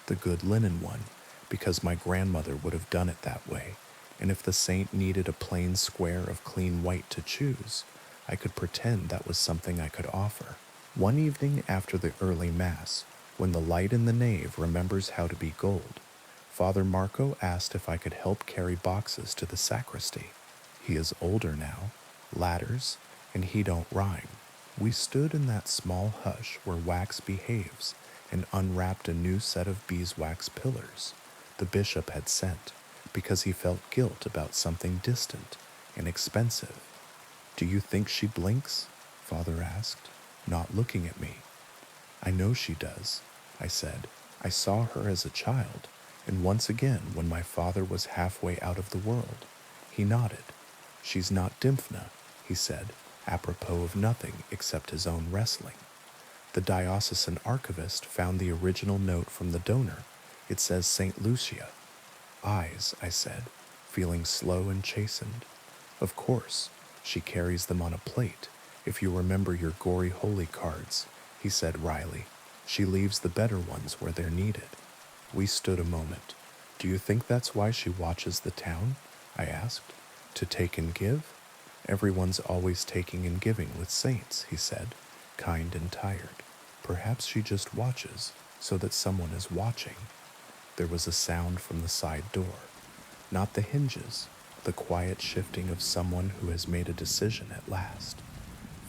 the good linen one, because my grandmother would have done it that way, and if the saint needed a plain square of clean white to choose, I could pretend that was something I could offer. One evening after the early Mass, when the light in the nave remembers how to be gold, Father Marco asked if I could help carry boxes to the sacristy. He is older now, ladders, and he don't rhyme. We stood in that small hush where wax behaves and unwrapped a new set of beeswax pillars the bishop had sent because he felt guilt about something distant and expensive. "Do you think she blinks?" Father asked, not looking at me. "I know she does," I said. "I saw her as a child, and once again when my father was halfway out of the world." He nodded. "She's not Dymphna," he said, apropos of nothing except his own wrestling. The diocesan archivist found the original note from the donor. It says St. Lucia. "Eyes," I said, feeling slow and chastened. "Of course, she carries them on a plate, if you remember your gory holy cards," he said wryly. "She leaves the better ones where they're needed." We stood a moment. "Do you think that's why she watches the town?" I asked. "To take and give?" Everyone's always taking and giving with saints, he said, kind and tired. Perhaps she just watches so that someone is watching. There was a sound from the side door. Not the hinges, the quiet shifting of someone who has made a decision at last.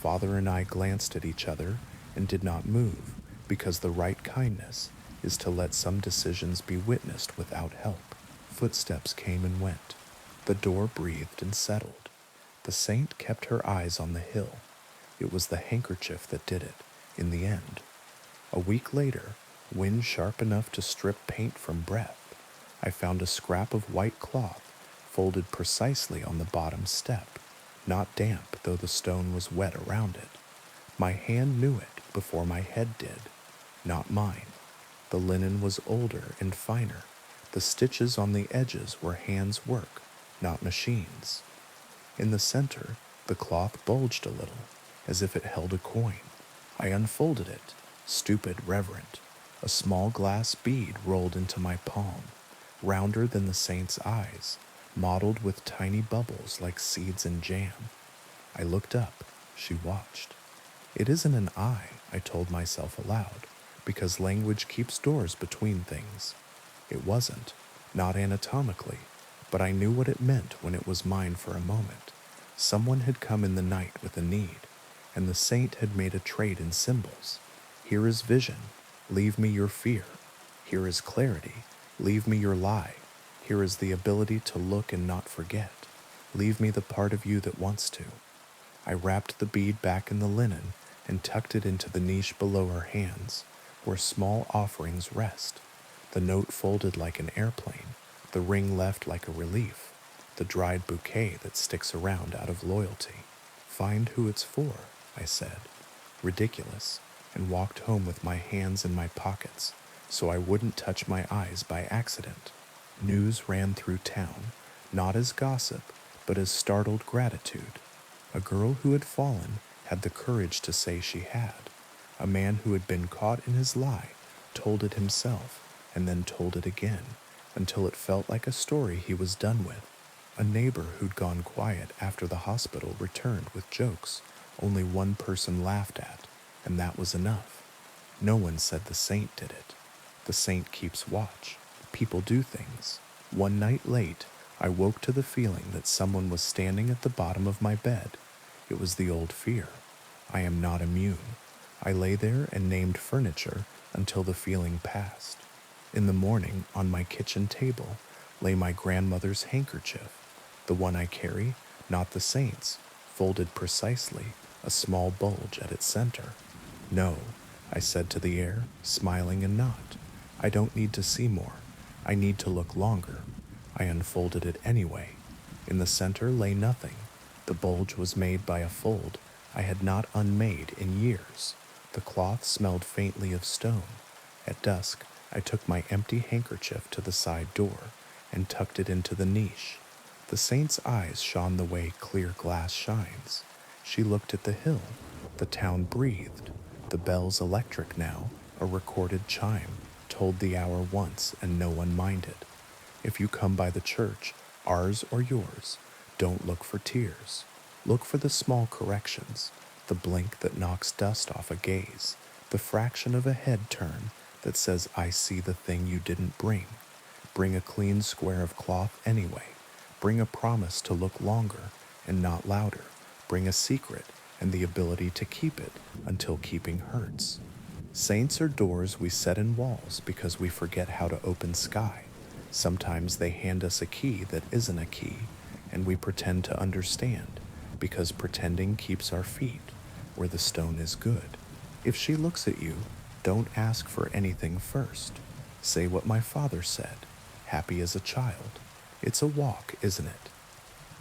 Father and I glanced at each other and did not move, because the right kindness is to let some decisions be witnessed without help. Footsteps came and went. The door breathed and settled. The saint kept her eyes on the hill. It was the handkerchief that did it, in the end. A week later, wind sharp enough to strip paint from breath, I found a scrap of white cloth folded precisely on the bottom step, not damp though the stone was wet around it. My hand knew it before my head did, not mine. The linen was older and finer. The stitches on the edges were hands' work, not machines. In the center, the cloth bulged a little, as if it held a coin. I unfolded it, stupid, reverent. A small glass bead rolled into my palm, rounder than the saint's eyes, mottled with tiny bubbles like seeds in jam. I looked up. She watched. It isn't an eye, I told myself aloud, because language keeps doors between things. It wasn't, not anatomically, but I knew what it meant when it was mine for a moment. Someone had come in the night with a need, and the saint had made a trade in symbols. Here is vision, leave me your fear. Here is clarity, leave me your lie. Here is the ability to look and not forget. Leave me the part of you that wants to. I wrapped the bead back in the linen and tucked it into the niche below her hands, where small offerings rest. The note folded like an airplane, the ring left like a relief, the dried bouquet that sticks around out of loyalty. Find who it's for, I said, ridiculous, and walked home with my hands in my pockets so I wouldn't touch my eyes by accident. News ran through town, not as gossip, but as startled gratitude. A girl who had fallen had the courage to say she had. A man who had been caught in his lie told it himself, and then told it again, until it felt like a story he was done with. A neighbor who'd gone quiet after the hospital returned with jokes only one person laughed at, and that was enough. No one said the saint did it. The saint keeps watch. People do things. One night late, I woke to the feeling that someone was standing at the bottom of my bed. It was the old fear. I am not immune. I lay there and named furniture until the feeling passed. In the morning, on my kitchen table, lay my grandmother's handkerchief, the one I carry, not the saint's, folded precisely, a small bulge at its center. No, I said to the air, smiling and not. I don't need to see more. I need to look longer. I unfolded it anyway. In the center lay nothing. The bulge was made by a fold I had not unmade in years. The cloth smelled faintly of stone. At dusk, I took my empty handkerchief to the side door and tucked it into the niche. The saint's eyes shone the way clear glass shines. She looked at the hill. The town breathed. The bells electric now, a recorded chime, told the hour once and no one minded. If you come by the church, ours or yours, don't look for tears. Look for the small corrections, the blink that knocks dust off a gaze, the fraction of a head turn that says, I see the thing you didn't bring. Bring a clean square of cloth anyway. Bring a promise to look longer and not louder. Bring a secret and the ability to keep it until keeping hurts. Saints are doors we set in walls because we forget how to open sky. Sometimes they hand us a key that isn't a key, and we pretend to understand, because pretending keeps our feet where the stone is good. If she looks at you, don't ask for anything first. Say what my father said, happy as a child. It's a walk, isn't it?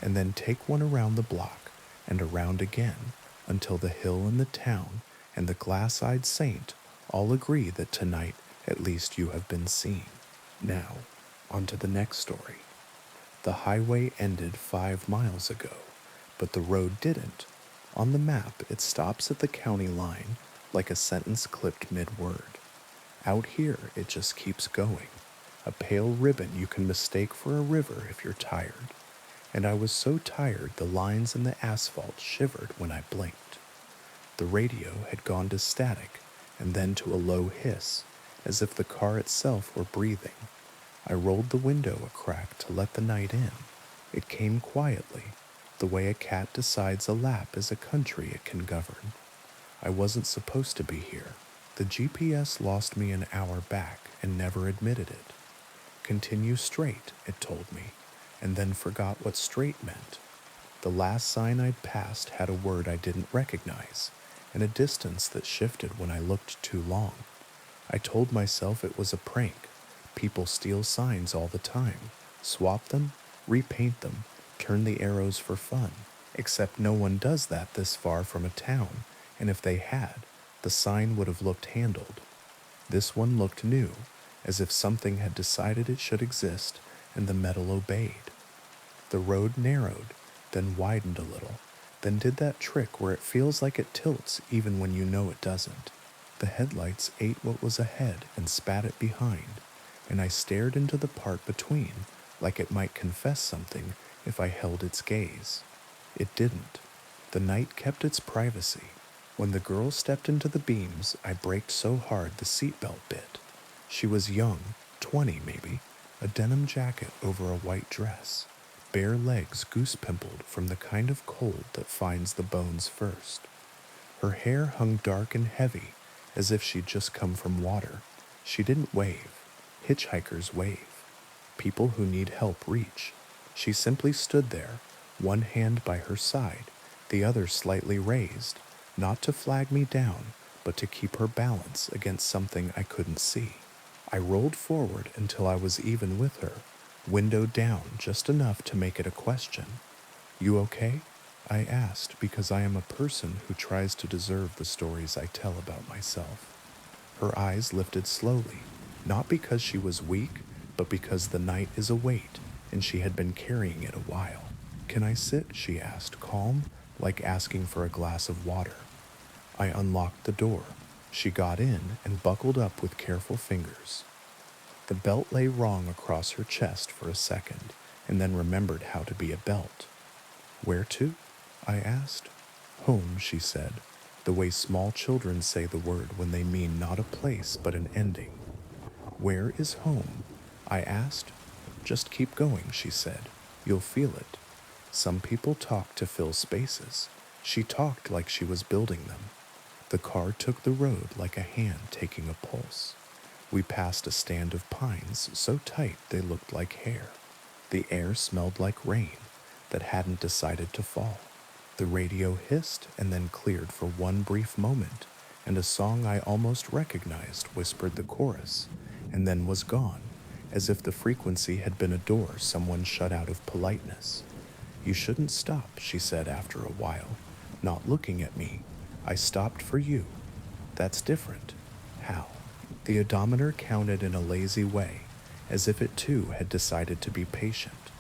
And then take one around the block and around again until the hill and the town and the glass-eyed saint all agree that tonight at least you have been seen. Now, on to the next story. The highway ended 5 miles ago, but the road didn't. On the map, it stops at the county line like a sentence clipped mid-word. Out here, it just keeps going. A pale ribbon you can mistake for a river if you're tired. and I was so tired the lines in the asphalt shivered when I blinked. The radio had gone to static and then to a low hiss, as if the car itself were breathing. I rolled the window a crack to let the night in. It came quietly, the way a cat decides a lap is a country it can govern. I wasn't supposed to be here. The GPS lost me an hour back and never admitted it. Continue straight, it told me, and then forgot what straight meant. The last sign I'd passed had a word I didn't recognize, and a distance that shifted when I looked too long. I told myself it was a prank. People steal signs all the time, swap them, repaint them, turn the arrows for fun. Except no one does that this far from a town, and if they had, the sign would have looked handled. This one looked new, as if something had decided it should exist, and the metal obeyed. The road narrowed, then widened a little, then did that trick where it feels like it tilts even when you know it doesn't. The headlights ate what was ahead and spat it behind, and I stared into the part between, like it might confess something if I held its gaze. It didn't. The night kept its privacy. When the girl stepped into the beams, I braked so hard the seatbelt bit. She was young, 20 maybe, a denim jacket over a white dress, bare legs goose-pimpled from the kind of cold that finds the bones first. Her hair hung dark and heavy, as if she'd just come from water. She didn't wave. Hitchhikers wave. People who need help reach. She simply stood there, one hand by her side, the other slightly raised, not to flag me down, but to keep her balance against something I couldn't see. I rolled forward until I was even with her, window down just enough to make it a question. "You okay?" I asked because I am a person who tries to deserve the stories I tell about myself. Her eyes lifted slowly, not because she was weak, but because the night is a weight, and she had been carrying it a while. "Can I sit?" she asked, calm, like asking for a glass of water. I unlocked the door. She got in and buckled up with careful fingers. The belt lay wrong across her chest for a second, and then remembered how to be a belt. "Where to?" I asked. "Home," she said, the way small children say the word when they mean not a place but an ending. "Where is home?" I asked. "Just keep going," she said. "You'll feel it." Some people talk to fill spaces. She talked like she was building them. The car took the road like a hand taking a pulse. We passed a stand of pines so tight they looked like hair. The air smelled like rain that hadn't decided to fall. The radio hissed and then cleared for one brief moment, and a song I almost recognized whispered the chorus, and then was gone, as if the frequency had been a door someone shut out of politeness. "You shouldn't stop," she said after a while, not looking at me. "I stopped for you." "That's different." "How?" The odometer counted in a lazy way, as if it too had decided to be patient.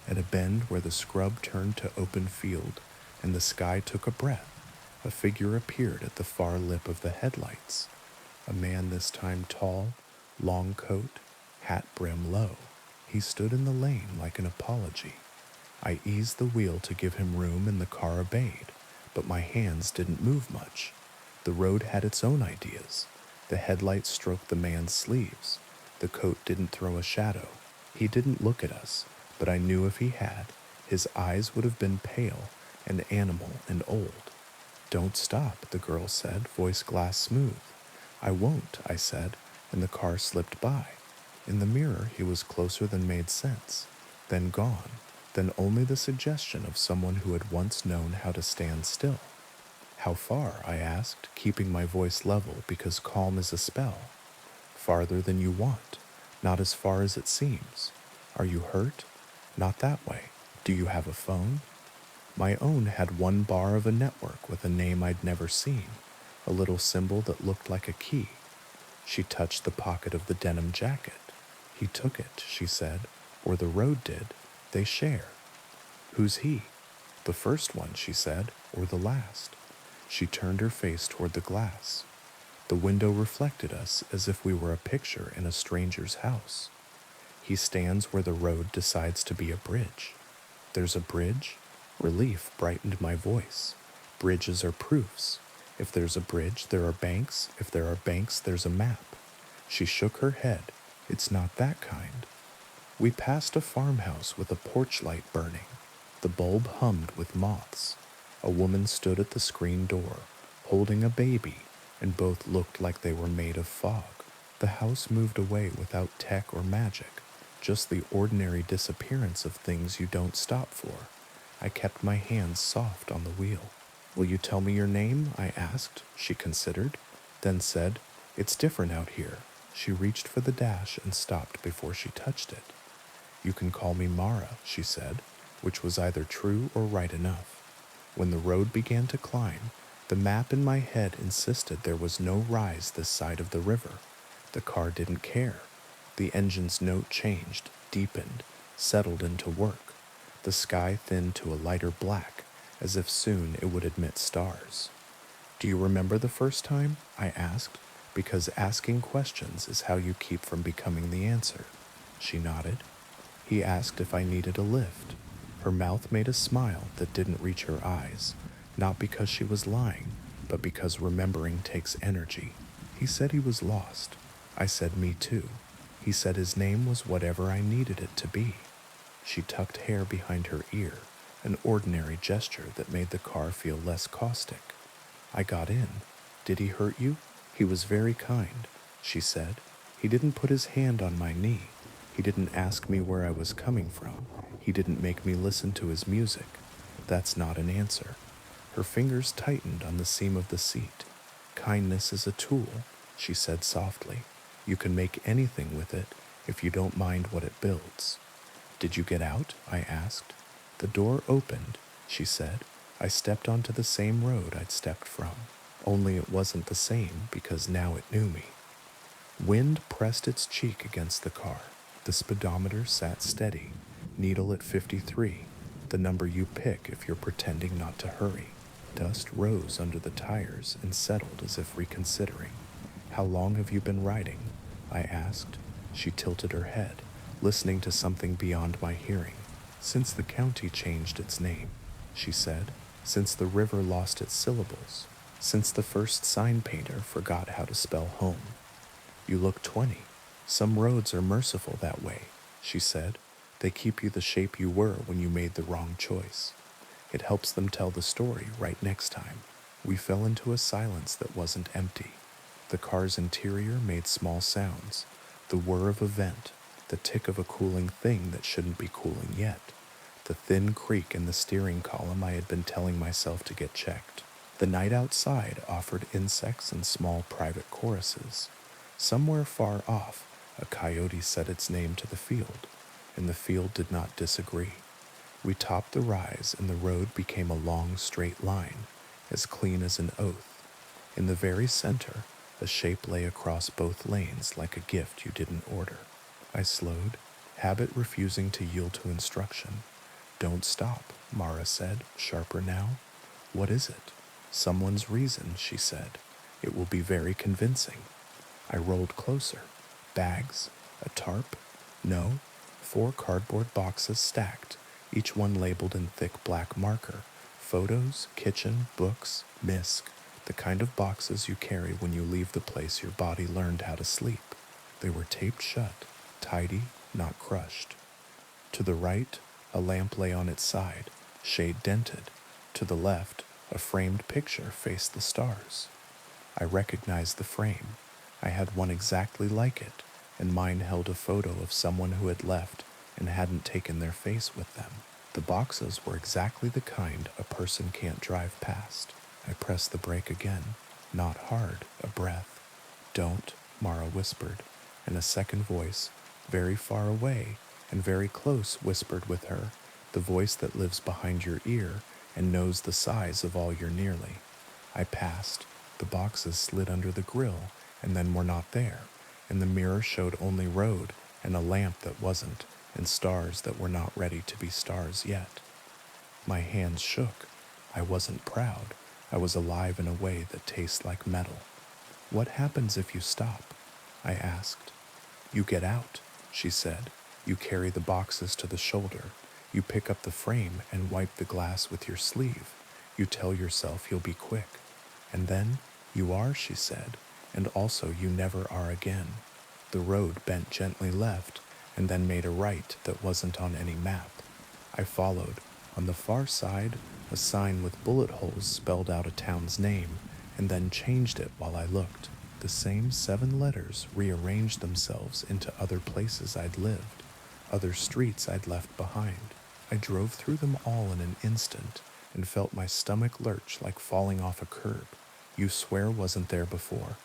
At a bend where the scrub turned to open field and the sky took a breath, a figure appeared at the far lip of the headlights. A man this time tall, long coat, hat brim low. He stood in the lane like an apology. I eased the wheel to give him room and the car obeyed, but my hands didn't move much. The road had its own ideas. The headlights stroked the man's sleeves. The coat didn't throw a shadow. He didn't look at us, but I knew if he had, his eyes would have been pale and animal and old. "Don't stop," the girl said, voice glass smooth. "I won't," I said, and the car slipped by. In the mirror, he was closer than made sense, then gone, then only the suggestion of someone who had once known how to stand still. "How far?" I asked, keeping my voice level because calm is a spell. "Farther than you want, not as far as it seems. Are you hurt?" "Not that way." "Do you have a phone?" My own had one bar of a network with a name I'd never seen, a little symbol that looked like a key. She touched the pocket of the denim jacket. "He took it," she said, "or the road did. They share." "Who's he?" "The first one," she said, "or the last." She turned her face toward the glass. The window reflected us as if we were a picture in a stranger's house. "He stands where the road decides to be a bridge." There's a bridge? Relief brightened my voice. Bridges are proofs. If there's a bridge, there are banks. If there are banks, there's a map. She shook her head. It's not that kind. We passed a farmhouse with a porch light burning. The bulb hummed with moths. A woman stood at the screen door, holding a baby, and both looked like they were made of fog. The house moved away without tech or magic, just the ordinary disappearance of things you don't stop for. I kept my hands soft on the wheel. Will you tell me your name? I asked. She considered, then said, It's different out here. She reached for the dash and stopped before she touched it. You can call me Mara, she said, which was either true or right enough. When the road began to climb, the map in my head insisted there was no rise this side of the river. The car didn't care. The engine's note changed, deepened, settled into work. The sky thinned to a lighter black, as if soon it would admit stars. Do you remember the first time? I asked, because asking questions is how you keep from becoming the answer. She nodded. He asked if I needed a lift. Her mouth made a smile that didn't reach her eyes, not because she was lying, but because remembering takes energy. He said he was lost. I said me too. He said his name was whatever I needed it to be. She tucked hair behind her ear, an ordinary gesture that made the car feel less caustic. I got in. Did he hurt you? He was very kind, she said. He didn't put his hand on my knee. He didn't ask me where I was coming from. He didn't make me listen to his music. That's not an answer. Her fingers tightened on the seam of the seat. Kindness is a tool, she said softly. You can make anything with it if you don't mind what it builds. Did you get out? I asked. The door opened, she said. I stepped onto the same road I'd stepped from, only it wasn't the same because now it knew me. Wind pressed its cheek against the car. The speedometer sat steady, needle at 53, the number you pick if you're pretending not to hurry. Dust rose under the tires and settled as if reconsidering. How long have you been riding? I asked. She tilted her head, listening to something beyond my hearing. Since the county changed its name, she said. Since the river lost its syllables. Since the first sign painter forgot how to spell home. You look 20. Some roads are merciful that way, she said. They keep you the shape you were when you made the wrong choice. It helps them tell the story right next time. We fell into a silence that wasn't empty. The car's interior made small sounds, the whir of a vent, the tick of a cooling thing that shouldn't be cooling yet, the thin creak in the steering column I had been telling myself to get checked. The night outside offered insects and small private choruses. Somewhere far off, a coyote set its name to the field, and the field did not disagree. We topped the rise, and the road became a long, straight line, as clean as an oath. In the very center, a shape lay across both lanes like a gift you didn't order. I slowed, habit refusing to yield to instruction. Don't stop, Mara said, sharper now. What is it? Someone's reason, she said. It will be very convincing. I rolled closer. Bags? A tarp? No. 4 cardboard boxes stacked, each one labeled in thick black marker. Photos, kitchen, books, misc, the kind of boxes you carry when you leave the place your body learned how to sleep. They were taped shut, tidy, not crushed. To the right, a lamp lay on its side, shade dented. To the left, a framed picture faced the stars. I recognized the frame. I had one exactly like it, and mine held a photo of someone who had left and hadn't taken their face with them. The boxes were exactly the kind a person can't drive past. I pressed the brake again, not hard, a breath. Don't, Mara whispered, and a second voice, very far away and very close, whispered with her, the voice that lives behind your ear and knows the size of all you're nearly. I passed. The boxes slid under the grill and then were not there, and the mirror showed only road and a lamp that wasn't, and stars that were not ready to be stars yet. My hands shook. I wasn't proud. I was alive in a way that tastes like metal. What happens if you stop? I asked. You get out, she said. You carry the boxes to the shoulder. You pick up the frame and wipe the glass with your sleeve. You tell yourself you'll be quick. And then, you are, she said, and also you never are again. The road bent gently left, and then made a right that wasn't on any map. I followed. On the far side, a sign with bullet holes spelled out a town's name, and then changed it while I looked. The same 7 letters rearranged themselves into other places I'd lived, other streets I'd left behind. I drove through them all in an instant and felt my stomach lurch like falling off a curb. You swear wasn't there before?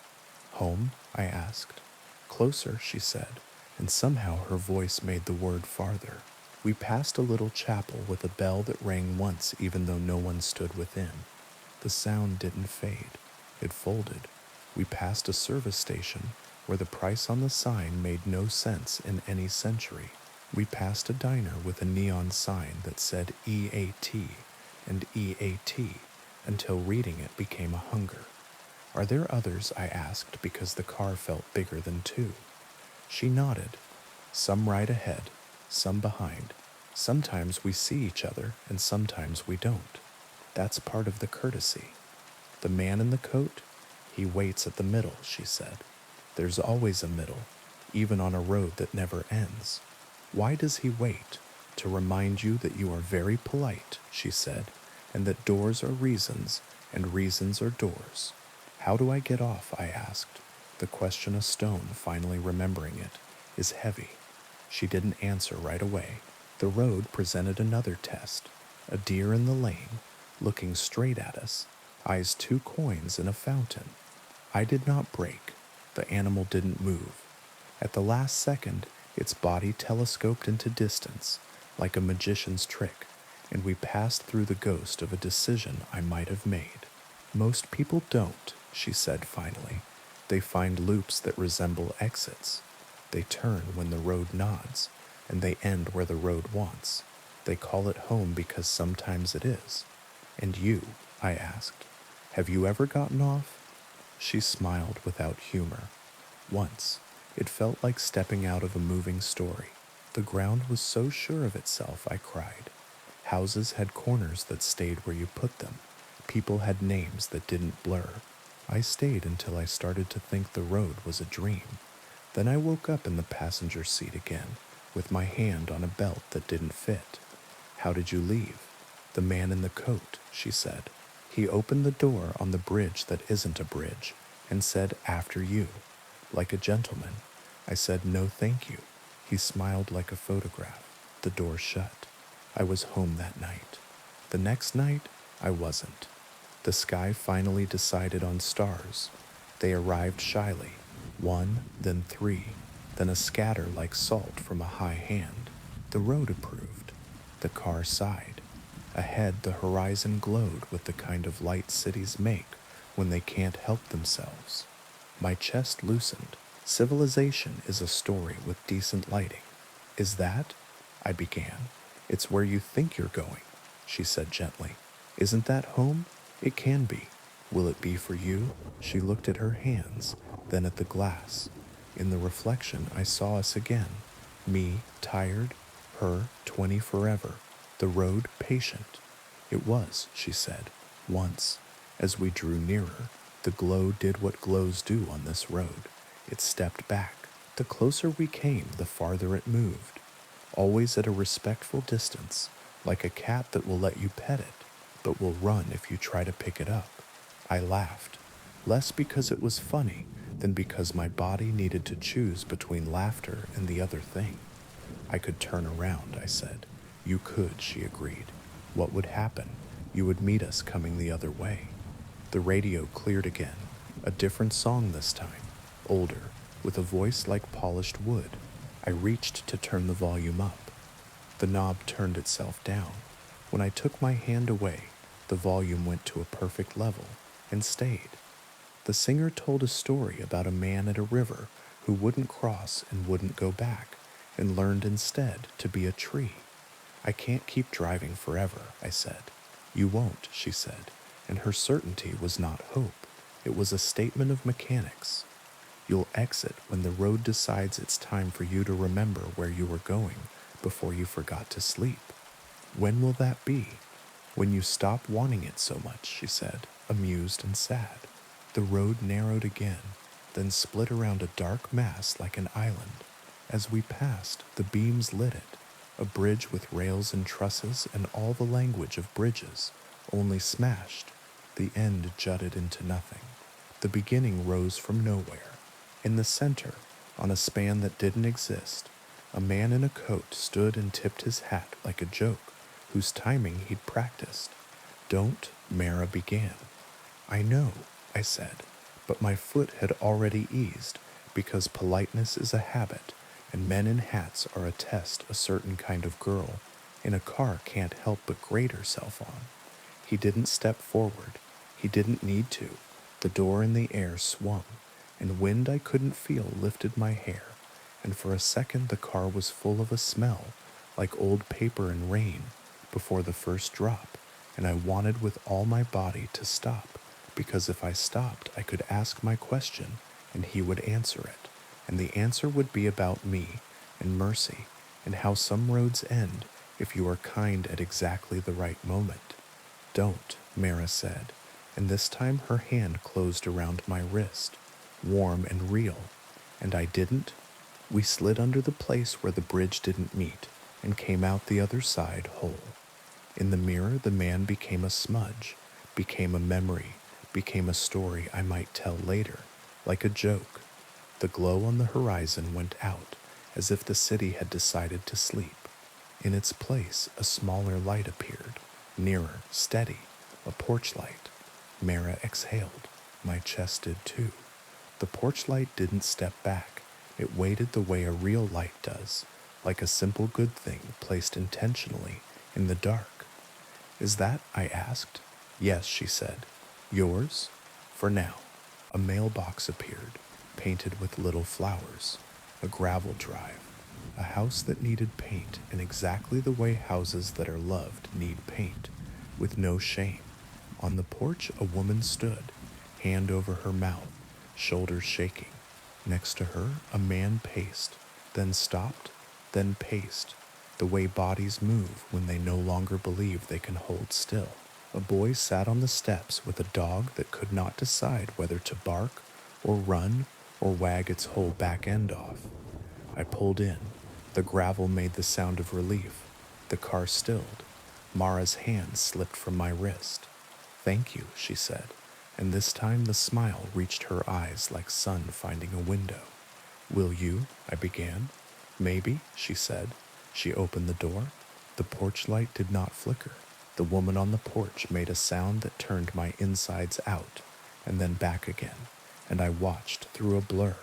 Home? I asked. Closer, she said, and somehow her voice made the word farther. We passed a little chapel with a bell that rang once even though no one stood within. The sound didn't fade. It folded. We passed a service station where the price on the sign made no sense in any century. We passed a diner with a neon sign that said EAT and EAT until reading it became a hunger. Are there others? I asked because the car felt bigger than 2. She nodded. Some right ahead, some behind. Sometimes we see each other and sometimes we don't. That's part of the courtesy. The man in the coat? He waits at the middle, she said. There's always a middle, even on a road that never ends. Why does he wait? To remind you that you are very polite, she said, and that doors are reasons and reasons are doors. How do I get off? I asked. The question a stone, finally remembering it, is heavy. She didn't answer right away. The road presented another test. A deer in the lane, looking straight at us, eyes 2 coins in a fountain. I did not break. The animal didn't move. At the last second, its body telescoped into distance, like a magician's trick, and we passed through the ghost of a decision I might have made. Most people don't, she said finally. They find loops that resemble exits. They turn when the road nods, and they end where the road wants. They call it home because sometimes it is. And you, I asked, have you ever gotten off? She smiled without humor. Once. It felt like stepping out of a moving story. The ground was so sure of itself, I cried. Houses had corners that stayed where you put them. People had names that didn't blur. I stayed until I started to think the road was a dream. Then I woke up in the passenger seat again, with my hand on a belt that didn't fit. How did you leave? The man in the coat, she said. He opened the door on the bridge that isn't a bridge and said, after you, like a gentleman. I said, no thank you. He smiled like a photograph. The door shut. I was home that night. The next night, I wasn't. The sky finally decided on stars. They arrived shyly, 1, then 3, then a scatter like salt from a high hand. The road approved. The car sighed. Ahead, the horizon glowed with the kind of light cities make when they can't help themselves. My chest loosened. Civilization is a story with decent lighting. Is that? I began. It's where you think you're going, she said gently. Isn't that home? It can be. Will it be for you? She looked at her hands, then at the glass. In the reflection, I saw us again. Me, tired, her, 20 forever. The road, patient. It was, she said, once. As we drew nearer, the glow did what glows do on this road. It stepped back. The closer we came, the farther it moved. Always at a respectful distance, like a cat that will let you pet it, but will run if you try to pick it up. I laughed, less because it was funny than because my body needed to choose between laughter and the other thing. I could turn around, I said. You could, she agreed. What would happen? You would meet us coming the other way. The radio cleared again, a different song this time, older, with a voice like polished wood. I reached to turn the volume up. The knob turned itself down. When I took my hand away, the volume went to a perfect level and stayed. The singer told a story about a man at a river who wouldn't cross and wouldn't go back, and learned instead to be a tree. I can't keep driving forever, I said. You won't, she said, and her certainty was not hope. It was a statement of mechanics. You'll exit when the road decides it's time for you to remember where you were going before you forgot to sleep. When will that be? When you stop wanting it so much, she said, amused and sad. The road narrowed again, then split around a dark mass like an island. As we passed, the beams lit it, a bridge with rails and trusses and all the language of bridges, only smashed. The end jutted into nothing. The beginning rose from nowhere. In the center, on a span that didn't exist, a man in a coat stood and tipped his hat like a joke, whose timing he'd practiced. Don't, Mara began. I know, I said, but my foot had already eased, because politeness is a habit, and men in hats are a test a certain kind of girl in a car can't help but grate herself on. He didn't step forward. He didn't need to. The door in the air swung, and wind I couldn't feel lifted my hair, and for a second the car was full of a smell, like old paper and rain, before the first drop, and I wanted with all my body to stop, because if I stopped I could ask my question, and he would answer it, and the answer would be about me, and mercy, and how some roads end if you are kind at exactly the right moment. Don't, Mara said, and this time her hand closed around my wrist, warm and real, and I didn't. We slid under the place where the bridge didn't meet, and came out the other side whole. In the mirror the man became a smudge, became a memory, became a story I might tell later, like a joke. The glow on the horizon went out, as if the city had decided to sleep. In its place a smaller light appeared, nearer, steady, a porch light. Mara exhaled. My chest did too. The porch light didn't step back. It waited the way a real light does, like a simple good thing placed intentionally in the dark. Is that? I asked. Yes, she said. Yours? For now. A mailbox appeared, painted with little flowers. A gravel drive. A house that needed paint in exactly the way houses that are loved need paint, with no shame. On the porch a woman stood, hand over her mouth, shoulders shaking. Next to her a man paced, then stopped, then paced, the way bodies move when they no longer believe they can hold still. A boy sat on the steps with a dog that could not decide whether to bark or run or wag its whole back end off. I pulled in. The gravel made the sound of relief. The car stilled. Mara's hand slipped from my wrist. Thank you, she said, and this time the smile reached her eyes like sun finding a window. Will you? I began. Maybe, she said. She opened the door. The porch light did not flicker. The woman on the porch made a sound that turned my insides out, and then back again, and I watched through a blur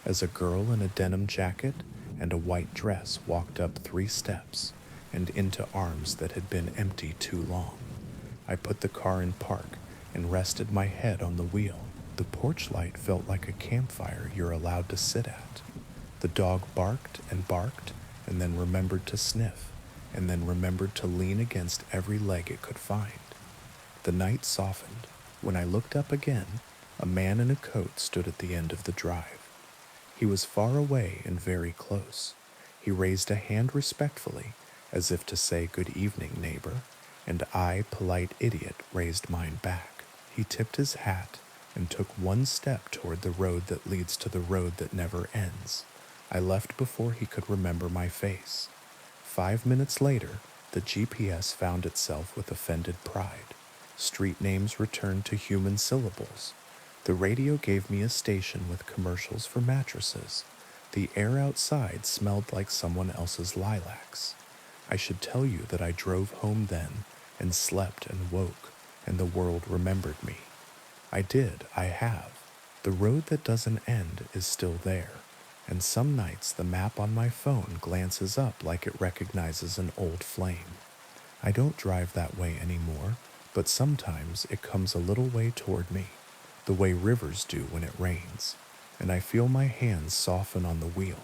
as a girl in a denim jacket and a white dress walked up 3 steps and into arms that had been empty too long. I put the car in park and rested my head on the wheel. The porch light felt like a campfire you're allowed to sit at. The dog barked and then remembered to sniff, and then remembered to lean against every leg it could find. The night softened. When I looked up again, a man in a coat stood at the end of the drive. He was far away and very close. He raised a hand respectfully, as if to say good evening, neighbor, and I, polite idiot, raised mine back. He tipped his hat and took 1 step toward the road that leads to the road that never ends. I left before he could remember my face. 5 minutes later, the GPS found itself with offended pride. Street names returned to human syllables. The radio gave me a station with commercials for mattresses. The air outside smelled like someone else's lilacs. I should tell you that I drove home then and slept and woke, and the world remembered me. I did, I have. The road that doesn't end is still there, and some nights the map on my phone glances up like it recognizes an old flame. I don't drive that way anymore, but sometimes it comes a little way toward me, the way rivers do when it rains, and I feel my hands soften on the wheel.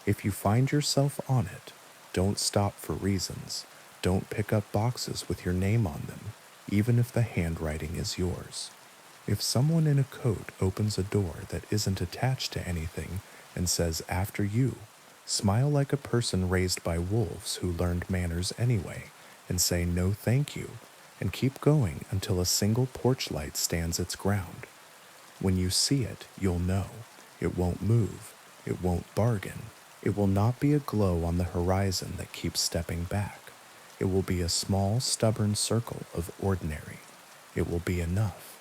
If you find yourself on it, don't stop for reasons. Don't pick up boxes with your name on them, even if the handwriting is yours. If someone in a coat opens a door that isn't attached to anything and says, "After you," smile like a person raised by wolves who learned manners anyway, and say no thank you, and keep going until a single porch light stands its ground. When you see it, you'll know. It won't move. It won't bargain. It will not be a glow on the horizon that keeps stepping back. It will be a small, stubborn circle of ordinary. It will be enough.